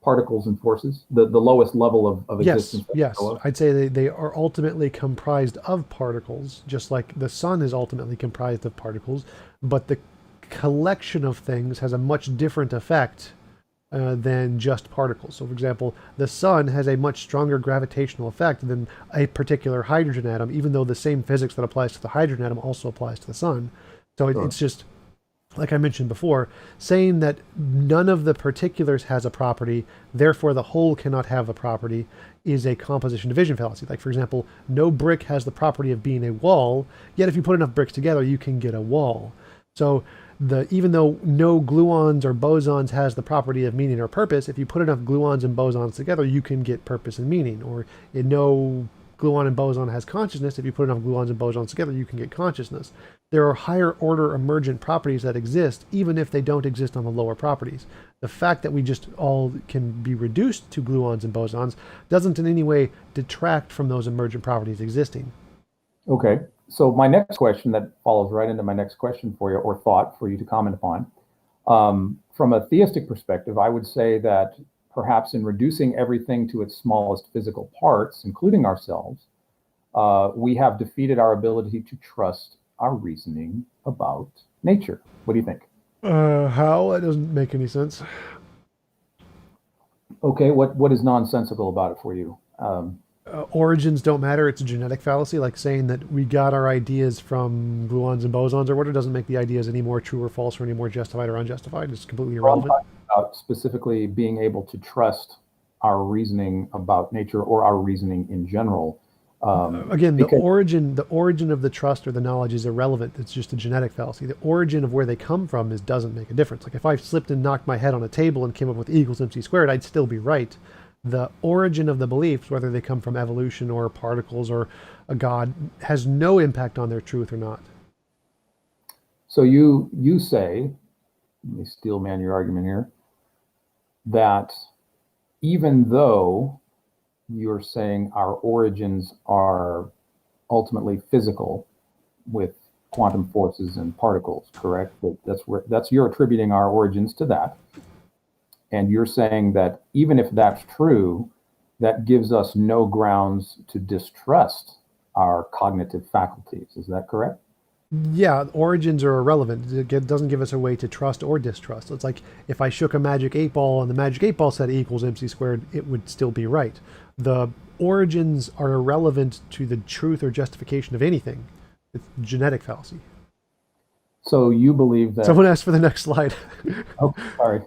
B: Particles and forces, the lowest level of
A: Yes,
B: existence that we know
A: yes.
B: of.
A: I'd say they are ultimately comprised of particles, just like the sun is ultimately comprised of particles, but the collection of things has a much different effect than just particles. So, for example, the sun has a much stronger gravitational effect than a particular hydrogen atom, even though the same physics that applies to the hydrogen atom also applies to the sun. So,
B: Sure.
A: it's just like I mentioned before, saying that none of the particulars has a property, therefore the whole cannot have a property, is a composition division fallacy. Like, for example, no brick has the property of being a wall, yet if you put enough bricks together, you can get a wall. So, even though no gluons or bosons has the property of meaning or purpose, if you put enough gluons and bosons together, you can get purpose and meaning. Or no gluon and boson has consciousness. If you put enough gluons and bosons together, you can get consciousness. There are higher order emergent properties that exist, even if they don't exist on the lower properties. The fact that we just all can be reduced to gluons and bosons doesn't in any way detract from those emergent properties existing.
B: Okay. So my next question that follows right into my next question for you, or thought for you to comment upon. From a theistic perspective, I would say that perhaps in reducing everything to its smallest physical parts, including ourselves, we have defeated our ability to trust our reasoning about nature. What do you think?
A: How? That doesn't make any sense.
B: Okay, what is nonsensical about it for you?
A: Origins don't matter. It's a genetic fallacy, like saying that we got our ideas from gluons and bosons or whatever doesn't make the ideas any more true or false or any more justified or unjustified. It's completely
B: So
A: irrelevant.
B: about specifically being able to trust our reasoning about nature or our reasoning in general.
A: Again,
B: Because
A: the origin of the trust or the knowledge is irrelevant. It's just a genetic fallacy. The origin of where they come from is doesn't make a difference. Like if I slipped and knocked my head on a table and came up with E equals mc squared, I'd still be right. The origin of the beliefs, whether they come from evolution or particles or a god, has no impact on their truth or not.
B: so you say, let me steel man your argument here, that even though you're saying our origins are ultimately physical with quantum forces and particles, correct? That's you're attributing our origins to that. And you're saying that even if that's true, that gives us no grounds to distrust our cognitive faculties. Is that correct?
A: Yeah, origins are irrelevant. It doesn't give us a way to trust or distrust. It's like if I shook a magic 8 ball and the magic 8 ball said E equals mc squared, it would still be right. The origins are irrelevant to the truth or justification of anything. It's genetic fallacy.
B: So you believe that.
A: Someone asked for the next slide.
B: Oh, sorry.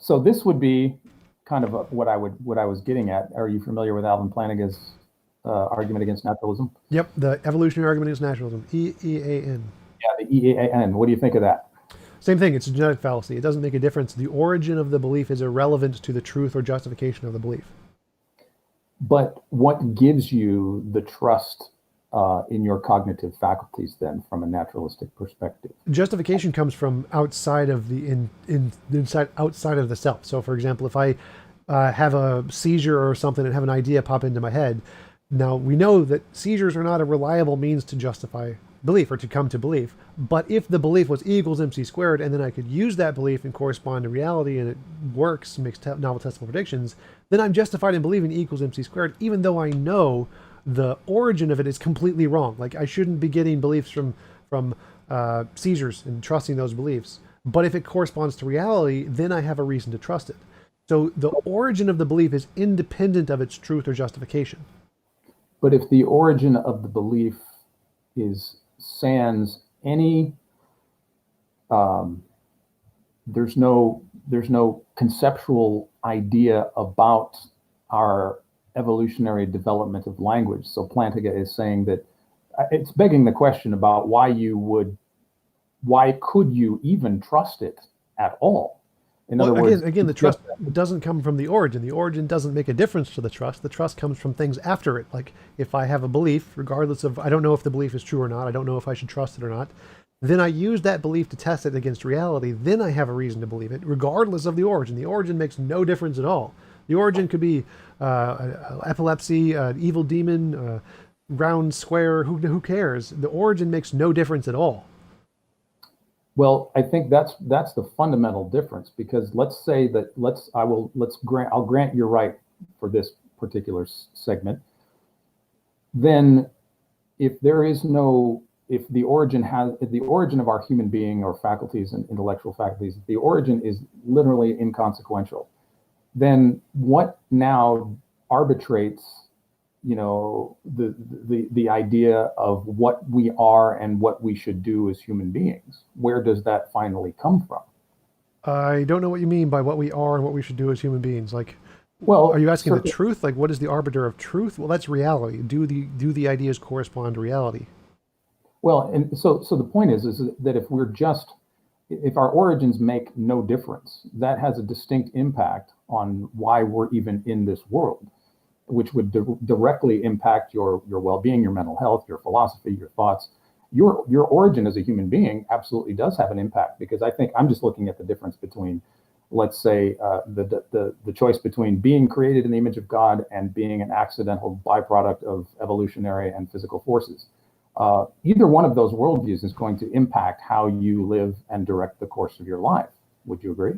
B: So this would be kind of what I was getting at. Are you familiar with Alvin Plantinga's argument against naturalism?
A: Yep, the evolutionary argument against naturalism. EEAN.
B: Yeah, the EAN. What do you think of that?
A: Same thing. It's a genetic fallacy. It doesn't make a difference. The origin of the belief is irrelevant to the truth or justification of the belief.
B: But what gives you the trust in your cognitive faculties then, from a naturalistic perspective?
A: Justification comes from outside of the outside of the self. So, for example, if I have a seizure or something and have an idea pop into my head, now we know that seizures are not a reliable means to justify belief or to come to belief. But if the belief was E equals mc squared, and then I could use that belief and correspond to reality, and it works, makes novel testable predictions, then I'm justified in believing E equals mc squared, even though I know the origin of it is completely wrong. Like I shouldn't be getting beliefs from seizures and trusting those beliefs. But if it corresponds to reality, then I have a reason to trust it. So the origin of the belief is independent of its truth or justification.
B: But if the origin of the belief is sans any, there's no conceptual idea about our evolutionary development of language. So Plantinga is saying that it's begging the question about why could you even trust it at all? In other words,
A: again, the trust doesn't come from the origin. The origin doesn't make a difference to the trust. The trust comes from things after it. Like if I have a belief, regardless of, I don't know if the belief is true or not, I don't know if I should trust it or not, then I use that belief to test it against reality, then I have a reason to believe it, regardless of the origin. The origin makes no difference at all. The origin could be epilepsy, evil demon, round, square, who cares? The origin makes no difference at all.
B: Well, I think that's the fundamental difference, because let's say that I'll grant you're right for this particular segment. Then if the origin of our human being or faculties and intellectual faculties, the origin is literally inconsequential, then what now arbitrates the idea of what we are and what we should do as human beings? Where does that finally come from?
A: I don't know what you mean by what we are and what we should do as human beings. Like,
B: well,
A: are you asking the truth? Like, what is the arbiter of truth? Well, that's reality. Do the ideas correspond to reality?
B: Well, and so the point is that if our origins make no difference, that has a distinct impact on why we're even in this world, which would directly impact your well-being, your mental health, your philosophy, your thoughts. Your origin as a human being absolutely does have an impact, because I think I'm just looking at the difference between, let's say, the choice between being created in the image of God and being an accidental byproduct of evolutionary and physical forces. Either one of those worldviews is going to impact how you live and direct the course of your life. Would you agree?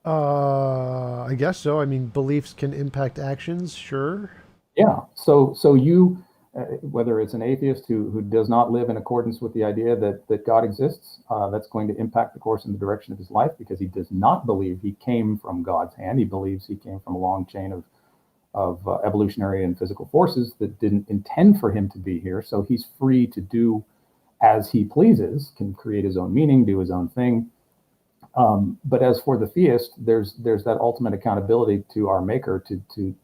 A: I guess so. I mean, beliefs can impact actions, sure.
B: Yeah. So you, whether it's an atheist who does not live in accordance with the idea that God exists, that's going to impact the course and the direction of his life, because he does not believe he came from God's hand. He believes he came from a long chain of evolutionary and physical forces that didn't intend for him to be here. So he's free to do as he pleases, can create his own meaning, do his own thing. But as for the theist, there's that ultimate accountability to our maker to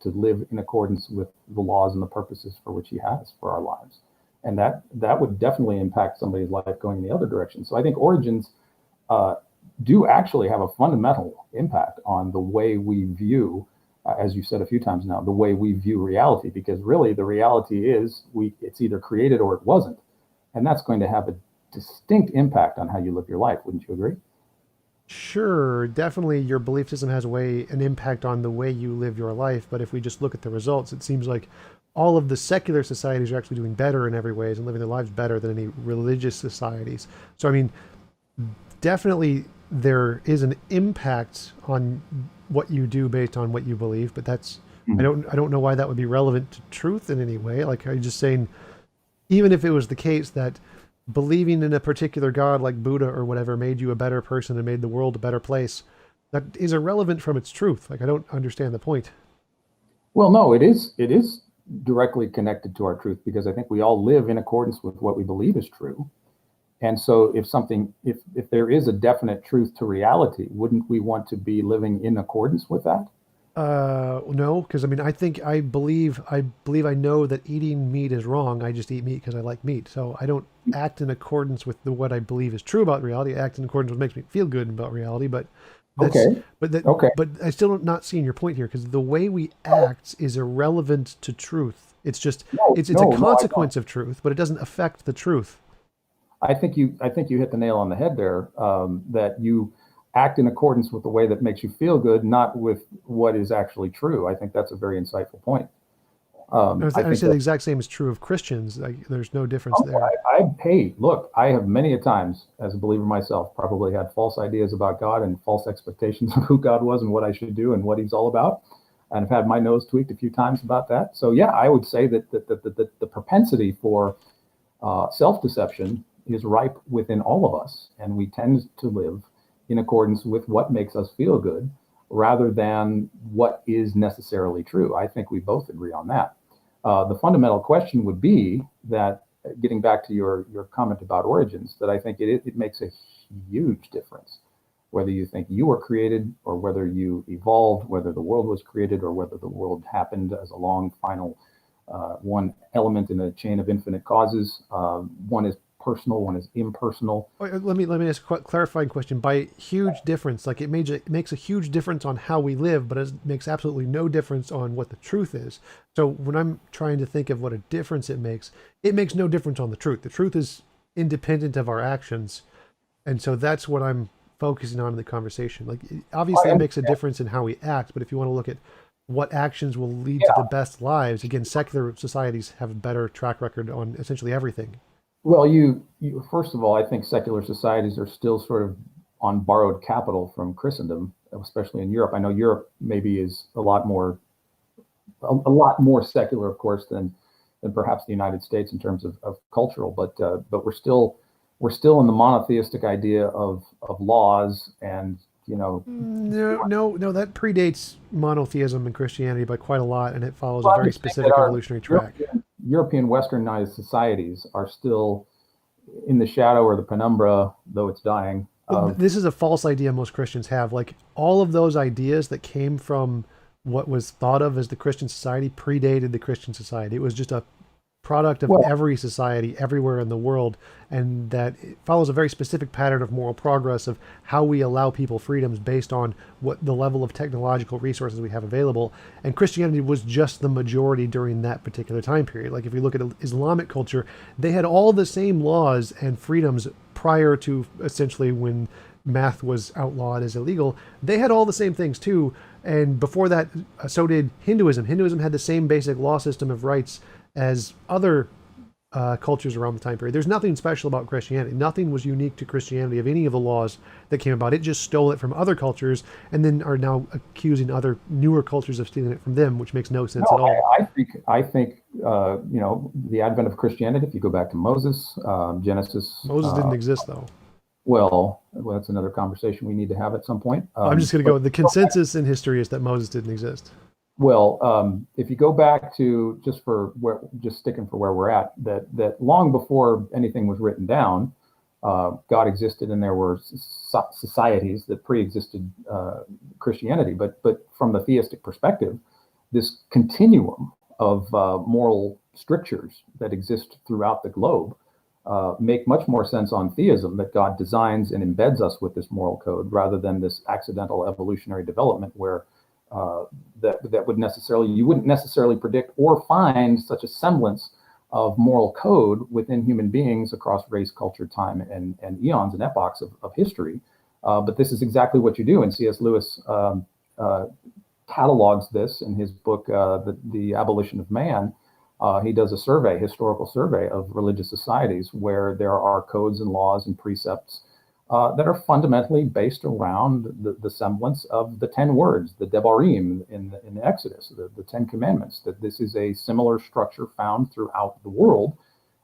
B: live in accordance with the laws and the purposes for which he has for our lives. And that would definitely impact somebody's life going in the other direction. So I think origins uh, do actually have a fundamental impact on the way we view, as you said a few times now, the way we view reality, because really the reality is it's either created or it wasn't. And that's going to have a distinct impact on how you live your life. Wouldn't you agree?
A: Sure, definitely your belief system has an impact on the way you live your life, but if we just look at the results, it seems like all of the secular societies are actually doing better in every ways and living their lives better than any religious societies. So I mean, definitely there is an impact on what you do based on what you believe, but that's I don't know why that would be relevant to truth in any way. Like I'm just saying, even if it was the case that believing in a particular god like Buddha or whatever made you a better person and made the world a better place, that is irrelevant from its truth. Like I don't understand the point.
B: Well, no, it is directly connected to our truth because I think we all live in accordance with what we believe is true. And so if there is a definite truth to reality, wouldn't we want to be living in accordance with that?
A: No, because I mean, I believe I know that eating meat is wrong. I just eat meat because I like meat. So I don't act in accordance with what I believe is true about reality. I act in accordance with what makes me feel good about reality. But that's,
B: Okay.
A: but that,
B: Okay.
A: but I still not seeing your point here because the way we act is irrelevant to truth. It's just,
B: No,
A: it's a
B: no, I don't.
A: consequence of truth, but it doesn't affect the truth.
B: I think you hit the nail on the head there. That you act in accordance with the way that makes you feel good, not with what is actually true. I think that's a very insightful point. I
A: I
B: think
A: say the
B: that
A: exact same is true of Christians. Like, there's no difference there.
B: hey, look, I have many a times, as a believer myself, probably had false ideas about God and false expectations of who God was and what I should do and what He's all about, and I've had my nose tweaked a few times about that. So yeah, I would say that the propensity for self-deception is ripe within all of us, and we tend to live in accordance with what makes us feel good rather than what is necessarily true. I think we both agree on that. The fundamental question would be that, getting back to your comment about origins, that I think it makes a huge difference whether you think you were created or whether you evolved, whether the world was created or whether the world happened as a long final one element in a chain of infinite causes. One is personal, one is impersonal.
A: Let me ask a clarifying question. By huge difference, like it makes a huge difference on how we live, but it makes absolutely no difference on what the truth is. So when I'm trying to think of what a difference it makes no difference on the truth. The truth is independent of our actions, and so that's what I'm focusing on in the conversation. Like
B: I
A: obviously it makes a
B: understand.
A: difference in how we act, but if you want to look at what actions will lead to the
B: Yeah.
A: best lives, again, secular societies have a better track record on essentially everything.
B: Well, you first of all, I think secular societies are still sort of on borrowed capital from Christendom, especially in Europe. I know Europe maybe is a lot more secular, of course, than perhaps the United States in terms of cultural, but we're still in the monotheistic idea of laws and you know.
A: No, no, no. That predates monotheism in Christianity by quite a lot, and it follows a
B: Well, I'm
A: very
B: just saying that
A: specific
B: our
A: evolutionary track.
B: European Westernized societies are still in the shadow or the penumbra, though it's dying,
A: But
B: of
A: this is a false idea most Christians have. Like all of those ideas that came from what was thought of as the Christian society predated the Christian society. It was just a product of
B: well,
A: every society everywhere in the world, and that it follows a very specific pattern of moral progress of how we allow people freedoms based on what the level of technological resources we have available. And Christianity was just the majority during that particular time period. Like if you look at Islamic culture, they had all the same laws and freedoms prior to essentially when math was outlawed as illegal. They had all the same things too. And before that, so did Hinduism. Hinduism had the same basic law system of rights as other cultures around the time period. There's nothing special about Christianity. Nothing was unique to Christianity of any of the laws that came about. It just stole it from other cultures and then are now accusing other newer cultures of stealing it from them, which makes no sense at
B: no,
A: all.
B: I think the advent of Christianity. If you go back to Moses, Genesis,
A: Moses didn't exist, though.
B: well, that's another conversation we need to have at some point.
A: I'm just going to
B: But
A: go. The consensus in history is that Moses didn't exist.
B: well, if you go back to just sticking for where we're at, that long before anything was written down, God existed and there were societies that pre-existed Christianity. But from the theistic perspective, this continuum of moral strictures that exist throughout the globe make much more sense on theism, that God designs and embeds us with this moral code rather than this accidental evolutionary development where that would necessarily, you wouldn't necessarily predict or find such a semblance of moral code within human beings across race, culture, time, and eons and epochs of history. But this is exactly what you do. And C.S. Lewis catalogs this in his book, The Abolition of Man. He does a survey, historical survey of religious societies where there are codes and laws and precepts that are fundamentally based around the semblance of the 10 words, the Devarim in the Exodus, the 10 Commandments, that this is a similar structure found throughout the world.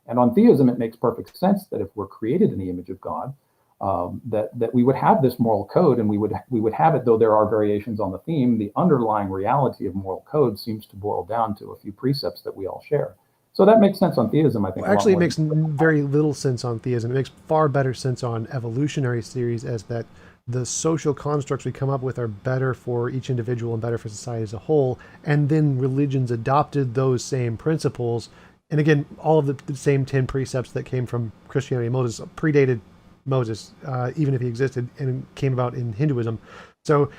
B: And on theism, it makes perfect sense that if we're created in the image of God, that we would have this moral code, and we would have it, though there are variations on the theme. The underlying reality of moral code seems to boil down to a few precepts that we all share. So that makes sense on theism, I think.
A: Well, actually, it makes very little sense on theism. It makes far better sense on evolutionary theories, as that the social constructs we come up with are better for each individual and better for society as a whole. And then religions adopted those same principles. And again, all of the same 10 precepts that came from Christianity and Moses predated Moses, even if he existed, and came about in Hinduism. So,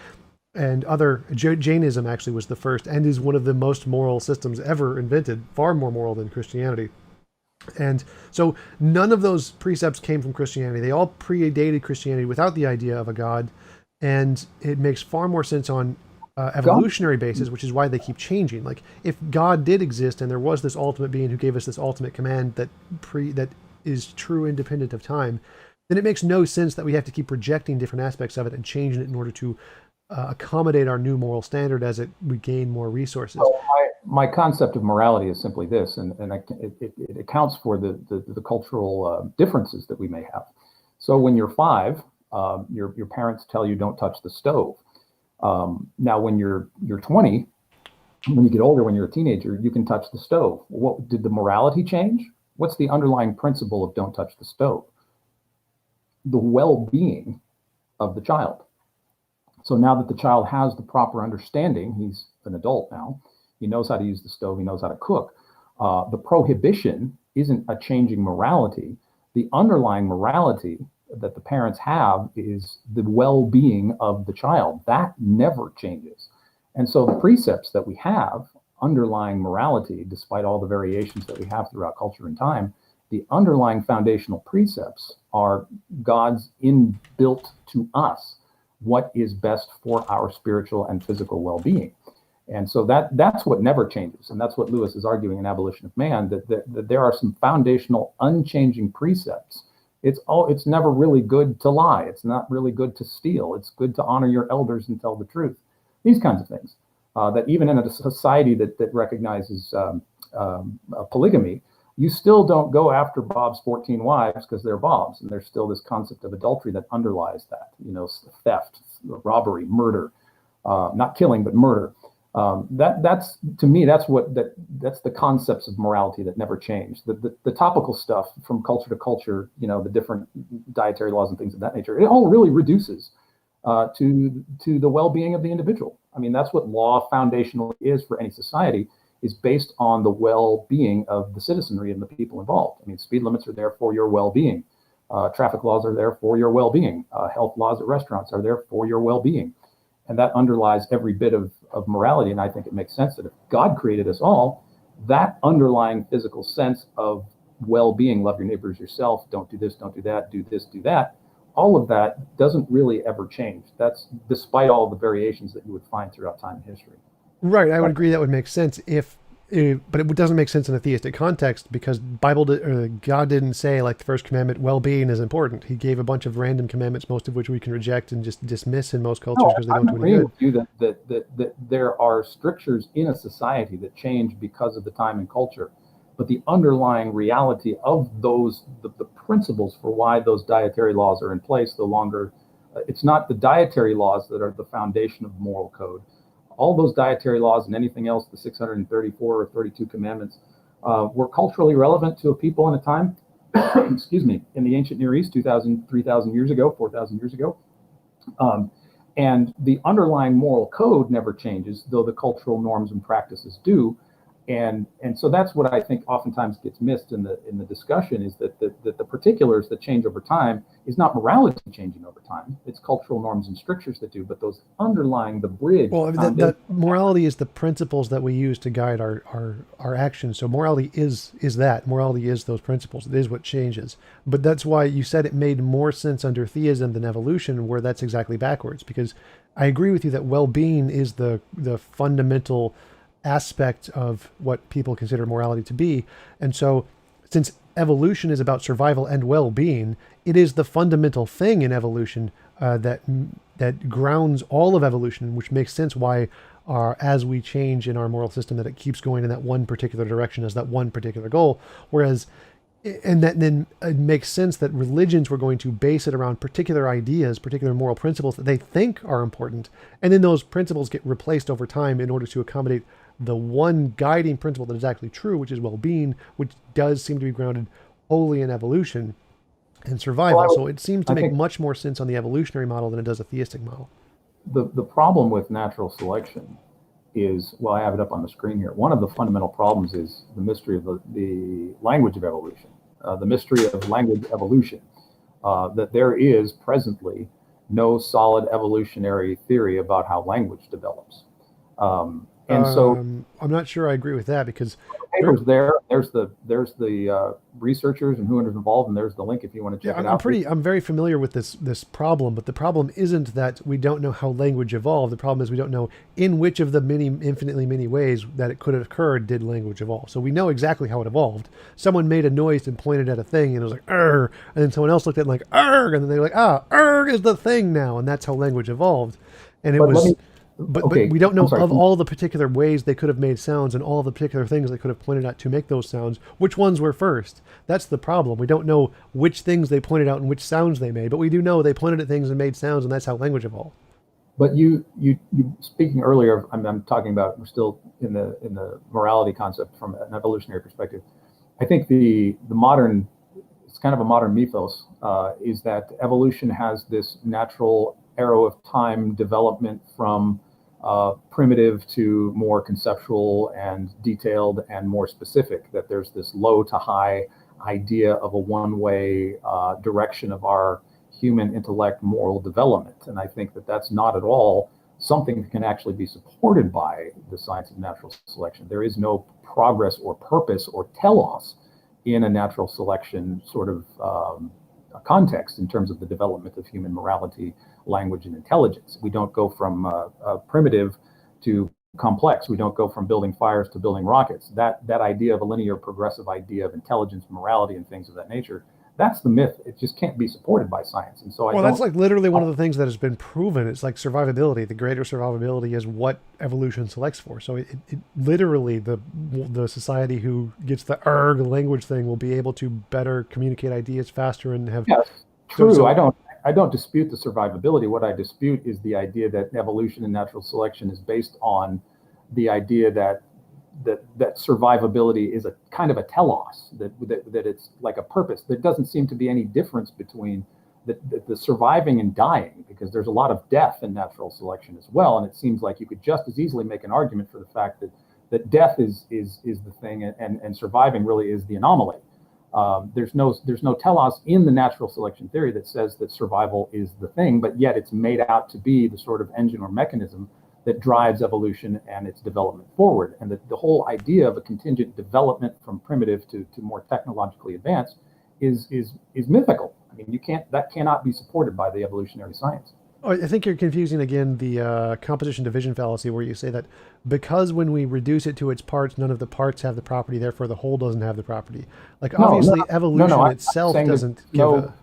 A: and other, Jainism actually was the first and is one of the most moral systems ever invented, far more moral than Christianity. And so none of those precepts came from Christianity. They all predated Christianity without the idea of a God. And it makes far more sense on evolutionary basis, which is why they keep changing. Like, if God did exist and there was this ultimate being who gave us this ultimate command that is true independent of time, then it makes no sense that we have to keep projecting different aspects of it and changing it in order to accommodate our new moral standard as we gain more resources.
B: So my concept of morality is simply this, and it accounts for the cultural differences that we may have. So when you're 5, your parents tell you don't touch the stove. Now when you're 20, when you get older, when you're a teenager, you can touch the stove. What did the morality change? What's the underlying principle of don't touch the stove? The well-being of the child. So now that the child has the proper understanding, he's an adult now, he knows how to use the stove, he knows how to cook. The prohibition isn't a changing morality. The underlying morality that the parents have is the well-being of the child. That never changes. And so the precepts that we have underlying morality, despite all the variations that we have throughout culture and time, the underlying foundational precepts are God's inbuilt to us what is best for our spiritual and physical well-being. And so that's what never changes. And that's what Lewis is arguing in Abolition of Man, that there are some foundational unchanging precepts. It's never really good to lie. It's not really good to steal. It's good to honor your elders and tell the truth. These kinds of things. That even in a society that recognizes polygamy, you still don't go after Bob's 14 wives because they're Bob's, and there's still this concept of adultery that underlies that, theft, robbery, murder, not killing, but murder. That's to me, that's the concepts of morality that never change. The topical stuff from culture to culture, the different dietary laws and things of that nature, it all really reduces to the well-being of the individual. I mean, that's what law foundationally is for any society, is based on the well-being of the citizenry and the people involved. I mean, speed limits are there for your well-being. Traffic laws are there for your well-being. Health laws at restaurants are there for your well-being. And that underlies every bit of morality. And I think it makes sense that if God created us all, that underlying physical sense of well-being, love your neighbor as yourself, don't do this, don't do that, do this, do that, all of that doesn't really ever change. That's despite all the variations that you would find throughout time and history.
A: Right, I would agree that would make sense but it doesn't make sense in a theistic context, because God didn't say, like the first commandment, well-being is important. He gave a bunch of random commandments, most of which we can reject and just dismiss in most cultures because they don't do any good.
B: With you that there are strictures in a society that change because of the time and culture, but the underlying reality of those, the principles for why those dietary laws are in place, the longer, it's not the dietary laws that are the foundation of moral code. All those dietary laws and anything else, the 634 or 32 commandments, were culturally relevant to a people in a time, excuse me, in the ancient Near East, 2,000, 3,000 years ago, 4,000 years ago. Um, and the underlying moral code never changes, though the cultural norms and practices do. And so that's what I think oftentimes gets missed in the discussion, is that the particulars that change over time is not morality changing over time. It's cultural norms and strictures that do, but those underlying, the bridge,
A: Well,
B: the
A: that
B: foundation.
A: morality is the principles that we use to guide our actions. So morality is that. Morality is those principles. It is what changes. But that's why you said it made more sense under theism than evolution, where that's exactly backwards. Because I agree with you that well-being is the fundamental aspect of what people consider morality to be. And so, since evolution is about survival and well-being, it is the fundamental thing in evolution that grounds all of evolution, which makes sense why as we change in our moral system, that it keeps going in that one particular direction as that one particular goal. Whereas, and that then it makes sense that religions were going to base it around particular ideas, particular moral principles that they think are important, and then those principles get replaced over time in order to accommodate the one guiding principle that is actually true, which is well-being, which does seem to be grounded wholly in evolution and survival.
B: Well,
A: So it seems to
B: I
A: make
B: think
A: much more sense on the evolutionary model than it does a theistic model.
B: the problem with natural selection is, well, I have it up on the screen here. One of the fundamental problems is the mystery of the language of evolution, the mystery of language evolution, that there is presently no solid evolutionary theory about how language develops. And so
A: I'm not sure I agree with that because there,
B: papers there. There's the researchers and who is involved, and there's the link if you want to
A: yeah,
B: check it out.
A: I'm very familiar with this problem, but the problem isn't that we don't know how language evolved. The problem is we don't know in which of the infinitely many ways that it could have occurred did language evolve. So we know exactly how it evolved. Someone made a noise and pointed at a thing, and it was like "err," and then someone else looked at it like "erg," and then they're like, "ah, erg is the thing now," and that's how language evolved. And it
B: But let
A: was
B: me.
A: but
B: Okay,
A: we don't
B: I'm
A: know
B: sorry.
A: of all the particular ways they could have made sounds and all the particular things they could have pointed out to make those sounds, which ones were first. That's the problem. We don't know which things they pointed out and which sounds they made, but we do know they pointed at things and made sounds, and that's how language evolved.
B: But you speaking earlier, I'm talking about, we're still in the morality concept from an evolutionary perspective. I think the modern, it's kind of a modern mythos, is that evolution has this natural arrow of time development from primitive to more conceptual and detailed and more specific, that there's this low to high idea of a one-way direction of our human intellect moral development. And I think that that's not at all something that can actually be supported by the science of natural selection. There is no progress or purpose or telos in a natural selection sort of context in terms of the development of human morality, language, and intelligence. We don't go from primitive to complex. We don't go from building fires to building rockets. That idea of a linear progressive idea of intelligence, morality, and things of that nature, that's the myth. It just can't be supported by science. And so I
A: Well, that's
B: don't.
A: like literally one of the things that has been proven. It's like survivability. The greater survivability is what evolution selects for. So it literally the society who gets the erg language thing will be able to better communicate ideas faster and have
B: Yes,
A: so
B: true.
A: so
B: I don't dispute the survivability. What I dispute is the idea that evolution and natural selection is based on the idea that survivability is a kind of a telos, that it's like a purpose. There doesn't seem to be any difference between the surviving and dying, because there's a lot of death in natural selection as well. And it seems like you could just as easily make an argument for the fact that death is the thing, and surviving really is the anomaly. There's no telos in the natural selection theory that says that survival is the thing, but yet it's made out to be the sort of engine or mechanism that drives evolution and its development forward. And the whole idea of a contingent development from primitive to more technologically advanced is mythical. I mean, that cannot be supported by the evolutionary science.
A: Oh, I think you're confusing again the composition division fallacy, where you say that because when we reduce it to its parts, none of the parts have the property, therefore the whole doesn't have the property. Like
B: No, no,
A: obviously,
B: no.
A: evolution
B: I'm
A: itself
B: saying
A: doesn't give a.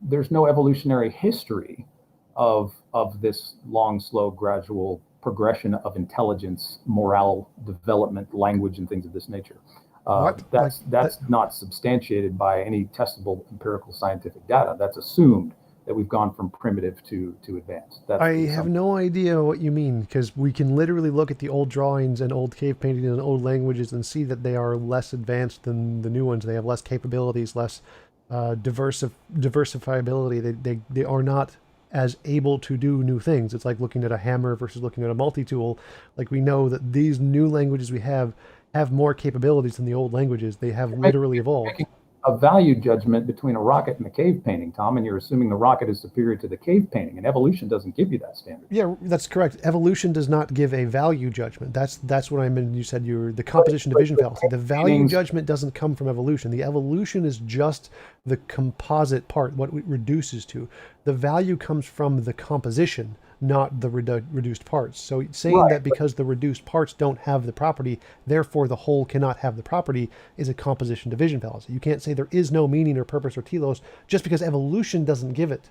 B: there's no evolutionary history of this long, slow, gradual progression of intelligence, moral development, language, and things of this nature.
A: What? Like
B: That's
A: that?
B: not substantiated by any testable empirical scientific data. That's assumed that we've gone from primitive to advanced. That's
A: I
B: the
A: have
B: assumption.
A: no idea what you mean because we can literally look at the old drawings and old cave paintings and old languages and see that they are less advanced than the new ones. They have less capabilities, less diversifiability. They are not as able to do new things. It's like looking at a hammer versus looking at a multi-tool. Like we know that these new languages we have more capabilities than the old languages. They have literally evolved.
B: Making a value judgment between a rocket and a cave painting, Tom, and you're assuming the rocket is superior to the cave painting, and evolution doesn't give you that standard.
A: Yeah, that's correct. Evolution does not give a value judgment. That's what I meant. You said you're the composition division fallacy. The value
B: Paintings,
A: judgment doesn't come from evolution. The evolution is just the composite part, what it reduces to. The value comes from the composition, not the reduced parts. So saying
B: right?
A: that because the reduced parts don't have the property, therefore the whole cannot have the property, is a composition division fallacy. You can't say there is no meaning or purpose or telos just because evolution doesn't give it.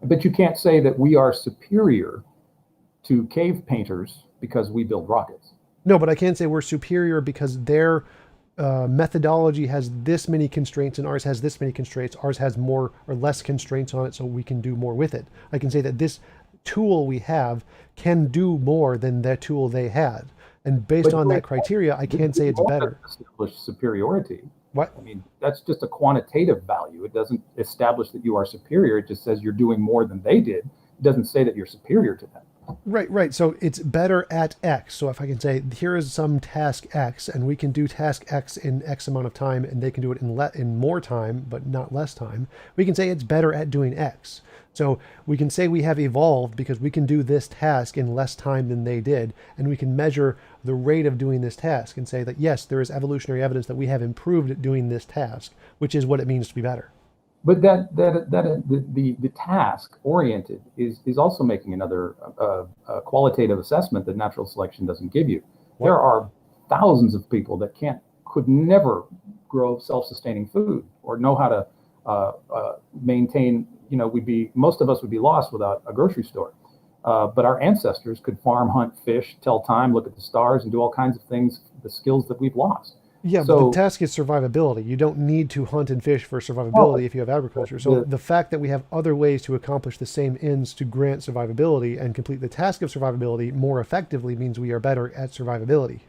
B: But you can't say that we are superior to cave painters because we build rockets.
A: No, but I can say we're superior because their methodology has this many constraints and ours has this many constraints. Ours has more or less constraints on it, so we can do more with it. I can say that this tool we have can do more than that tool they had. And based
B: But
A: on
B: doing
A: that criteria, I can say it's
B: all
A: better.
B: doesn't establish superiority.
A: What?
B: I mean, that's just a quantitative value. It doesn't establish that you are superior. It just says you're doing more than they did. It doesn't say that you're superior to them.
A: Right, right. So it's better at X. So if I can say, here is some task X, and we can do task X in X amount of time, and they can do it in more time, but not less time, we can say it's better at doing X. So we can say we have evolved because we can do this task in less time than they did, and we can measure the rate of doing this task and say that, yes, there is evolutionary evidence that we have improved at doing this task, which is what it means to be better.
B: But the task oriented is also making another qualitative assessment that natural selection doesn't give you.
A: What?
B: There are thousands of people that could never grow self-sustaining food or know how to maintain. You know, most of us would be lost without a grocery store. But our ancestors could farm, hunt, fish, tell time, look at the stars, and do all kinds of things. The skills that we've lost.
A: Yeah, but the
B: So,
A: task is survivability. You don't need to hunt and fish for
B: well,
A: survivability if you have agriculture. So
B: the,
A: the fact that we have other ways to accomplish the same ends to grant survivability and complete the task of survivability more effectively means we are better at survivability.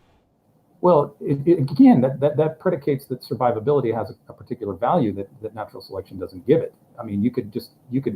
B: Well, again, that predicates that survivability has a particular value that natural selection doesn't give it. I mean, you could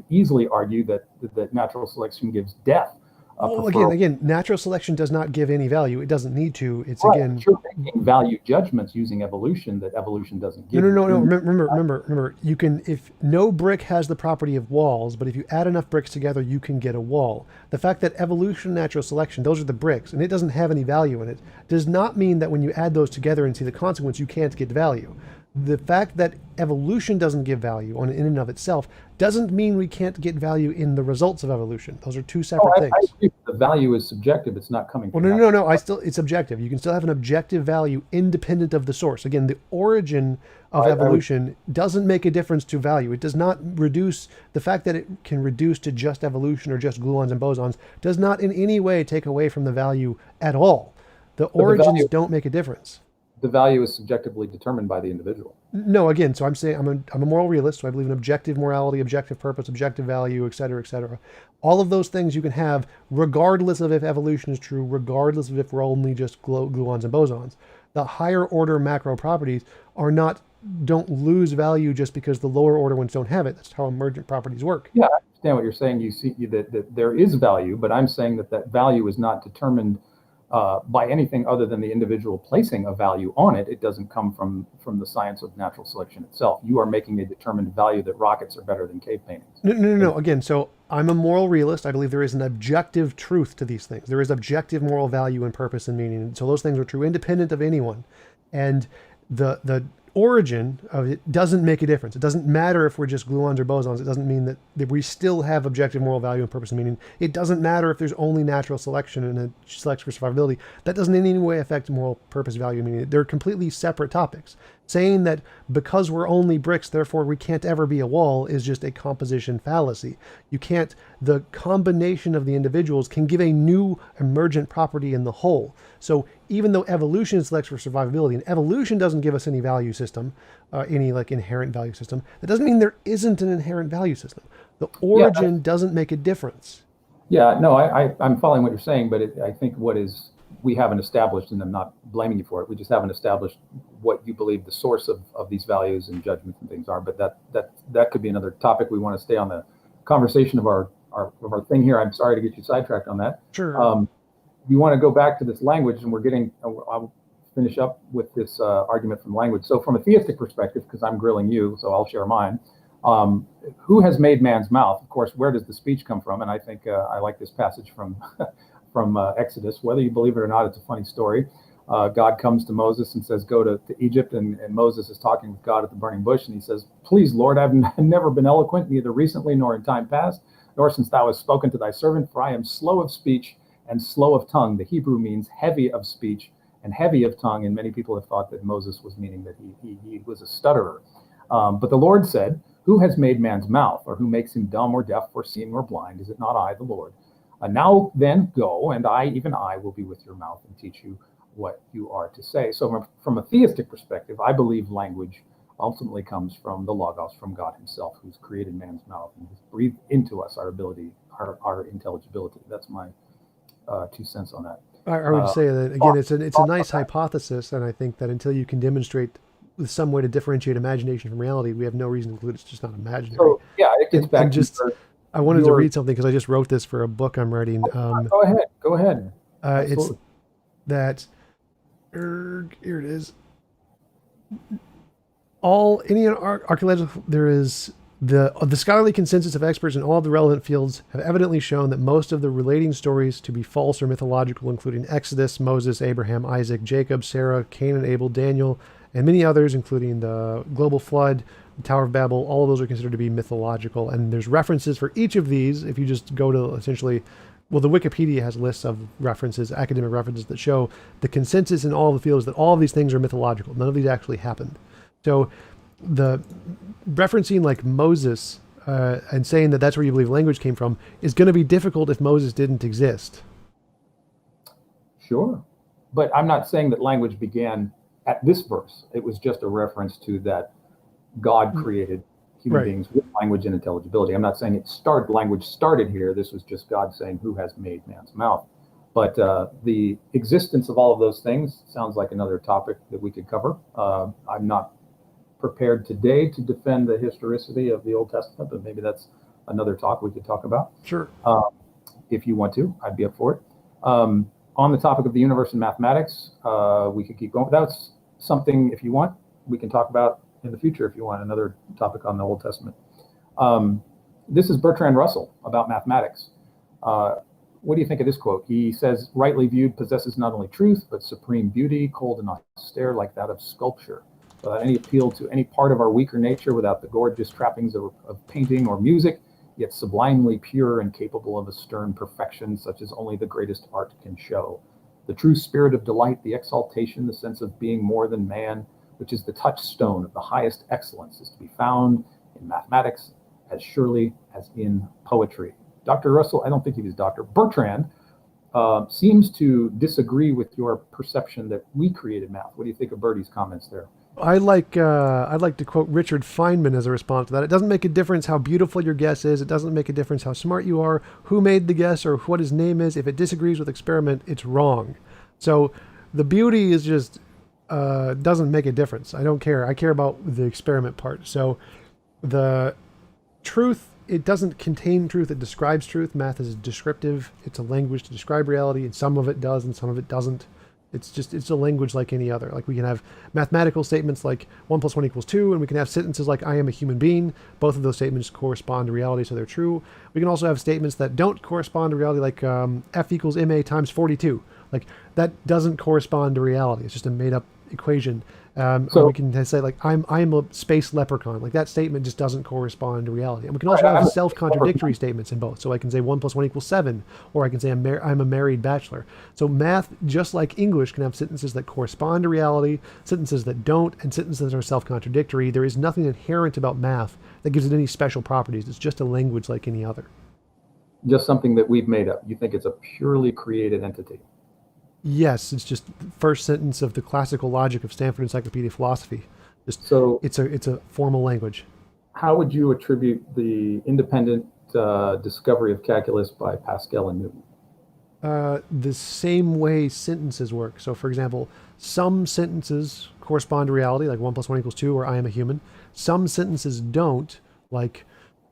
B: easily argue that natural selection gives death a
A: Well,
B: preferable.
A: again, natural selection does not give any value. It doesn't need to. It's
B: Right,
A: again,
B: but you're making value judgments using evolution that evolution doesn't
A: no,
B: give
A: no,
B: you.
A: no, no. Remember. You can, if no brick has the property of walls, but if you add enough bricks together, you can get a wall. The fact that evolution, natural selection, those are the bricks, and it doesn't have any value in it, does not mean that when you add those together and see the consequence, you can't get value. The fact that evolution doesn't give value on in and of itself doesn't mean we can't get value in the results of evolution. Those are two
B: Oh,
A: separate
B: I
A: things.
B: agree. The value is subjective. It's not coming
A: Well,
B: from
A: no, no,
B: natural.
A: no, no. It's objective. You can still have an objective value independent of the source. Again, the origin of
B: I would.
A: evolution doesn't make a difference to value. It does not reduce the fact that it can reduce to just evolution or just gluons and bosons does not in any way take away from the value at all. The
B: But
A: origins don't make a difference.
B: the value is subjectively determined by the individual.
A: No, again, so I'm saying I'm a moral realist, so I believe in objective morality, objective purpose, objective value, et cetera, et cetera. All of those things you can have regardless of if evolution is true, regardless of if we're only just gluons and bosons. The higher order macro properties don't lose value just because the lower order ones don't have it. That's how emergent properties work.
B: Yeah, I understand what you're saying. You see that there is value, but I'm saying that value is not determined by anything other than the individual placing a value on it. It doesn't come from the science of natural selection itself. You are making a determined value that rockets are better than cave paintings.
A: No, no, no,
B: And
A: no. Again, so I'm a moral realist. I believe there is an objective truth to these things. There is objective moral value and purpose and meaning. So those things are true independent of anyone. And the origin of it doesn't make a difference. It doesn't matter if we're just gluons or bosons. It doesn't mean that we still have objective moral value and purpose and meaning. It doesn't matter if there's only natural selection and a selection for survivability. That doesn't in any way affect moral purpose, value, and meaning. They're completely separate topics. Saying that because we're only bricks, therefore we can't ever be a wall is just a composition fallacy. You can't, the combination of the individuals can give a new emergent property in the whole. So even though evolution selects for survivability, and evolution doesn't give us any value system, any like inherent value system, that doesn't mean there isn't an inherent value system. The
B: Yeah,
A: origin doesn't make a difference.
B: yeah, no, I'm following what you're saying, but I think we haven't established, and I'm not blaming you for it. We just haven't established what you believe the source of these values and judgments and things are. But that could be another topic. We want to stay on the conversation of our thing here. I'm sorry to get you sidetracked on that.
A: Sure.
B: You want to go back to this language, and I'll finish up with this argument from language. So from a theistic perspective, because I'm grilling you, so I'll share mine. Who has made man's mouth? Of course, where does the speech come from? And I think I like this passage from Exodus. Whether you believe it or not, it's a funny story. God comes to Moses and says, go to Egypt, and Moses is talking with God at the burning bush, and he says, please, Lord, I've never been eloquent, neither recently nor in time past, nor since thou hast spoken to thy servant, for I am slow of speech and slow of tongue. The Hebrew means heavy of speech and heavy of tongue, and many people have thought that Moses was meaning that he was a stutterer. But the Lord said, who has made man's mouth, or who makes him dumb or deaf or seeing or blind? Is it not I, the Lord? Now then go, and even I, will be with your mouth and teach you what you are to say. So from a theistic perspective, I believe language ultimately comes from the Logos, from God himself, who's created man's mouth and has breathed into us our ability, our intelligibility. That's my 2 cents on that.
A: I would say that again, it's a nice hypothesis, and I think that until you can demonstrate with some way to differentiate imagination from reality, we have no reason to conclude it's just not imaginary.
B: So yeah, it gets back to
A: I wanted to read something because I just wrote this for a book I'm writing.
B: Go ahead.
A: It's that here it is. Any archaeological, there is the scholarly consensus of experts in all of the relevant fields have evidently shown that most of the relating stories to be false or mythological, including Exodus, Moses, Abraham, Isaac, Jacob, Sarah, Cain and Abel, Daniel, and many others, including the global flood, the Tower of Babel. All of those are considered to be mythological, and there's references for each of these. If you just go to essentially, well, the Wikipedia has lists of references, academic references, that show the consensus in all the fields that all of these things are mythological. None of these actually happened. So the referencing like Moses and saying that that's where you believe language came from is going to be difficult if Moses didn't exist.
B: Sure. But I'm not saying that language began at this verse. It was just a reference to that God created human beings with language and intelligibility. I'm not saying language started here. This was just God saying, who has made man's mouth? But the existence of all of those things sounds like another topic that we could cover. I'm not prepared today to defend the historicity of the Old Testament, but maybe that's another talk we could talk about.
A: Sure.
B: If you want to, I'd be up for it. On the topic of the universe and mathematics, we could keep going. That's something, if you want, we can talk about in the future if you want another topic on the Old Testament. This is Bertrand Russell about mathematics. What do you think of this quote? He says, rightly viewed, possesses not only truth, but supreme beauty, cold and austere like that of sculpture. Without any appeal to any part of our weaker nature, without the gorgeous trappings of painting or music, yet sublimely pure and capable of a stern perfection such as only the greatest art can show. The true spirit of delight, the exaltation, the sense of being more than man, which is the touchstone of the highest excellence, is to be found in mathematics as surely as in poetry. Dr. Russell, I don't think he was Dr. Bertrand, seems to disagree with your perception that we created math. What do you think of Bertie's comments there?
A: I'd like to quote Richard Feynman as a response to that. It doesn't make a difference how beautiful your guess is. It doesn't make a difference how smart you are, who made the guess, or what his name is. If it disagrees with experiment, it's wrong. So the beauty is just doesn't make a difference. I don't care. I care about the experiment part. So the truth, it doesn't contain truth. It describes truth. Math is descriptive. It's a language to describe reality, and some of it does and some of it doesn't. It's a language like any other. Like we can have mathematical statements like 1 + 1 = 2, and we can have sentences like I am a human being. Both of those statements correspond to reality, so they're true. We can also have statements that don't correspond to reality, like F = ma × 42. Like that doesn't correspond to reality. It's just a made up equation. So we can say like I'm a space leprechaun. Like that statement just doesn't correspond to reality. And we can also have self-contradictory statements in both. So I can say 1 + 1 = 7, or I can say I'm a married bachelor. So math, just like English, can have sentences that correspond to reality, sentences that don't, and sentences that are self-contradictory. There is nothing inherent about math that gives it any special properties. It's just a language like any other.
B: Just something that we've made up. You think it's a purely created entity?
A: Yes, it's just first sentence of the classical logic of Stanford Encyclopedia of Philosophy. Just
B: So
A: it's a formal language.
B: how would you attribute the independent discovery of calculus by Pascal and Newton?
A: The same way sentences work. So, for example, some sentences correspond to reality, like 1 + 1 = 2, or I am a human. Some sentences don't, like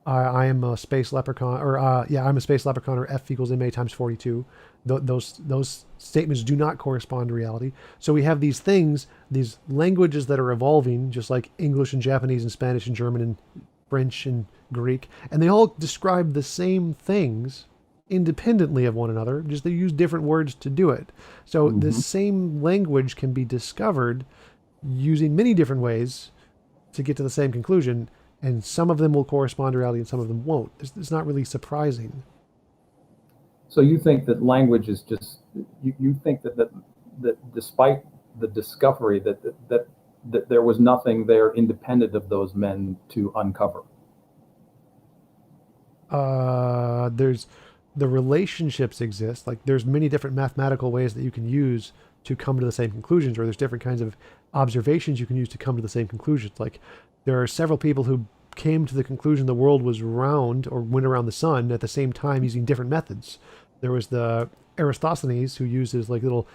A: I am a space leprechaun, or yeah, I'm a space leprechaun, or F equals ma times 42. Those statements do not correspond to reality. So we have these things, these languages that are evolving, just like English and Japanese and Spanish and German and French and Greek, and they all describe the same things independently of one another, just they use different words to do it. So the
B: Mm-hmm.
A: same language can be discovered using many different ways to get to the same conclusion, and some of them will correspond to reality and some of them won't. It's not really surprising.
B: So you think that language is just you think that despite the discovery that there was nothing there independent of those men to uncover.
A: There's the relationships exist. Like there's many different mathematical ways that you can use to come to the same conclusions, or there's different kinds of observations you can use to come to the same conclusions. Like there are several people who came to the conclusion the world was round or went around the sun at the same time using different methods. There was the Eratosthenes who uses like little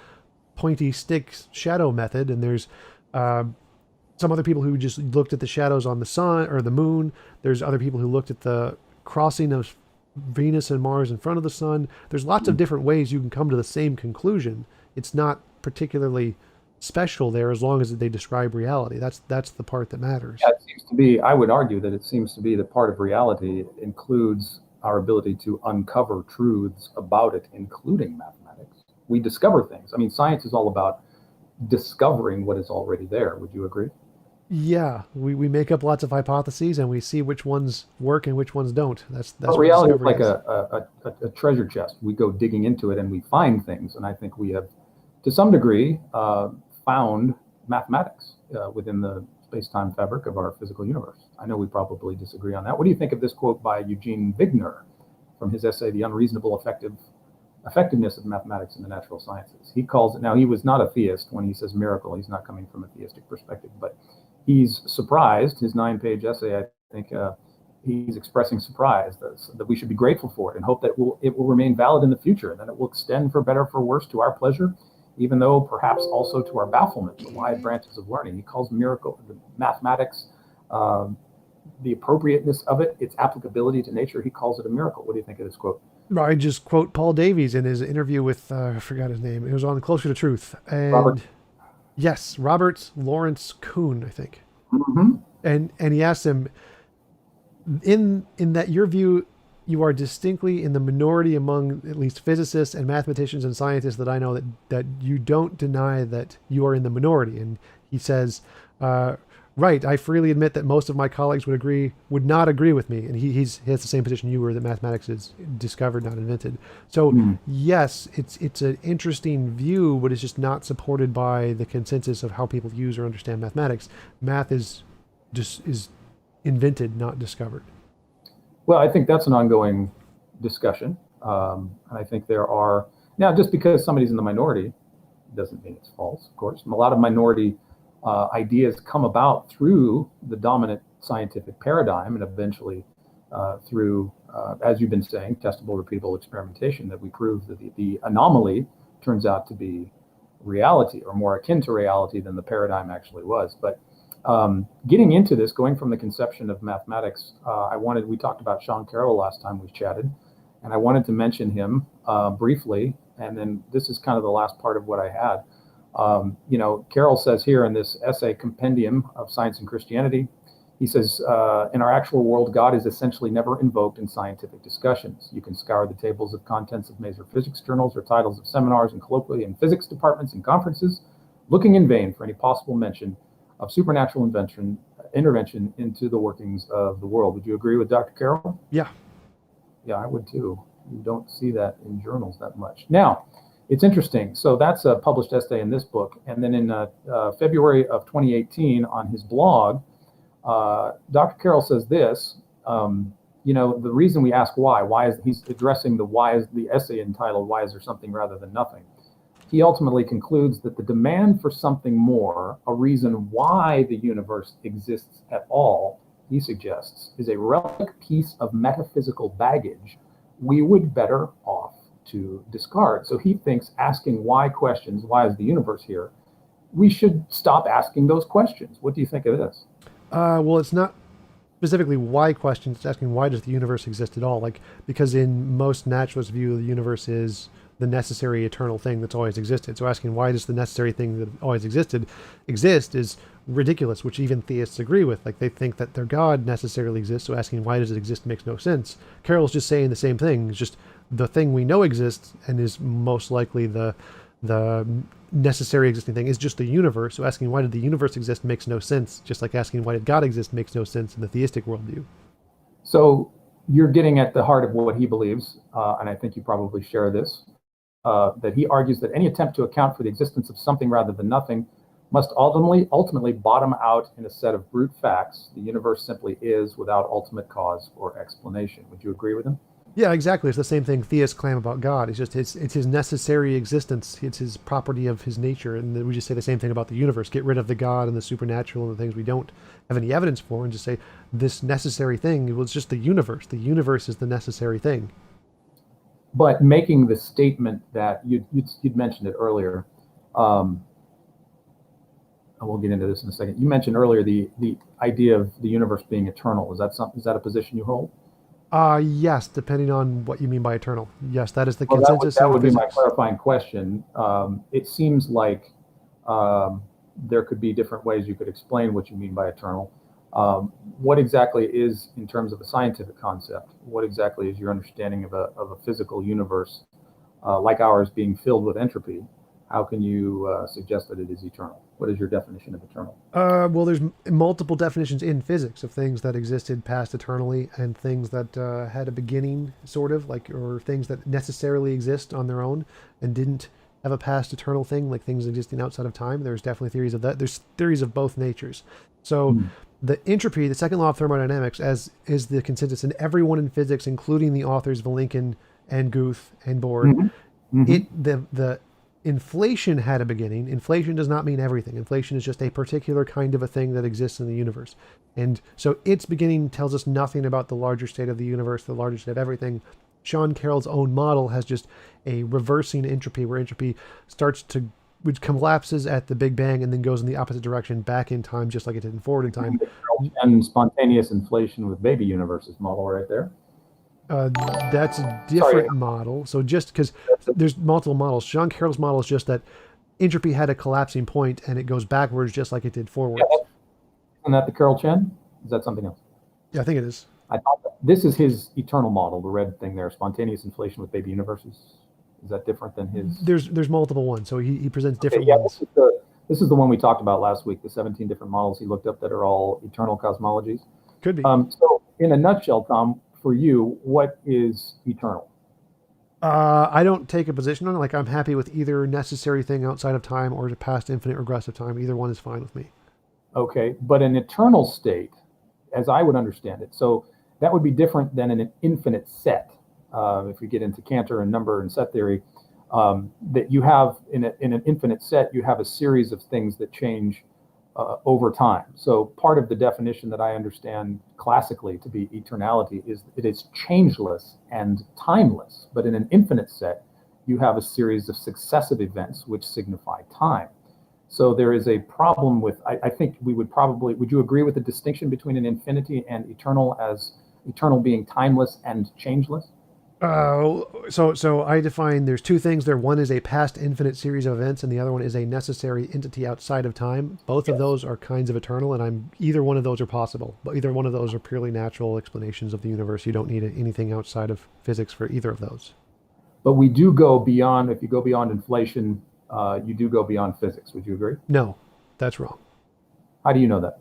A: pointy stick shadow method, and there's uh, some other people who just looked at the shadows on the sun or the moon. There's other people who looked at the crossing of Venus and Mars in front of the sun. There's lots of different ways you can come to the same conclusion. It's not particularly special there as long as they describe reality. That's the part that matters.
B: Yeah, it seems to be, I would argue that it seems to be that part of reality includes our ability to uncover truths about it, including mathematics. We discover things. I mean, science is all about discovering what is already there. Would you agree?
A: Yeah, we make up lots of hypotheses and we see which ones work and which ones don't. That's
B: But
A: what
B: reality is
A: discovery
B: like
A: is.
B: a treasure chest. We go digging into it and we find things. And I think we have, to some degree, found mathematics within the space-time fabric of our physical universe. I know we probably disagree on that. What do you think of this quote by Eugene Wigner from his essay, The Unreasonable Effectiveness of Mathematics in the Natural Sciences? He calls it, now he was not a theist when he says miracle. He's not coming from a theistic perspective, but he's surprised. His 9-page essay, I think, he's expressing surprise that we should be grateful for it and hope that it will remain valid in the future, and that it will extend for better or for worse to our pleasure, even though perhaps also to our bafflement, the wide branches of learning. He calls miracle, the mathematics, the appropriateness of it, its applicability to nature. He calls it a miracle. What do you think of this quote?
A: I just quote Paul Davies in his interview with I forgot his name. It was on Closer to Truth,
B: Robert?
A: and yes, Robert Lawrence Kuhn, I think.
B: Mm-hmm.
A: And he asked him, in that your view, you are distinctly in the minority among at least physicists and mathematicians and scientists that I know, that you don't deny that you are in the minority. And he says, right, I freely admit that most of my colleagues would not agree with me. And he has the same position you were, that mathematics is discovered, not invented. So
B: Mm.
A: yes, it's an interesting view, but it's just not supported by the consensus of how people use or understand mathematics. Math is invented, not discovered.
B: Well, I think that's an ongoing discussion. And I think there are, now, just because somebody's in the minority doesn't mean it's false, of course. And a lot of minority ideas come about through the dominant scientific paradigm, and eventually through, as you've been saying, testable, repeatable experimentation, that we prove that the anomaly turns out to be reality, or more akin to reality than the paradigm actually was. But getting into this, going from the conception of mathematics, we talked about Sean Carroll last time we chatted, and I wanted to mention him briefly, and then this is kind of the last part of what I had. Carroll says here in this essay, Compendium of Science and Christianity, he says, in our actual world, God is essentially never invoked in scientific discussions. You can scour the tables of contents of major physics journals or titles of seminars and colloquia in physics departments and conferences, looking in vain for any possible mention of supernatural intervention into the workings of the world. Would you agree with Dr. Carroll?
A: Yeah.
B: Yeah, I would too. You don't see that in journals that much. Now, it's interesting. So that's a published essay in this book. And then in February of 2018 on his blog, Dr. Carroll says this, the reason we ask why is he's addressing the essay entitled, Why Is There Something Rather Than Nothing? he ultimately concludes that the demand for something more, a reason why the universe exists at all, he suggests, is a relic piece of metaphysical baggage we would better off to discard. So he thinks asking why questions, why is the universe here, we should stop asking those questions. What do you think of this?
A: Well, it's not specifically why questions. It's asking why does the universe exist at all? Like because in most naturalist view, the universe is the necessary eternal thing that's always existed. So asking why does the necessary thing that always existed exist is ridiculous, which even theists agree with. Like they think that their God necessarily exists. So asking why does it exist makes no sense. Carroll's just saying the same thing. It's just the thing we know exists and is most likely the necessary existing thing is just the universe. So asking why did the universe exist makes no sense, just like asking why did God exist makes no sense in the theistic worldview.
B: So you're getting at the heart of what he believes, and I think you probably share this, that he argues that any attempt to account for the existence of something rather than nothing must ultimately bottom out in a set of brute facts. The universe simply is without ultimate cause or explanation. Would you agree with him?
A: Yeah, exactly. It's the same thing theists claim about God. It's just it's his necessary existence. It's his property of his nature, and we just say the same thing about the universe. Get rid of the God and the supernatural and the things we don't have any evidence for, and just say this necessary thing. Well, it's just the universe. The universe is the necessary thing.
B: But making the statement that you'd mentioned it earlier, and we'll get into this in a second. You mentioned earlier the idea of the universe being eternal. Is that a position you hold?
A: Yes, depending on what you mean by eternal. Yes, that is the
B: Well,
A: consensus
B: that
A: in
B: would be my
A: physics.
B: clarifying question. It seems like um, there could be different ways you could explain what you mean by eternal. What exactly is, in terms of a scientific concept, what exactly is your understanding of a physical universe like ours being filled with entropy? How can you suggest that it is eternal? What is your definition of eternal?
A: Well, there's multiple definitions in physics of things that existed past eternally and things that had a beginning, sort of, like, or things that necessarily exist on their own and didn't have a past eternal thing, like things existing outside of time. There's definitely theories of that. There's theories of both natures. So
B: Hmm.
A: the entropy, the second law of thermodynamics, as is the consensus in everyone in physics, including the authors Vilenkin and Guth and Bohr,
B: Hmm. Hmm.
A: the inflation had a beginning. Inflation does not mean everything. Inflation is just a particular kind of a thing that exists in the universe. And so its beginning tells us nothing about the larger state of the universe, the larger state of everything. Sean Carroll's own model has just a reversing entropy where entropy starts to which collapses at the Big Bang and then goes in the opposite direction back in time, just like it did in forward in time.
B: And spontaneous inflation with baby universes model right there.
A: That's a
B: Sorry.
A: different model. So just because there's multiple models, Sean Carroll's model is just that entropy had a collapsing point and it goes backwards just like it did
B: Yeah,
A: forwards.
B: isn't that the Carol Chen? Is that something else?
A: Yeah, I think it is.
B: I thought this is his eternal model, the red thing there, spontaneous inflation with baby universes. Is that different than his?
A: There's multiple ones, so he presents
B: Okay,
A: different
B: yeah,
A: ones.
B: this is the one we talked about last week. The 17 different models he looked up that are all eternal cosmologies.
A: Could be.
B: So, in a nutshell, Tom, for you, what is eternal?
A: I don't take a position on it. Like I'm happy with either necessary thing outside of time or past infinite regressive time. Either one is fine with me.
B: Okay, but an eternal state, as I would understand it, so that would be different than an infinite set. If we get into Cantor and number and set theory, that you have in an infinite set, you have a series of things that change over time. So part of the definition that I understand classically to be eternality is it is changeless and timeless. But in an infinite set, you have a series of successive events which signify time. So there is a problem with, I think we would probably, would you agree with the distinction between an infinity and eternal as eternal being timeless and changeless?
A: So I define there's two things there. One is a past infinite series of events, and the other one is a necessary entity outside of time. Both of
B: Yes.
A: those are kinds of eternal, and I'm either one of those are possible. But either one of those are purely natural explanations of the universe. You don't need anything outside of physics for either of those.
B: But we do go beyond, if you go beyond inflation, you do go beyond physics. Would you agree?
A: No, that's wrong.
B: How do you know that?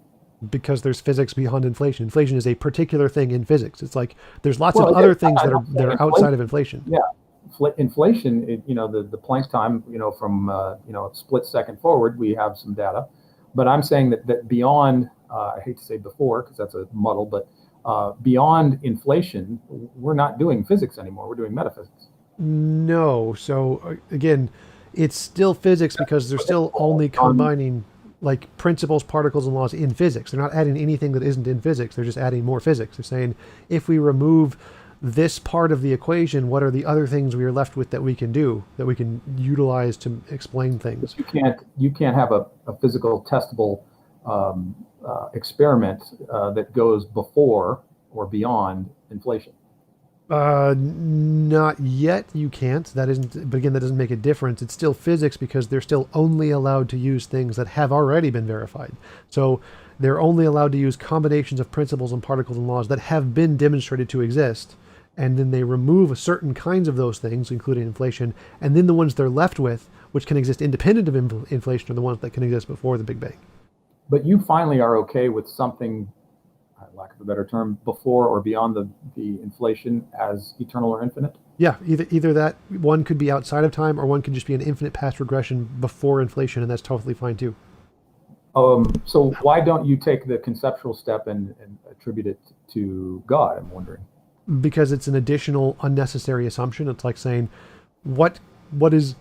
A: Because there's physics beyond inflation. Inflation is a particular thing in physics. It's like there's lots of
B: Well,
A: other
B: it is.
A: things
B: I'm not
A: that
B: saying
A: are outside
B: inflation.
A: of inflation.
B: Yeah, inflation. The Planck time. From a split second forward, we have some data. But I'm saying that beyond. I hate to say before because that's a muddle, but beyond inflation, we're not doing physics anymore. We're doing metaphysics.
A: No. So again, It's still physics because they're still only combining like principles, particles, and laws in physics. They're not adding anything that isn't in physics. They're just adding more physics. They're saying if we remove this part of the equation, what are the other things we are left with that we can do, that we can utilize to explain things?
B: You can't have a physical testable experiment that goes before or beyond inflation.
A: Not yet. You can't. That isn't. But again, that doesn't make a difference. It's still physics because they're still only allowed to use things that have already been verified. So they're only allowed to use combinations of principles and particles and laws that have been demonstrated to exist. And then they remove certain kinds of those things, including inflation, and then the ones they're left with, which can exist independent of inflation, are the ones that can exist before the Big Bang.
B: But you finally are okay with something, lack of a better term, before or beyond the inflation as eternal or infinite?
A: Yeah, either that one could be outside of time, or one could just be an infinite past regression before inflation, and that's totally fine too.
B: So why don't you take the conceptual step and attribute it to God? I'm wondering.
A: Because it's an additional unnecessary assumption. It's like saying, what is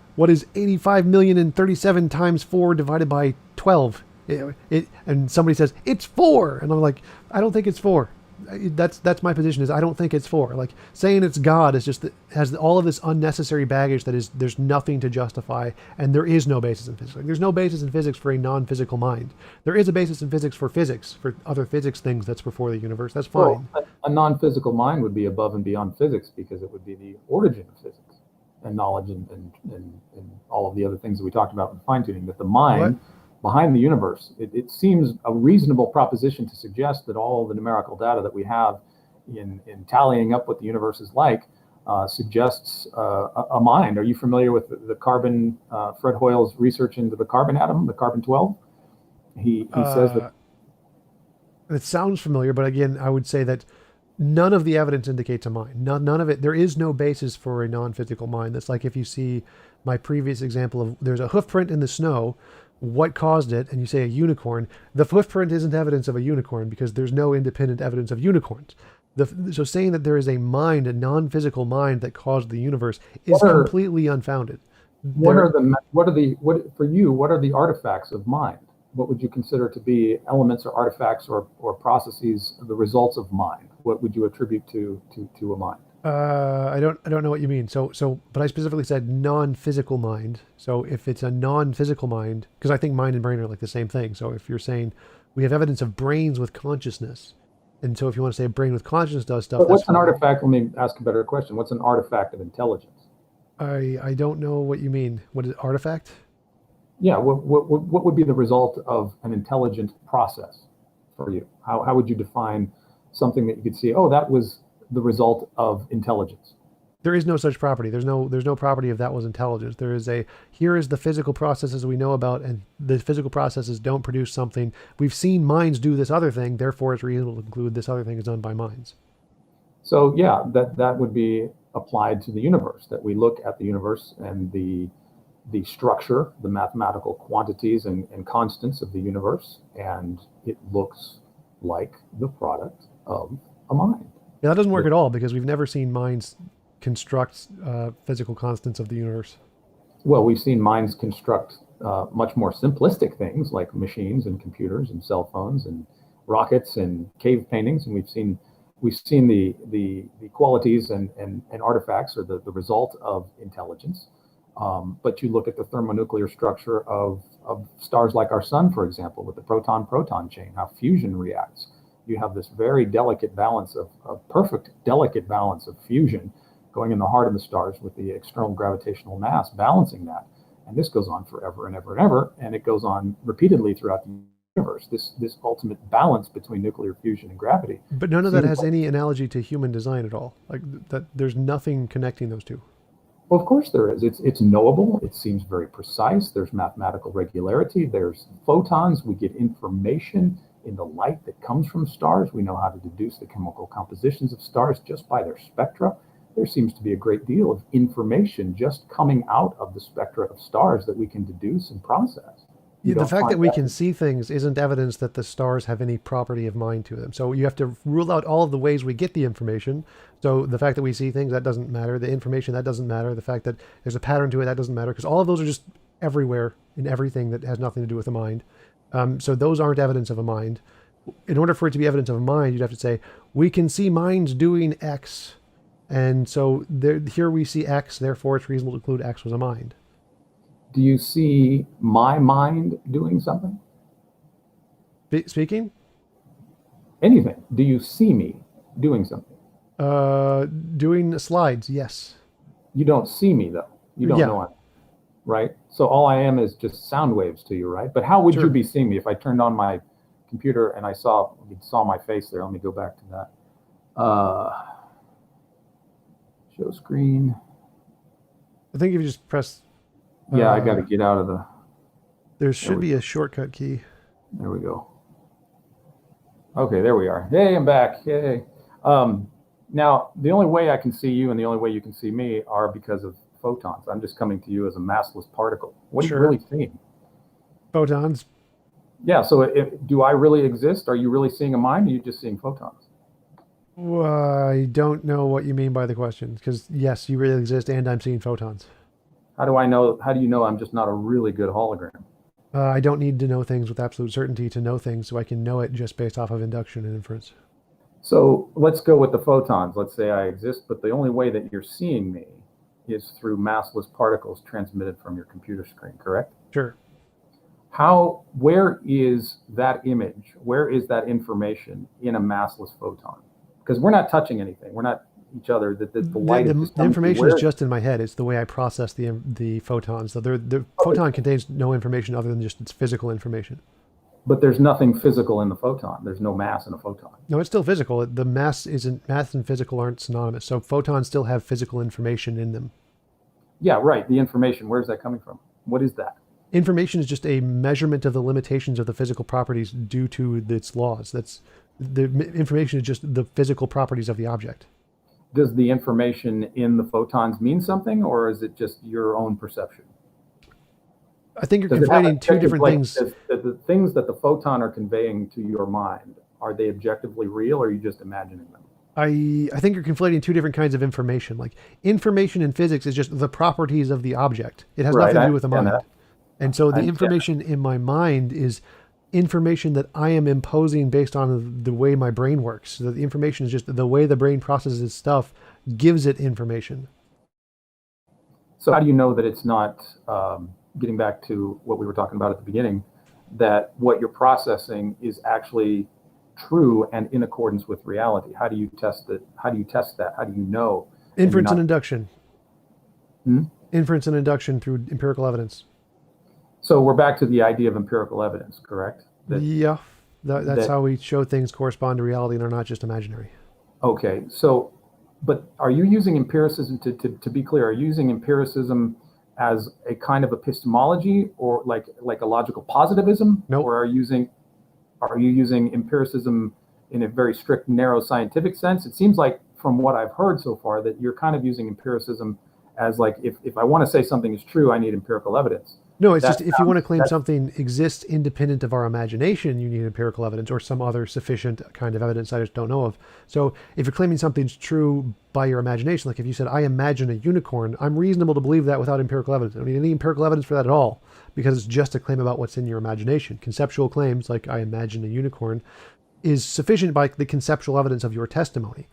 A: 85 million and 37 times 4 divided by 12? And somebody says it's 4, and I'm like, I don't think it's 4. That's my position, is I don't think it's 4. Like saying it's God is just has all of this unnecessary baggage that is there's nothing to justify, and there is no basis in physics. Like, there's no basis in physics for a non-physical mind. There is a basis in physics for other physics things that's before the universe. That's fine.
B: Well, a non-physical mind would be above and beyond physics because it would be the origin of physics and knowledge and all of the other things that we talked about in fine-tuning. That the mind
A: What?
B: behind the universe, it seems a reasonable proposition to suggest that all the numerical data that we have in tallying up what the universe is like suggests a mind. Are you familiar with the carbon, Fred Hoyle's research into the carbon atom, the carbon-12? He says that.
A: It sounds familiar, but again, I would say that none of the evidence indicates a mind. None of it. There is no basis for a non-physical mind. That's like if you see my previous example of there's a hoof print in the snow. What caused it? And you say a unicorn. The hoof print isn't evidence of a unicorn because there's no independent evidence of unicorns. So saying that there is a mind, a non-physical mind that caused the universe, is completely unfounded.
B: What for you? What are the artifacts of mind? What would you consider to be elements or artifacts or processes, the results of mind? What would you attribute to a mind?
A: I don't know what you mean. But I specifically said non-physical mind. So if it's a non-physical mind, because I think mind and brain are like the same thing. So if you're saying we have evidence of brains with consciousness, and so if you want to say a brain with consciousness does stuff,
B: But
A: that's
B: what's an
A: fine.
B: artifact? Let me ask a better question. What's an artifact of intelligence?
A: I don't know what you mean. What is artifact?
B: Yeah, what would be the result of an intelligent process for you? How would you define something that you could see, oh, that was the result of intelligence?
A: There is no such property. There's no property of that was intelligence. There is here is the physical processes we know about, and the physical processes don't produce something. We've seen minds do this other thing, therefore it's reasonable to conclude this other thing is done by minds.
B: So yeah, that would be applied to the universe, that we look at the universe and the structure, the mathematical quantities and constants of the universe, and it looks like the product of a mind.
A: Yeah, that doesn't work at all because we've never seen minds construct physical constants of the universe.
B: Well, we've seen minds construct much more simplistic things like machines and computers and cell phones and rockets and cave paintings, and we've seen the qualities and artifacts or the result of intelligence. But you look at the thermonuclear structure of stars like our sun, for example, with the proton-proton chain, how fusion reacts. You have this very delicate balance of perfect delicate balance of fusion going in the heart of the stars with the external gravitational mass balancing that. And this goes on forever and ever and ever, and it goes on repeatedly throughout the universe, this ultimate balance between nuclear fusion and gravity.
A: But none of that has any analogy to human design at all. Like that, there's nothing connecting those two.
B: Well, of course there is. It's knowable. It seems very precise. There's mathematical regularity. There's photons. We get information in the light that comes from stars. We know how to deduce the chemical compositions of stars just by their spectra. There seems to be a great deal of information just coming out of the spectra of stars that we can deduce and process. You
A: The
B: don't
A: fact
B: find
A: that we can
B: that.
A: see things isn't evidence that the stars have any property of mind to them. So you have to rule out all of the ways we get the information. So the fact that we see things, that doesn't matter. The information, that doesn't matter. The fact that there's a pattern to it, that doesn't matter. Because all of those are just everywhere in everything that has nothing to do with the mind. So those aren't evidence of a mind. In order for it to be evidence of a mind, you'd have to say, we can see minds doing X. And so there, here we see X, therefore it's reasonable to conclude X was a mind.
B: Do you see my mind doing something?
A: Speaking?
B: Anything? Do you see me doing something?
A: Doing slides, yes.
B: You don't see me though. You don't
A: Yeah,
B: know I'm right. So all I am is just sound waves to you, right? But how would you
A: sure.
B: be seeing me if I turned on my computer and I saw my face there? Let me go back to that. Show screen.
A: I think if you just press,
B: Yeah, I got to
A: uh,
B: get out of the.
A: there
B: There
A: should
B: we
A: be a shortcut key.
B: there we go. Okay, there we are. Hey, I'm back. Yay. Um, Now, the only way I can see you and the only way you can see me are because of photons. I'm just coming to you as a massless particle. What are you
A: Sure.
B: really seeing?
A: Photons.
B: Yeah, so do I really exist? Are you really seeing a mind, or are you just seeing photons?
A: I don't know what you mean by the question, because yes, you really exist and I'm seeing photons.
B: How do I know? How do you know I'm just not a really good hologram?
A: I don't need to know things with absolute certainty to know things, so I can know it just based off of induction and inference.
B: So let's go with the photons. Let's say I exist, but the only way that you're seeing me is through massless particles transmitted from your computer screen, correct?
A: Sure.
B: Where is that image? Where is that information in a massless photon? Because we're not touching anything. We're not each other. The
A: The,
B: light is
A: the,
B: just
A: the
B: coming through.
A: information is
B: Where?
A: just in my head. It's the way I process the photons. So the photon contains no information other than just its physical information.
B: But there's nothing physical in the photon. There's no mass in a photon.
A: No, it's still physical. The mass and physical aren't synonymous. So photons still have physical information in them.
B: Yeah, right. The information, where's that coming from? What is that?
A: Information is just a measurement of the limitations of the physical properties due to its laws. That's the information is just the physical properties of the object.
B: Does the information in the photons mean something, or is it just your own perception?
A: I think you're
B: Does it have
A: conflating two
B: objective,
A: different
B: like,
A: things.
B: the things that the photon are conveying to your mind, are they objectively real, or are you just imagining them?
A: I think you're conflating two different kinds of information. Like information in physics is just the properties of the object. It has
B: Right,
A: nothing to
B: I
A: do with the
B: understand
A: mind.
B: that.
A: And so
B: I
A: the
B: understand that.
A: information in my mind is information that I am imposing based on the way my brain works. So the information is just the way the brain processes stuff gives it information.
B: So how do you know that it's not, getting back to what we were talking about at the beginning, that what you're processing is actually true and in accordance with reality? How do you test it? How do you test that? How do you know that you're
A: Inference and
B: not?
A: induction.
B: Hmm?
A: Inference and induction through empirical evidence.
B: So we're back to the idea of empirical evidence, correct?
A: Yeah, that's
B: That
A: how we show things correspond to reality and are not just imaginary.
B: Okay. So, but are you using empiricism to be clear? Are you using empiricism as a kind of epistemology, or like a logical positivism,
A: Nope.
B: or are you using empiricism in a very strict, narrow scientific sense? It seems like from what I've heard so far that you're kind of using empiricism as like, if I want to say something is true, I need empirical evidence.
A: No, it's just
B: That
A: if you want to
B: sounds
A: claim
B: that's
A: something exists independent of our imagination, you need empirical evidence or some other sufficient kind of evidence I just don't know of. So if you're claiming something's true by your imagination, like if you said, I imagine a unicorn, I'm reasonable to believe that without empirical evidence. I don't need any empirical evidence for that at all, because it's just a claim about what's in your imagination. Conceptual claims, like I imagine a unicorn, is sufficient by the conceptual evidence of your testimony.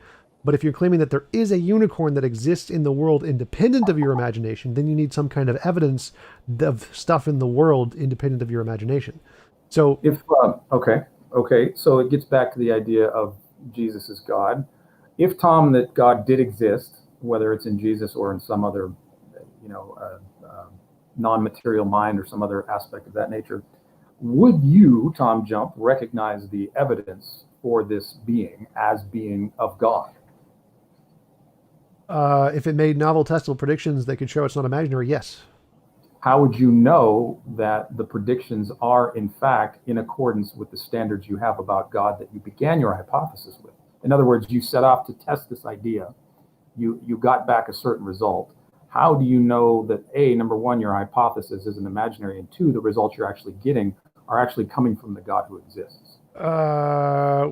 A: But if you're claiming that there is a unicorn that exists in the world independent of your imagination, then you need some kind of evidence of stuff in the world independent of your imagination. So,
B: if okay, so it gets back to the idea of Jesus as God. If Tom, that God did exist, whether it's in Jesus or in some other, you know, non-material mind or some other aspect of that nature, would you, Tom Jump, recognize the evidence for this being as being of God?
A: if it made novel testable predictions that could show it's not imaginary, yes.
B: How would you know that the predictions are in fact in accordance with the standards you have about God that you began your hypothesis with? In other words, you set off to test this idea. You got back a certain result. how do you know that A, number one, your hypothesis isn't imaginary, and two, the results you're actually getting are actually coming from the God who exists?
A: Uh,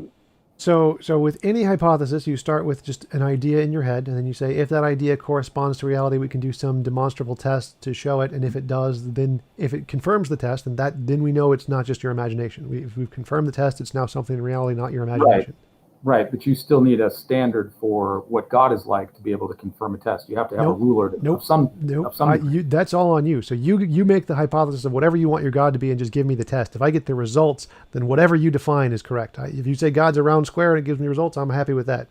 A: so with any hypothesis, you start with just an idea in your head, and then you say, if that idea corresponds to reality, we can do some demonstrable test to show it. And if it does, then if it confirms the test, then we know it's not just your imagination. If we've confirmed the test, it's now something in reality, not your
B: Right.
A: imagination.
B: Right, but you still need a standard for what God is like to be able to confirm a test. You have to have a
A: Nope.
B: ruler of
A: Nope.
B: some
A: Nope.
B: degree.
A: That's all on you. So you make the hypothesis of whatever you want your God to be, and just give me the test. If I get the results, then whatever you define is correct. If you say God's a round square and it gives me results, I'm happy with that.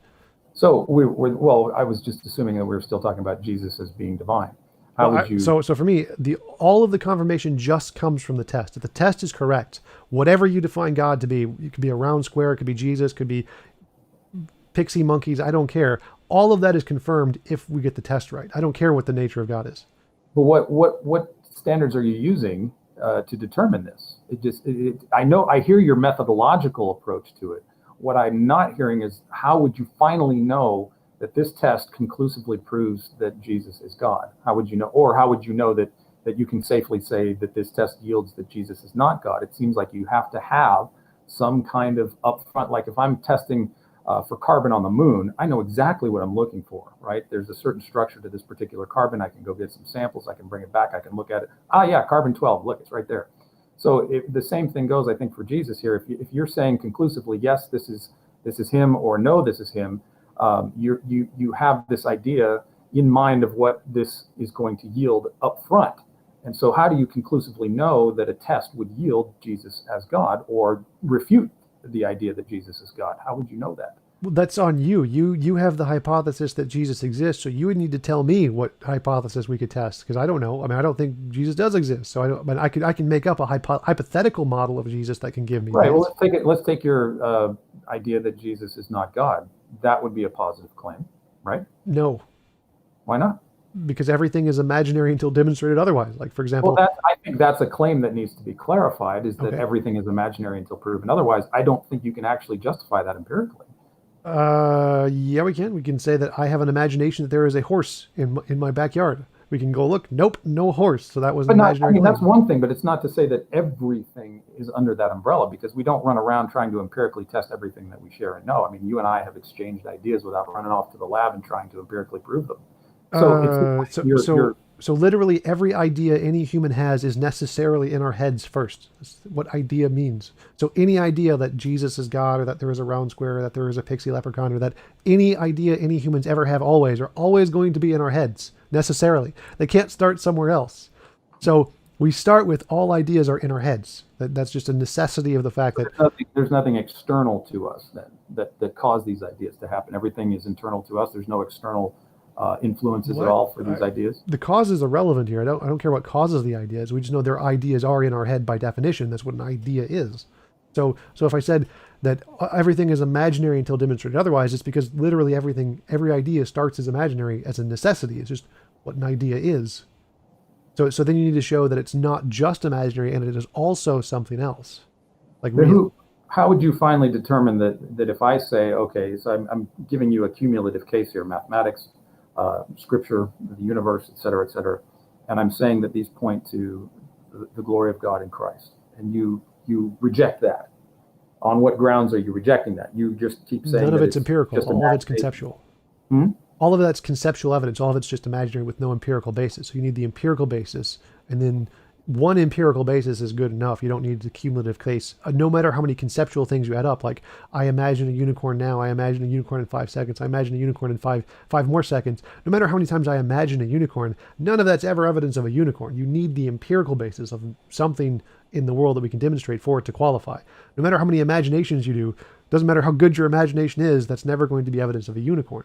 B: So well, I was just assuming that we were still talking about Jesus as being divine. How
A: Well,
B: would you?
A: so for me, the all of the confirmation just comes from the test. If the test is correct, whatever you define God to be, it could be a round square, it could be Jesus, could be pixie monkeys. I don't care. All of that is confirmed if we get the test right. I don't care what the nature of God is.
B: But what standards are you using to determine this? I know I hear your methodological approach to it. What I'm not hearing is how would you finally know that this test conclusively proves that Jesus is God? How would you know, or how would you know that you can safely say that this test yields that Jesus is not God? It seems like you have to have some kind of upfront, like if I'm testing for carbon on the moon, I know exactly what I'm looking for, right? There's a certain structure to this particular carbon. I can go get some samples. I can bring it back. I can look at it. Ah, yeah, carbon 12. Look, it's right there. So the same thing goes, I think, for Jesus here. If you're saying conclusively, yes, this is him, or no, this is him, you have this idea in mind of what this is going to yield up front. And so how do you conclusively know that a test would yield Jesus as God or refute the idea that Jesus is God? How would you know that?
A: Well, that's on you. You have the hypothesis that Jesus exists, so you would need to tell me what hypothesis we could test, because I don't know. I mean, I don't think Jesus does exist. So I can make up a hypothetical model of Jesus that can give me
B: Right.
A: this.
B: Well, let's take your idea that Jesus is not God. That would be a positive claim, right?
A: No,
B: Why not?
A: because everything is imaginary until demonstrated otherwise. Like, for
B: Well,
A: example,
B: I think that's a claim that needs to be clarified, is that
A: okay,
B: everything is imaginary until proven otherwise. I don't think you can actually justify that empirically.
A: yeah, we can. We can say that I have an imagination that there is a horse in my backyard. We can go look. Nope, no horse. So that was an
B: But not, I
A: imaginary
B: mean,
A: claim.
B: that's one thing, but it's not to say that everything is under that umbrella, because we don't run around trying to empirically test everything that we share and know. I mean, you and I have exchanged ideas without running off to the lab and trying to empirically prove them. So it's
A: Uh, so so so literally every idea any human has is necessarily in our heads first. That's what idea means. So any idea that Jesus is God, or that there is a round square, or that there is a pixie leprechaun, or that any idea any humans ever have always are always going to be in our heads necessarily. They can't start somewhere else. So we start with all ideas are in our heads. That's just a necessity of the fact that
B: there's nothing external to us that cause these ideas to happen. Everything is internal to us. There's no external influences at
A: what
B: all for these ideas.
A: the cause is irrelevant here. I don't care what causes the ideas. We just know their ideas are in our head by definition. That's what an idea is. So if I said that everything is imaginary until demonstrated otherwise, it's because literally every idea starts as imaginary as a necessity. It's just what an idea is. So then you need to show that it's not just imaginary and it is also something else, like
B: But
A: real.
B: how would you finally determine that if I say, okay, so I'm giving you a cumulative case here, mathematics, scripture, the universe, et cetera, and I'm saying that these point to the glory of God in Christ, and you reject that. On what grounds are you rejecting that? You just keep saying
A: None of
B: that
A: it's empirical.
B: just
A: All of it's
B: imagination.
A: conceptual.
B: Hmm?
A: All of that's conceptual evidence. All of it's just imaginary with no empirical basis. So you need the empirical basis, and then one empirical basis is good enough. You don't need the cumulative case. No matter how many conceptual things you add up, like I imagine a unicorn now, I imagine a unicorn in 5 seconds, I imagine a unicorn in five more seconds. No matter how many times I imagine a unicorn, none of that's ever evidence of a unicorn. You need the empirical basis of something in the world that we can demonstrate for it to qualify. No matter how many imaginations you do, doesn't matter how good your imagination is, that's never going to be evidence of a unicorn.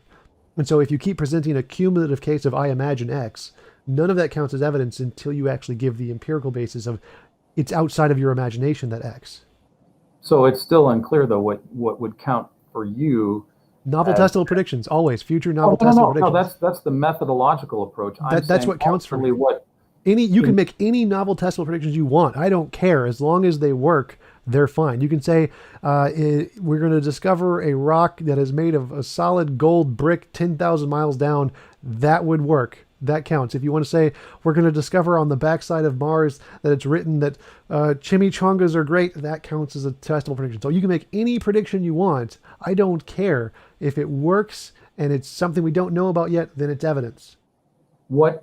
A: And so if you keep presenting a cumulative case of I imagine X, none of that counts as evidence until you actually give the empirical basis of it's outside of your imagination that X.
B: So it's still unclear though what would count for you
A: Novel
B: as.
A: testable predictions, always future
B: Oh,
A: novel
B: no,
A: testable
B: no,
A: predictions.
B: that's the methodological approach. I'm
A: That's
B: saying
A: what counts for me.
B: ultimately what
A: You can
B: in,
A: make any novel testable predictions you want. I don't care. As long as they work, they're fine. You can say, we're going to discover a rock that is made of a solid gold brick 10,000 miles down. That would work. that counts. If you want to say we're going to discover on the backside of Mars that it's written that chimichangas are great, that counts as a testable prediction. So you can make any prediction you want. I don't care. If it works and it's something we don't know about yet, then it's evidence.
B: What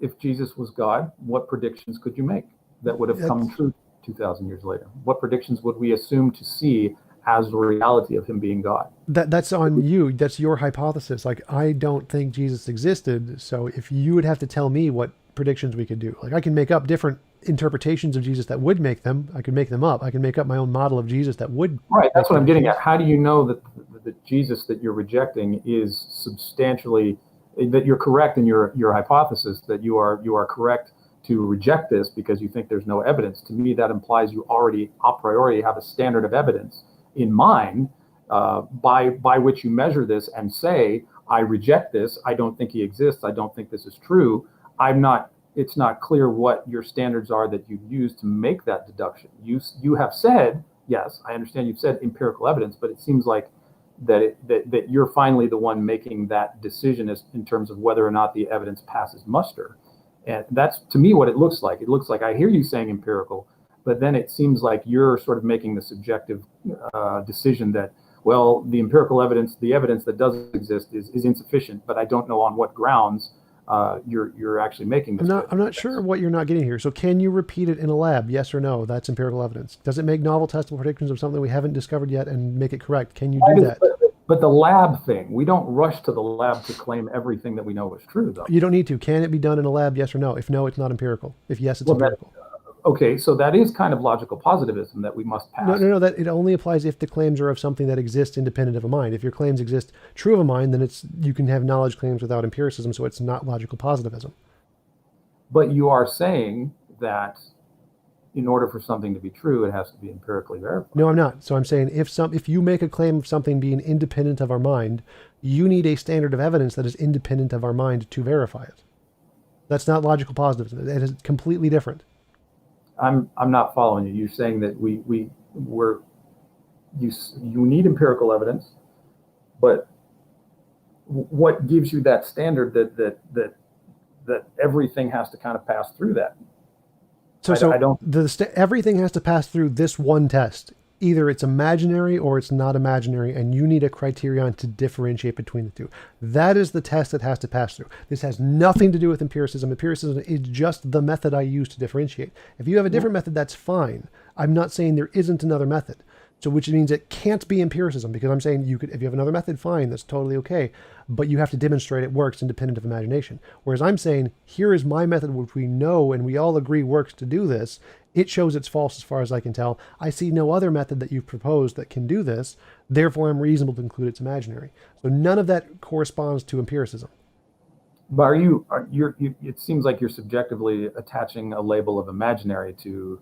B: if Jesus was God? What predictions could you make that would have come true 2,000 years later? What predictions would we assume to see as the reality of him being God?
A: That's on you. That's your hypothesis. Like, I don't think Jesus existed. So if you would have to tell me what predictions we could do, like I can make up different interpretations of Jesus that would make them. I could make them up. I can make up my own model of Jesus that would.
B: Right. That's what I'm getting at. How do you know that the Jesus that you're rejecting is substantially, that you're correct in your hypothesis, that you are correct to reject this because you think there's no evidence? To me, that implies you already a priori have a standard of evidence in mind by which you measure this and say, I reject this. I don't think he exists. I don't think this is true. It's not clear what your standards are that you use to make that deduction. You have said, yes, I understand you've said empirical evidence, but it seems like that you're finally the one making that decision as in terms of whether or not the evidence passes muster. And that's, to me, what it looks like. It looks like I hear you saying empirical, but then it seems like you're sort of making the subjective decision that, well, the empirical evidence, the evidence that does exist is insufficient, but I don't know on what grounds you're actually making this.
A: I'm not sure what you're not getting here. So can you repeat it in a lab? Yes or no? That's empirical evidence. Does it make novel testable predictions of something we haven't discovered yet and make it correct? Can you do that?
B: But the lab thing, we don't rush to the lab to claim everything that we know is true, though.
A: You don't need to. Can it be done in a lab? Yes or no? If no, it's not empirical. If yes, it's empirical.
B: Okay, so that is kind of logical positivism that we must pass.
A: No. That it only applies if the claims are of something that exists independent of a mind. If your claims exist true of a mind, then you can have knowledge claims without empiricism, so it's not logical positivism.
B: But you are saying that in order for something to be true, it has to be empirically verified.
A: No, I'm not. So I'm saying if you make a claim of something being independent of our mind, you need a standard of evidence that is independent of our mind to verify it. That's not logical positivism. It is completely different.
B: I'm not following you. You're saying that you need empirical evidence, but what gives you that standard that everything has to kind of pass through that?
A: Everything has to pass through this one test. Either it's imaginary or it's not imaginary, and you need a criterion to differentiate between the two. That is the test that has to pass through. This has nothing to do with empiricism. Empiricism is just the method I use to differentiate. If you have a different method, that's fine. I'm not saying there isn't another method. So which means it can't be empiricism, because I'm saying you could, if you have another method, fine, that's totally okay. But you have to demonstrate it works independent of imagination. Whereas I'm saying, here is my method, which we know and we all agree works to do this. It shows it's false as far as I can tell. I see no other method that you've proposed that can do this. Therefore, I'm reasonable to conclude it's imaginary. So none of that corresponds to empiricism.
B: But it seems like you're subjectively attaching a label of imaginary to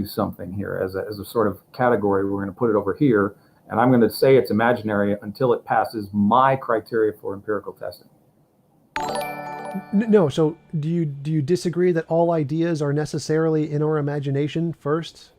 B: something here as a sort of category. We're going to put it over here, and I'm going to say it's imaginary until it passes my criteria for empirical testing.
A: No. So do you disagree that all ideas are necessarily in our imagination first?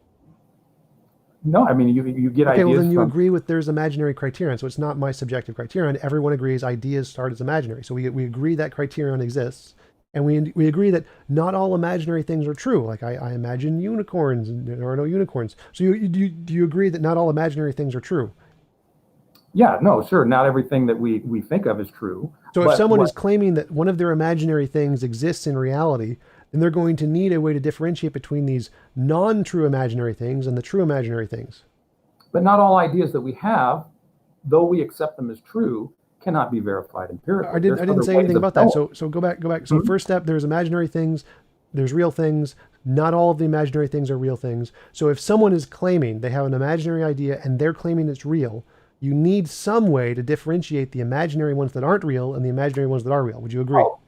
B: No, I mean you get ideas.
A: Okay, well then you agree with there's imaginary criterion, so it's not my subjective criterion. Everyone agrees ideas start as imaginary, so we agree that criterion exists. And we agree that not all imaginary things are true. Like I imagine unicorns, and there are no unicorns. So do you agree that not all imaginary things are true?
B: Yeah, no, sure. Not everything that we think of is true.
A: So if someone is claiming that one of their imaginary things exists in reality, then they're going to need a way to differentiate between these non-true imaginary things and the true imaginary things.
B: But not all ideas that we have, though we accept them as true, cannot be verified empirically.
A: I didn't say anything about that. So go back. So first step, there's imaginary things, there's real things. Not all of the imaginary things are real things. So if someone is claiming they have an imaginary idea and they're claiming it's real, you need some way to differentiate the imaginary ones that aren't real and the imaginary ones that are real. Would you agree?
B: Oh,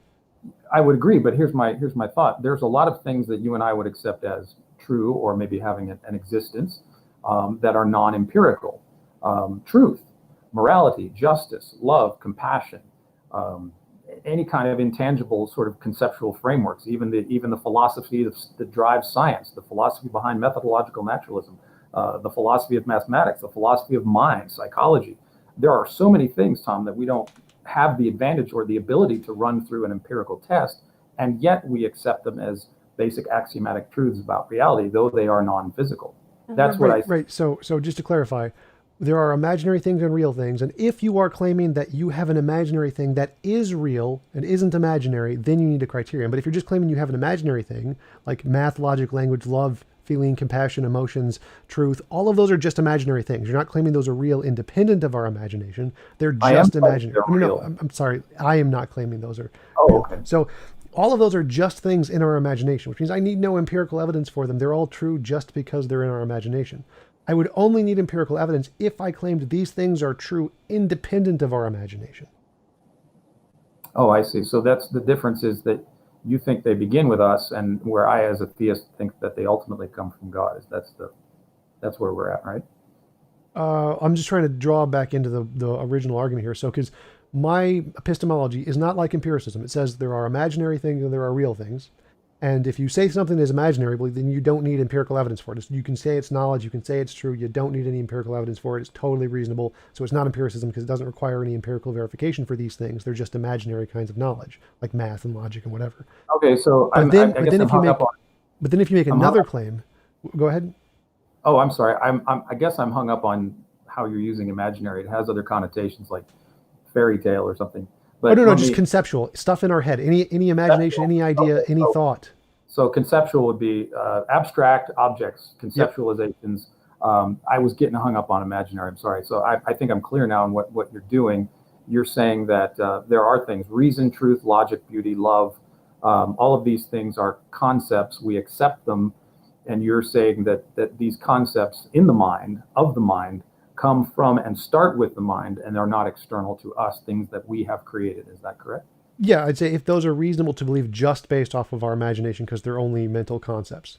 B: I would agree, but here's my thought. There's a lot of things that you and I would accept as true or maybe having an existence that are non-empirical. Truth, morality, justice, love, compassion, any kind of intangible sort of conceptual frameworks, even the philosophy that drives science, the philosophy behind methodological naturalism, the philosophy of mathematics, the philosophy of mind, psychology. There are so many things, Tom, that we don't have the advantage or the ability to run through an empirical test, and yet we accept them as basic axiomatic truths about reality, though they are non-physical. That's what
A: Right,
B: I.
A: right. So just to clarify, there are imaginary things and real things, and if you are claiming that you have an imaginary thing that is real and isn't imaginary, then you need a criterion. But if you're just claiming you have an imaginary thing, like math, logic, language, love, feeling, compassion, emotions, truth, all of those are just imaginary things. You're not claiming those are real independent of our imagination. They're
B: I am
A: just
B: claiming
A: imaginary.
B: they're
A: No, no, no,
B: real.
A: I'm sorry. I am not claiming those are
B: Oh,
A: real.
B: okay.
A: So all of those are just things in our imagination, which means I need no empirical evidence for them. They're all true just because they're in our imagination. I would only need empirical evidence if I claimed these things are true independent of our imagination.
B: Oh, I see. So that's the difference, is that you think they begin with us, and where I, as a theist, think that they ultimately come from God. That's where we're at, right?
A: I'm just trying to draw back into the original argument here. So, because my epistemology is not like empiricism. It says there are imaginary things and there are real things. And if you say something is imaginary, well, then you don't need empirical evidence for it. You can say it's knowledge, you can say it's true, you don't need any empirical evidence for it. It's totally reasonable. So it's not empiricism because it doesn't require any empirical verification for these things. They're just imaginary kinds of knowledge, like math and logic and whatever.
B: Okay, so
A: But then,
B: I
A: but
B: guess
A: then
B: I'm
A: if you
B: hung up
A: make,
B: on.
A: but then if you make
B: I'm hung
A: another
B: up.
A: claim, go ahead.
B: Oh, I'm sorry. I guess I'm hung up on how you're using imaginary. It has other connotations like fairy tale or something.
A: Oh
B: But
A: no, no,
B: let
A: just
B: me.
A: conceptual stuff in our head. Any imagination,
B: Conceptual.
A: any idea,
B: Okay,
A: any thought.
B: so conceptual would be abstract objects,
A: Yep.
B: conceptualizations. I was getting hung up on imaginary. I'm sorry. So I think I'm clear now on what you're doing. You're saying that there are things: reason, truth, logic, beauty, love. All of these things are concepts. We accept them, and you're saying that these concepts in the mind, of the mind, come from and start with the mind, and they're not external to us, things that we have created. Is that correct?
A: Yeah, I'd say if those are reasonable to believe just based off of our imagination because they're only mental concepts.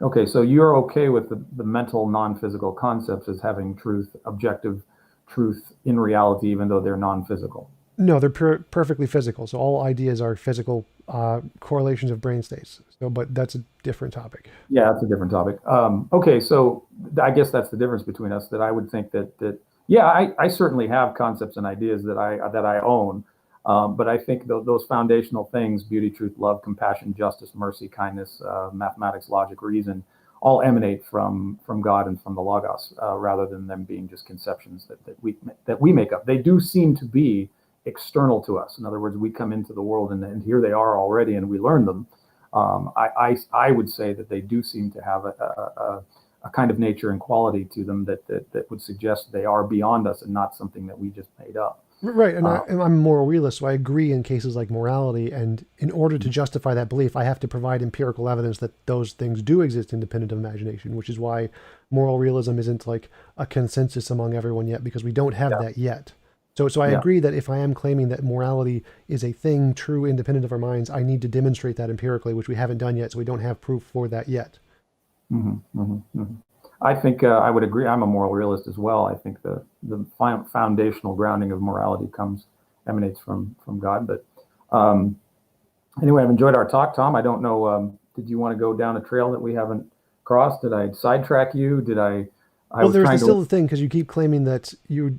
B: Okay, so you're okay with the mental non-physical concepts as having truth, objective truth in reality, even though they're non-physical.
A: No, they're perfectly physical. So all ideas are physical correlations of brain states. So, but that's a different topic.
B: Yeah, that's a different topic. Okay, so I guess that's the difference between us. That I would think that yeah, I certainly have concepts and ideas that I own, but I think those foundational things: beauty, truth, love, compassion, justice, mercy, kindness, mathematics, logic, reason, all emanate from God and from the Logos, rather than them being just conceptions that we make up. They do seem to be external to us. In other words, we come into the world, and here they are already, and we learn them. I would say that they do seem to have a kind of nature and quality to them that would suggest they are beyond us and not something that we just made up.
A: Right, and,
B: Uh,
A: and I'm a moral realist, so I agree in cases like morality. And in order to justify that belief, I have to provide empirical evidence that those things do exist independent of imagination, which is why moral realism isn't like a consensus among everyone yet, because we don't have
B: yeah,
A: that yet. So I
B: yeah.
A: agree that if I am claiming that morality is a thing true independent of our minds, I need to demonstrate that empirically, which we haven't done yet, so we don't have proof for that yet.
B: I think I would agree. I'm a moral realist as well. I think the foundational grounding of morality emanates from God. But um, anyway, I've enjoyed our talk, Tom. I don't know. Did you want to go down a trail that we haven't crossed? Did I sidetrack you? Did I? I
A: Well,
B: was
A: there's
B: trying to.
A: still the thing because you keep claiming that you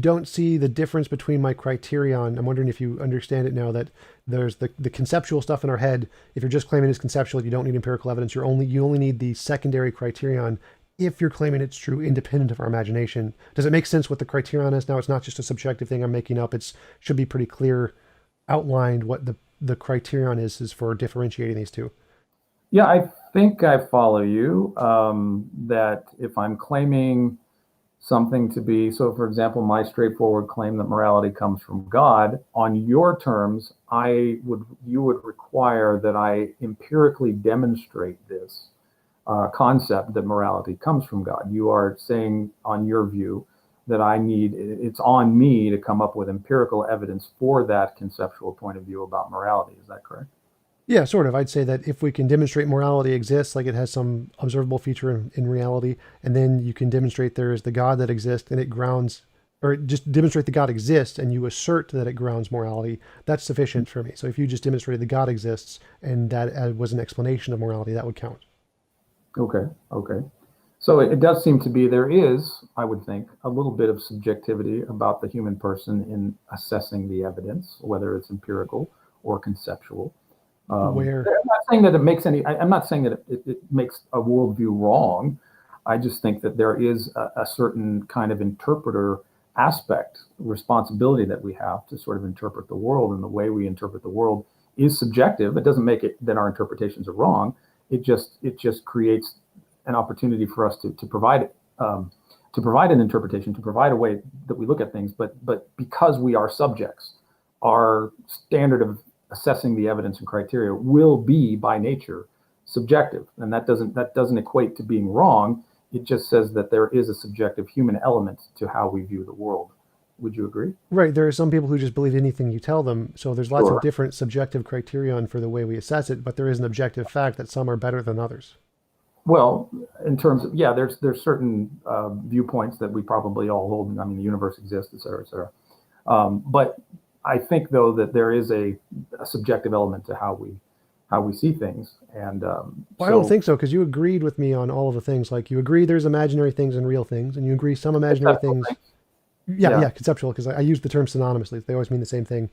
A: don't see the difference between my criterion. I'm wondering if you understand it now that there's the conceptual stuff in our head. If you're just claiming it's conceptual, you don't need empirical evidence. You only need the secondary criterion if you're claiming it's true independent of our imagination. Does it make sense what the criterion is now? It's not just a subjective thing I'm making up. It's should be pretty clear outlined what the criterion is for differentiating these two.
B: Yeah, I think I follow you. That if I'm claiming something to be, so for example, my straightforward claim that morality comes from God, on your terms, you would require that I empirically demonstrate this concept that morality comes from God. You are saying, on your view, that it's on me to come up with empirical evidence for that conceptual point of view about morality. Is that correct?
A: Yeah, sort of. I'd say that if we can demonstrate morality exists, like it has some observable feature in reality, and then you can demonstrate there is the God that exists and it grounds, or just demonstrate the God exists and you assert that it grounds morality, that's sufficient for me. So if you just demonstrated the God exists and that was an explanation of morality, that would count.
B: Okay. Okay. So it does seem to be there is, I would think, a little bit of subjectivity about the human person in assessing the evidence, whether it's empirical or conceptual.
A: Where?
B: I'm not saying that it makes any. I'm not saying that it makes a worldview wrong. I just think that there is a certain kind of interpreter aspect, responsibility that we have to sort of interpret the world, and the way we interpret the world is subjective. It doesn't make it that our interpretations are wrong. It just creates an opportunity for us to provide an interpretation, to provide a way that we look at things. But because we are subjects, our standard of assessing the evidence and criteria will be by nature subjective, and that doesn't equate to being wrong. It just says that there is a subjective human element to how we view the world. Would you agree?
A: Right. There are some people who just believe anything you tell them. So there's lots of
B: Sure.
A: different subjective criterion for the way we assess it, but there is an objective fact that some are better than others.
B: Well, in terms of, yeah, there's certain viewpoints that we probably all hold. I mean, the universe exists, et cetera, et cetera. But I think though that there is a subjective element to how we see things, and
A: Well, I don't think so, because you agreed with me on all of the things. Like you agree there's imaginary things and real things, and you agree some imaginary
B: conceptual
A: things.
B: things.
A: Yeah,
B: Yeah.
A: yeah, conceptual, because I use the term synonymously. They always mean the same thing.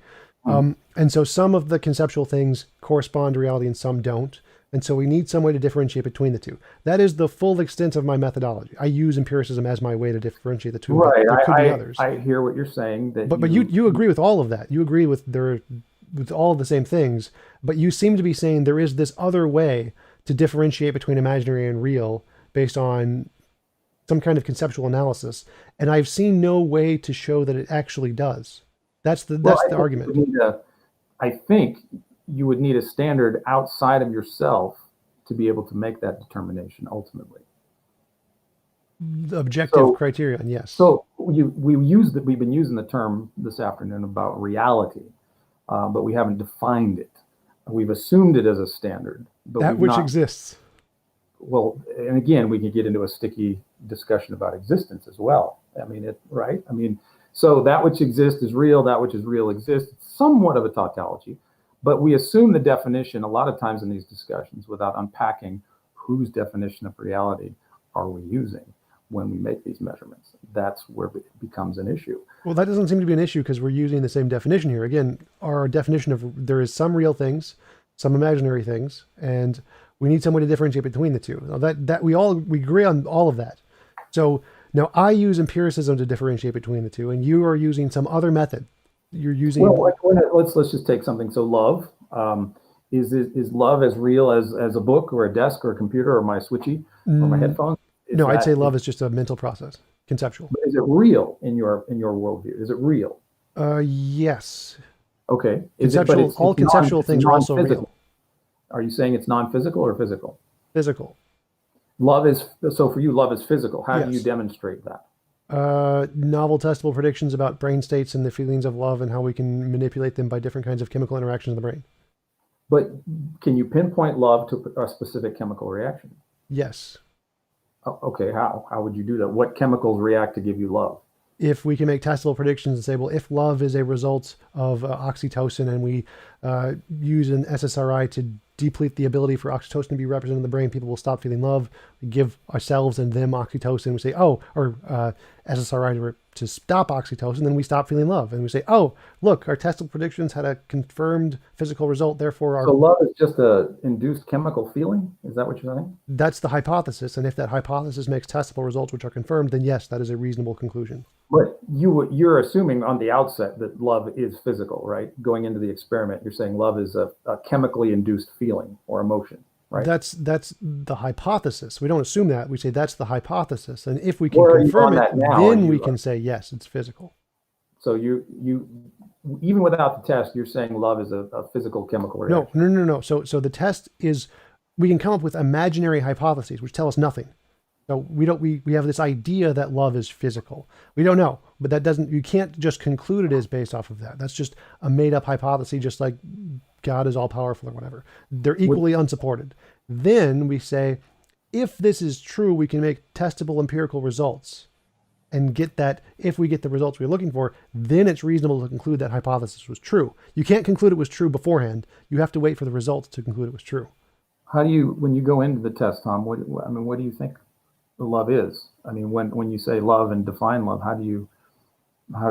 B: Mm.
A: And so some of the conceptual things correspond to reality and some don't. And so we need some way to differentiate between the two. That is the full extent of my methodology. I use empiricism as my way to differentiate the two, but
B: Right.
A: there could be
B: I,
A: others.
B: I I hear what you're saying. That
A: But you agree with all of that. You agree with with all of the same things, but you seem to be saying there is this other way to differentiate between imaginary and real based on some kind of conceptual analysis, and I've seen no way to show that it actually does.
B: well,
A: That's the argument.
B: I think you would need a standard outside of yourself to be able to make that determination ultimately.
A: The objective
B: So
A: criterion, yes.
B: So we've been using the term this afternoon about reality, but we haven't defined it. We've assumed it as a standard, but
A: That
B: we've
A: which
B: not.
A: exists.
B: Well, and again, we could get into a sticky discussion about existence as well. I mean, right? I mean, so that which exists is real. That which is real exists. It's somewhat of a tautology, but we assume the definition a lot of times in these discussions without unpacking whose definition of reality are we using when we make these measurements. That's where it becomes an issue.
A: Well, that doesn't seem to be an issue because we're using the same definition here. Again, our definition of there is some real things, some imaginary things, and we need some way to differentiate between the two. Now that we agree on all of that. So now I use empiricism to differentiate between the two, and you are using some other method. You're
B: Well,
A: using
B: let's just take something. So love, is love as real as a book or a desk or a computer or my switchy or my
A: mm,
B: headphones? Is
A: no, I'd
B: that
A: say love is just a mental process, conceptual.
B: is it real in your worldview? Is it real?
A: Yes,
B: Okay. Is it? But
A: conceptual. All conceptual things are also real.
B: non-physical. Are you saying it's non-physical or physical?
A: Physical.
B: Love is so for you. Love is physical. How do you
A: Yes.
B: demonstrate that?
A: Novel testable predictions about brain states and the feelings of love and how we can manipulate them by different kinds of chemical interactions in the brain.
B: But can you pinpoint love to a specific chemical reaction?
A: Yes.
B: Okay. How would you do that? What chemicals react to give you love?
A: If we can make testable predictions and say, well, if love is a result of oxytocin and we use an SSRI to deplete the ability for oxytocin to be represented in the brain, people will stop feeling love. We give ourselves and them oxytocin. We say, oh, or SSRI to stop oxytocin, then we stop feeling love. And we say, oh, look, our testable predictions had a confirmed physical result. Therefore,
B: So
A: our
B: love is just a induced chemical feeling. Is that what you're saying?
A: that's the hypothesis. And if that hypothesis makes testable results which are confirmed, then yes, that is a reasonable conclusion.
B: But you're assuming on the outset that love is physical, right? Going into the experiment, you're saying love is a chemically induced feeling or emotion, right?
A: That's the hypothesis. We don't assume that. We say that's the hypothesis. And if we can
B: Where are you
A: confirm
B: on
A: it,
B: that now?
A: then we can say, yes, it's physical.
B: So you even without the test, you're saying love is a physical chemical
A: No,
B: reaction.
A: no, no, no. So the test is we can come up with imaginary hypotheses which tell us nothing. So we have this idea that love is physical. We don't know, but that doesn't, you can't just conclude it is based off of that. That's just a made up hypothesis, just like God is all powerful or whatever. They're equally unsupported. Then we say, if this is true, we can make testable empirical results and get that. If we get the results we're looking for, then it's reasonable to conclude that hypothesis was true. You can't conclude it was true beforehand. You have to wait for the results to conclude it was true.
B: How do you when you go into the test, Tom? What do you think? love is. I mean, when you say love and define love, how do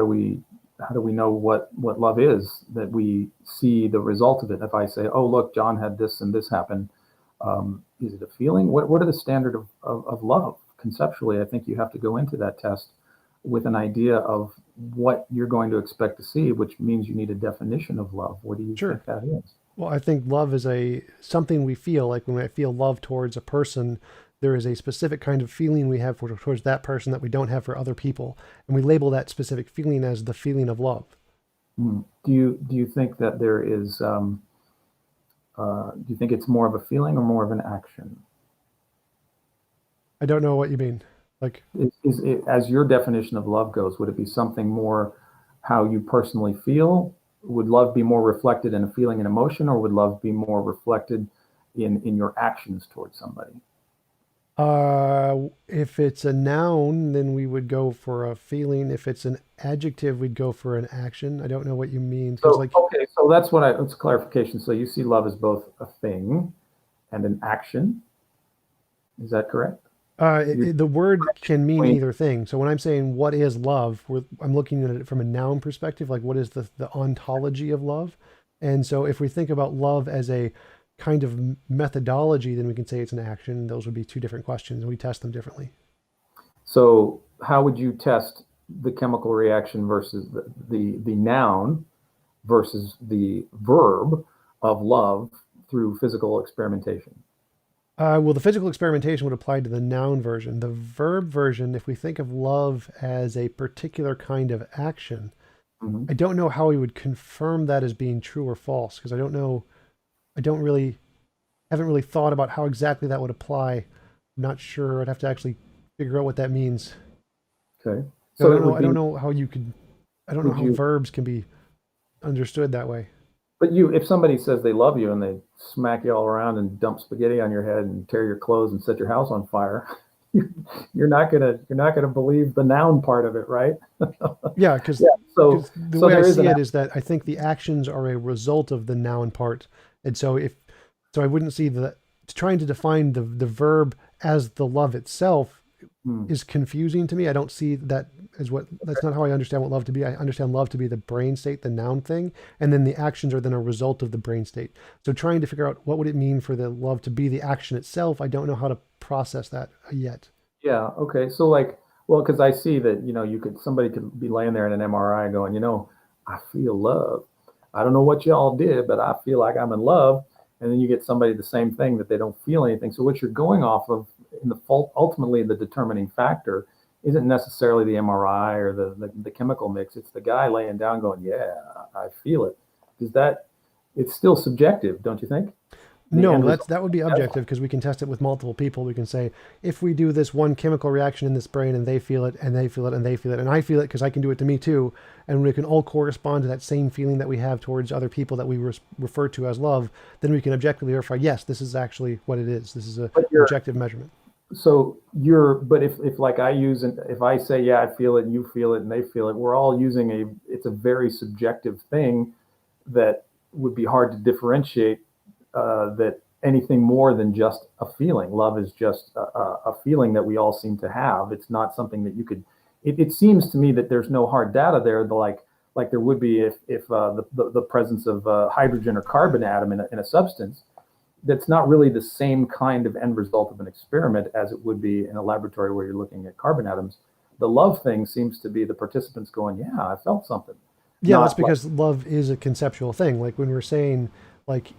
B: we how do we know what love is, that we see the result of it? If I say, oh look, John had this and this happen, is it a feeling? What are the standard of love conceptually? I think you have to go into that test with an idea of what you're going to expect to see, which means you need a definition of love. What do you
A: Sure.
B: think that is?
A: Well, I think love is a something we feel. Like when I feel love towards a person, there is a specific kind of feeling we have towards that person that we don't have for other people, and we label that specific feeling as the feeling of love.
B: Do you think that there is do you think it's more of a feeling or more of an action?
A: I don't know what you mean. Like,
B: Is it, as your definition of love goes, would it be something more how you personally feel? Would love be more reflected in a feeling and emotion, or would love be more reflected in your actions towards somebody?
A: if it's a noun, then we would go for a feeling. If it's an adjective, we'd go for an action. I don't know what you mean because,
B: So,
A: like,
B: okay, so that's clarification. So you see love as both a thing and an action. Is that correct? You're
A: the word can mean
B: between,
A: either thing. So when I'm saying what is love, I'm looking at it from a noun perspective, like what is the ontology of love? And so if we think about love as a kind of methodology, then we can say it's an action. Those would be two different questions, and we test them differently.
B: so how would you test the chemical reaction versus the noun versus the verb of love through physical experimentation?
A: Well, the physical experimentation would apply to the noun version. The verb version, if we think of love as a particular kind of action,
B: Mhm.
A: I don't know how we would confirm that as being true or false because I don't know. I don't really haven't really thought about how exactly that would apply. I'm not sure. I'd have to actually figure out what that means.
B: Okay.
A: I
B: So
A: don't
B: it
A: know.
B: would
A: I don't
B: be,
A: know how you could. I don't know
B: would
A: how
B: you,
A: verbs can be understood that way.
B: but you, if somebody says they love you and they smack you all around and dump spaghetti on your head and tear your clothes and set your house on fire, you're not gonna believe the noun part of it, right?
A: Yeah, because
B: Yeah. So
A: the
B: so
A: way I
B: there is
A: see
B: an
A: it is that I think the actions are a result of the noun part, and so if so, I wouldn't see the trying to define the verb as the love itself
B: hmm,
A: is confusing to me. I don't see that as what that's not how I understand what love to be. I understand love to be the brain state, the noun thing, and then the actions are then a result of the brain state. So trying to figure out what would it mean for the love to be the action itself, I don't know how to process that yet.
B: yeah, okay. So like, well, because I see that, somebody could be laying there in an MRI going, I feel love. I don't know what y'all did, but I feel like I'm in love. And then you get somebody the same thing, that they don't feel anything. So what you're going off of in the fault, ultimately the determining factor isn't necessarily the MRI or the chemical mix. It's the guy laying down going, yeah, I feel it. Is that, it's still subjective, don't you think? The
A: No,
B: end result.
A: that would be objective because we can test it with multiple people. We can say if we do this one chemical reaction in this brain and they feel it and they feel it and they feel it and I feel it because I can do it to me too, and we can all correspond to that same feeling that we have towards other people that we refer to as love, then we can objectively verify yes, this is actually what it is. This is a
B: But you're,
A: objective measurement.
B: So but if like I use, and if I say, yeah, I feel it and you feel it and they feel it, we're all using it's a very subjective thing that would be hard to differentiate, that anything more than just a feeling. Love is just a feeling that we all seem to have. It's not something that you could, it seems to me that there's no hard data there, like there would be if the presence of hydrogen or carbon atom in a substance, that's not really the same kind of end result of an experiment as it would be in a laboratory where you're looking at carbon atoms. The love thing seems to be the participants going, yeah, I felt something.
A: Yeah, that's
B: Not like,
A: because love is a conceptual thing. Like when we're saying, like,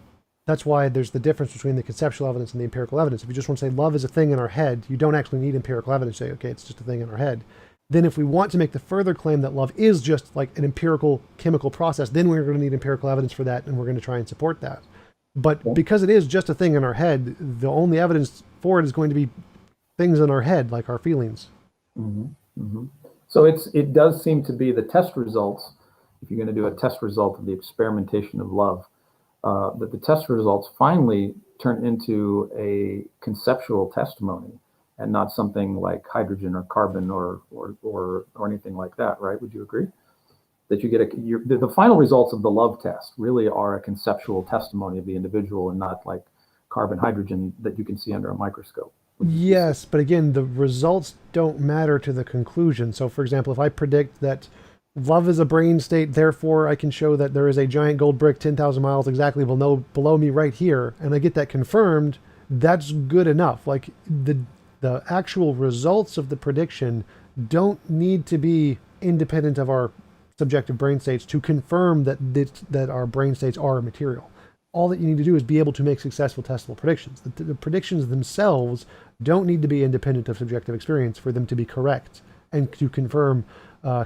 A: that's why there's the difference between the conceptual evidence and the empirical evidence. If you just want to say love is a thing in our head, you don't actually need empirical evidence to say, okay, it's just a thing in our head. Then if we want to make the further claim that love is just like an empirical chemical process, then we're going to need empirical evidence for that and we're going to try and support that. But because it is just a thing in our head, the only evidence for it is going to be things in our head, like our feelings.
B: mhm, mhm. So it does seem to be the test results. If you're going to do a test result of the experimentation of love, that the test results finally turn into a conceptual testimony and not something like hydrogen or carbon or anything like that, right? Would you agree? That you get the final results of the love test really are a conceptual testimony of the individual and not like carbon hydrogen that you can see under a microscope. Would you say?
A: Yes, but again, the results don't matter to the conclusion. So, for example, if I predict that love is a brain state, therefore I can show that there is a giant gold brick 10,000 miles exactly below me right here, and I get that confirmed, that's good enough. Like the actual results of the prediction don't need to be independent of our subjective brain states to confirm that our brain states are material. All that you need to do is be able to make successful testable predictions. The predictions themselves don't need to be independent of subjective experience for them to be correct and to confirm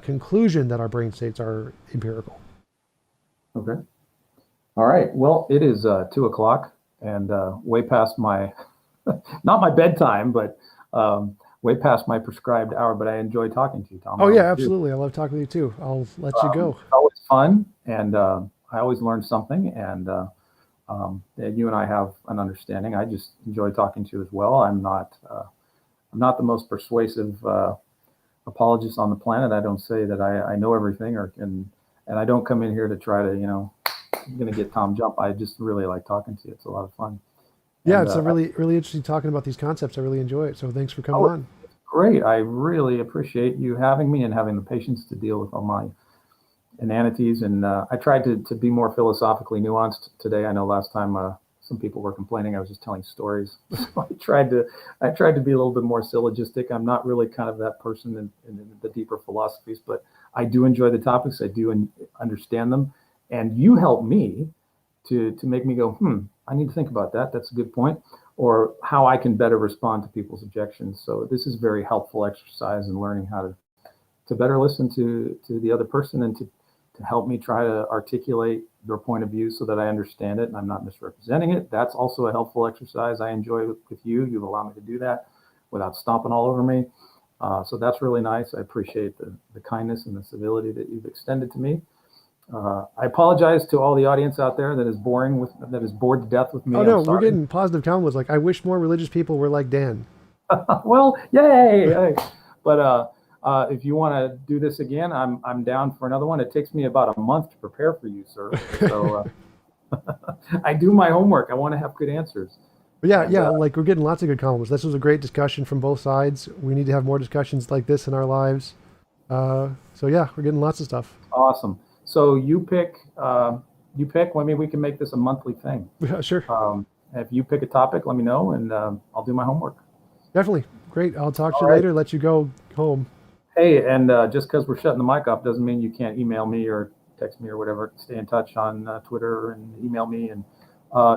A: conclusion that our brain states are empirical.
B: Okay. All right. Well, it is 2 o'clock and way past my, not my bedtime, but way past my prescribed hour. But I enjoy talking to you, Tom.
A: Oh
B: I
A: yeah,
B: always do.
A: absolutely. I love talking to you too. I'll let you go.
B: It's always fun, and I always learn something. And you and I have an understanding. I just enjoy talking to you as well. I'm not the most persuasive apologist on the planet. I don't say that I know everything, and I don't come in here to try to, I'm going to get Tom Jump. I just really like talking to you. It's a lot of fun.
A: Yeah,
B: And
A: it's a really interesting talking about these concepts. I really enjoy it. So thanks for coming
B: oh,
A: on.
B: it's great. I really appreciate you having me and having the patience to deal with all my inanities. And I tried to be more philosophically nuanced today. I know last time some people were complaining I was just telling stories. So I tried to be a little bit more syllogistic. I'm not really kind of that person in the deeper philosophies, but I do enjoy the topics. I do understand them, and you help me to make me go, I need to think about that. That's a good point. Or how I can better respond to people's objections. So this is very helpful exercise in learning how to better listen to the other person and to help me try to articulate your point of view so that I understand it and I'm not misrepresenting it. That's also a helpful exercise I enjoy with you. You've allowed me to do that without stomping all over me. So that's really nice. I appreciate the kindness and the civility that you've extended to me. I apologize to all the audience out there that is that is bored to death with
A: Oh
B: me. I'm
A: no, we're
B: sorry.
A: getting positive comments. Like I wish more religious people were like Dan.
B: Well, yay! But if you want to do this again, I'm down for another one. It takes me about a month to prepare for you, sir. So I do my homework. I want to have good answers.
A: But yeah,
B: And
A: yeah, like we're getting lots of good comments. This was a great discussion from both sides. We need to have more discussions like this in our lives. So yeah, we're getting lots of stuff.
B: awesome. So you pick. You pick. Well, maybe we can make this a monthly thing.
A: Yeah, sure,
B: If you pick a topic, let me know, and I'll do my homework.
A: definitely. Great. I'll talk to
B: All
A: you
B: right.
A: later. Let you go home.
B: Hey, and just because we're shutting the mic off doesn't mean you can't email me or text me or whatever. Stay in touch on Twitter and email me. And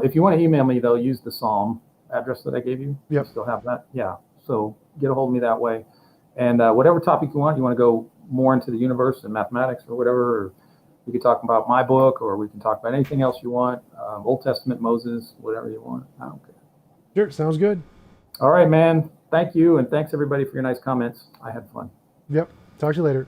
B: if you want to email me, though, use the Psalm address that I gave you. You
A: Yep.
B: still have that? Yeah. So get a hold of me that way. And whatever topic you want to go more into the universe and mathematics or whatever, or we could talk about my book or we can talk about anything else you want, Old Testament, Moses, whatever you want. I don't care.
A: Sure. Sounds good.
B: All right, man. Thank you. And thanks, everybody, for your nice comments. I had fun.
A: Yep. Talk to you later.